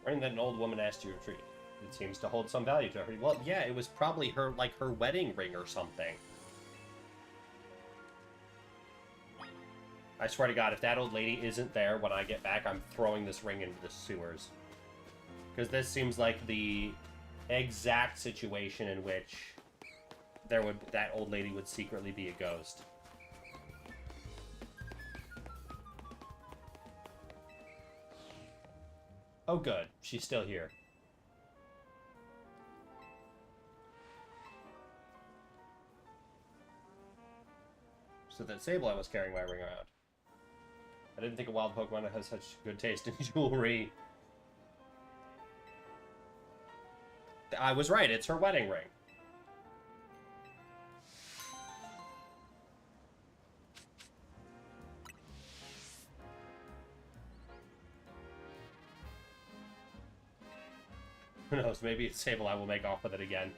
Speaker 1: Ring that an old woman asked you to retrieve. It seems to hold some value to her. Well, yeah, it was probably her, like, her wedding ring or something. I swear to God, if that old lady isn't there when I get back, I'm throwing this ring into the sewers. Because this seems like the exact situation in which that old lady would secretly be a ghost. Oh, good. She's still here. So that Sableye was carrying my ring around. I didn't think a wild Pokemon has such good taste in jewelry. I was right, it's her wedding ring. Who knows, maybe Sableye will make off with it again.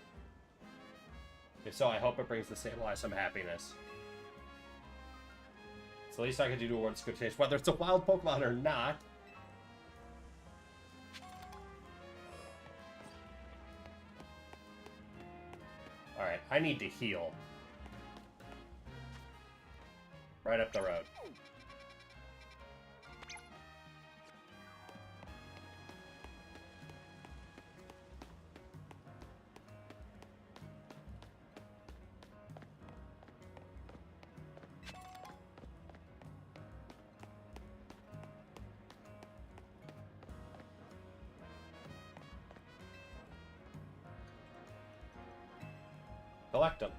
Speaker 1: If so, I hope it brings the Sableye some happiness. It's the least I can do towards good taste, whether it's a wild Pokemon or not. Alright, I need to heal. Right up the road. Collect them.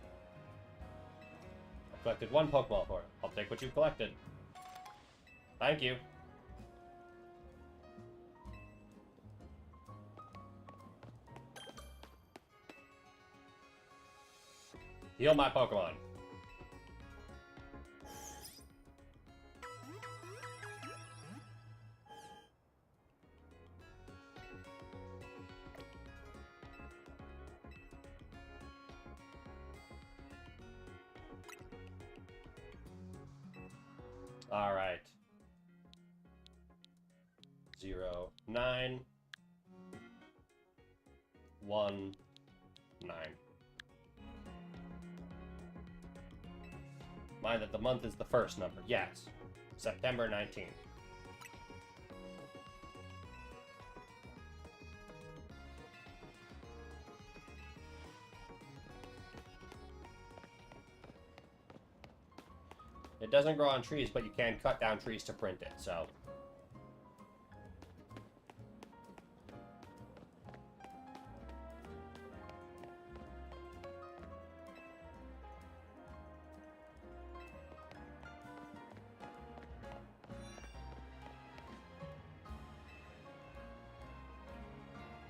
Speaker 1: I collected one Pokeball for it. I'll take what you've collected. Thank you. Heal my Pokemon. All right. 0, 9, 1, 9. Mind that the month is the first number. Yes. September 19th. It doesn't grow on trees, but you can cut down trees to print it, so.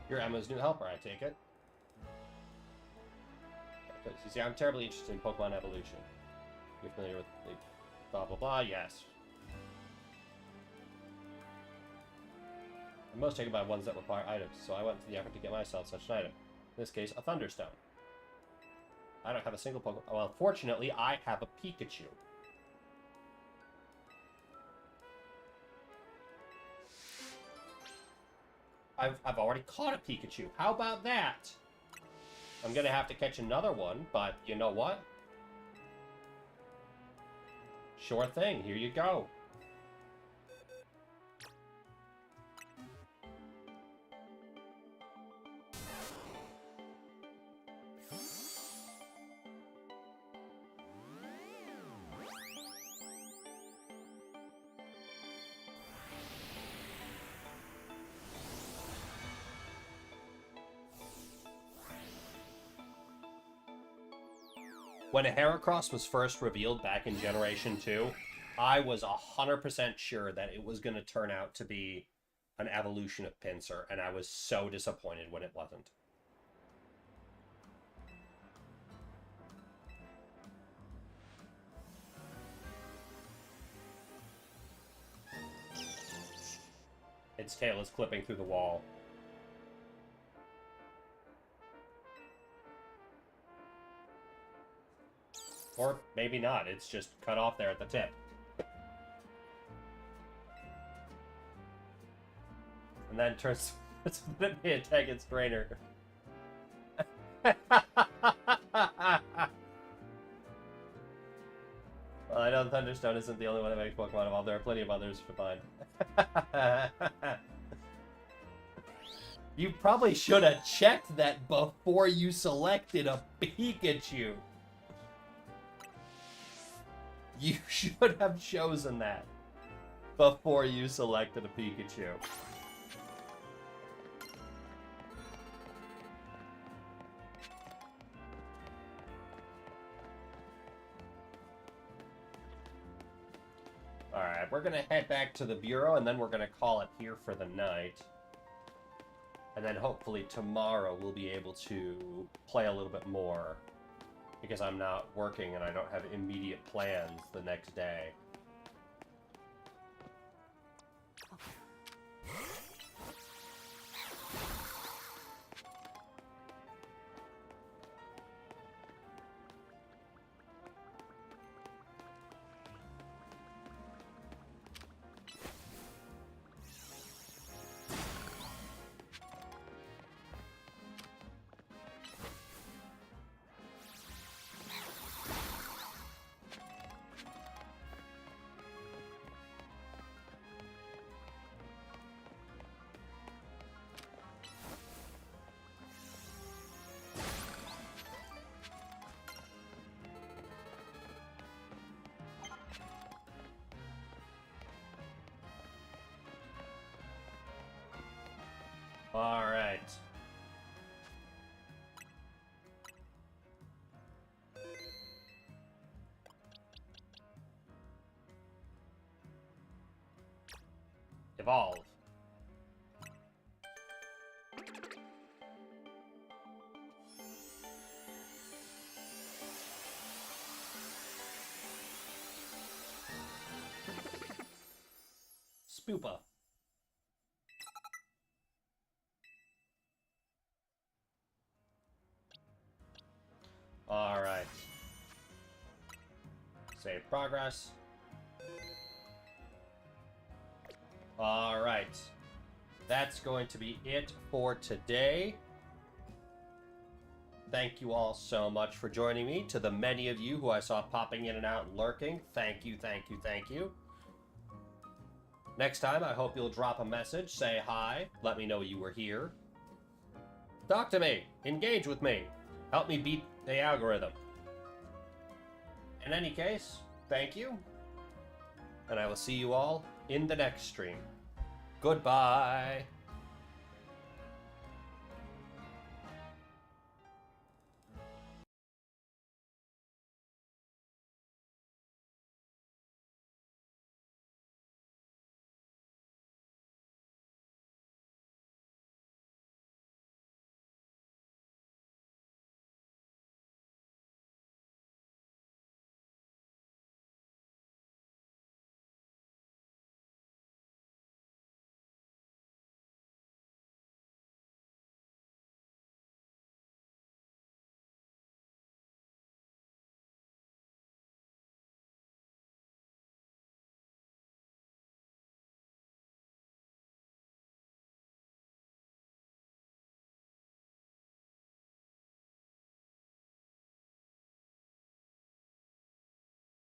Speaker 1: You're Emma's new helper, I take it. You see, I'm terribly interested in Pokemon evolution. You're familiar with the blah blah blah, yes. I'm most taken by ones that require items, so I went to the effort to get myself such an item. In this case, a Thunderstone. I don't have a single Pokemon. Well, fortunately, I have a Pikachu. I've already caught a Pikachu. How about that? I'm gonna have to catch another one, but you know what? Sure thing, here you go. When a Heracross was first revealed back in Generation 2, I was 100% sure that it was going to turn out to be an evolution of Pinsir, and I was so disappointed when it wasn't. Its tail is clipping through the wall. Or maybe not, it's just cut off there at the tip. And then turns to let me attack its trainer. Well, I know Thunderstone isn't the only one that makes Pokemon evolve. There are plenty of others to find. You probably should have checked that before you selected a Pikachu. You should have chosen that before you selected a Pikachu. we're going to head back to the Bureau, and then we're going to call it here for the night. And then hopefully tomorrow we'll be able to play a little bit more, because I'm not working and I don't have immediate plans the next day. All right. Evolve. Spoopa. All right. Save progress. All right. That's going to be it for today. Thank you all so much for joining me. To the many of you who I saw popping in and out and lurking, thank you, thank you, thank you. Next time, I hope you'll drop a message, say hi, let me know you were here. Talk to me, engage with me, help me beat the algorithm. In any case, thank you, and I will see you all in the next stream. Goodbye.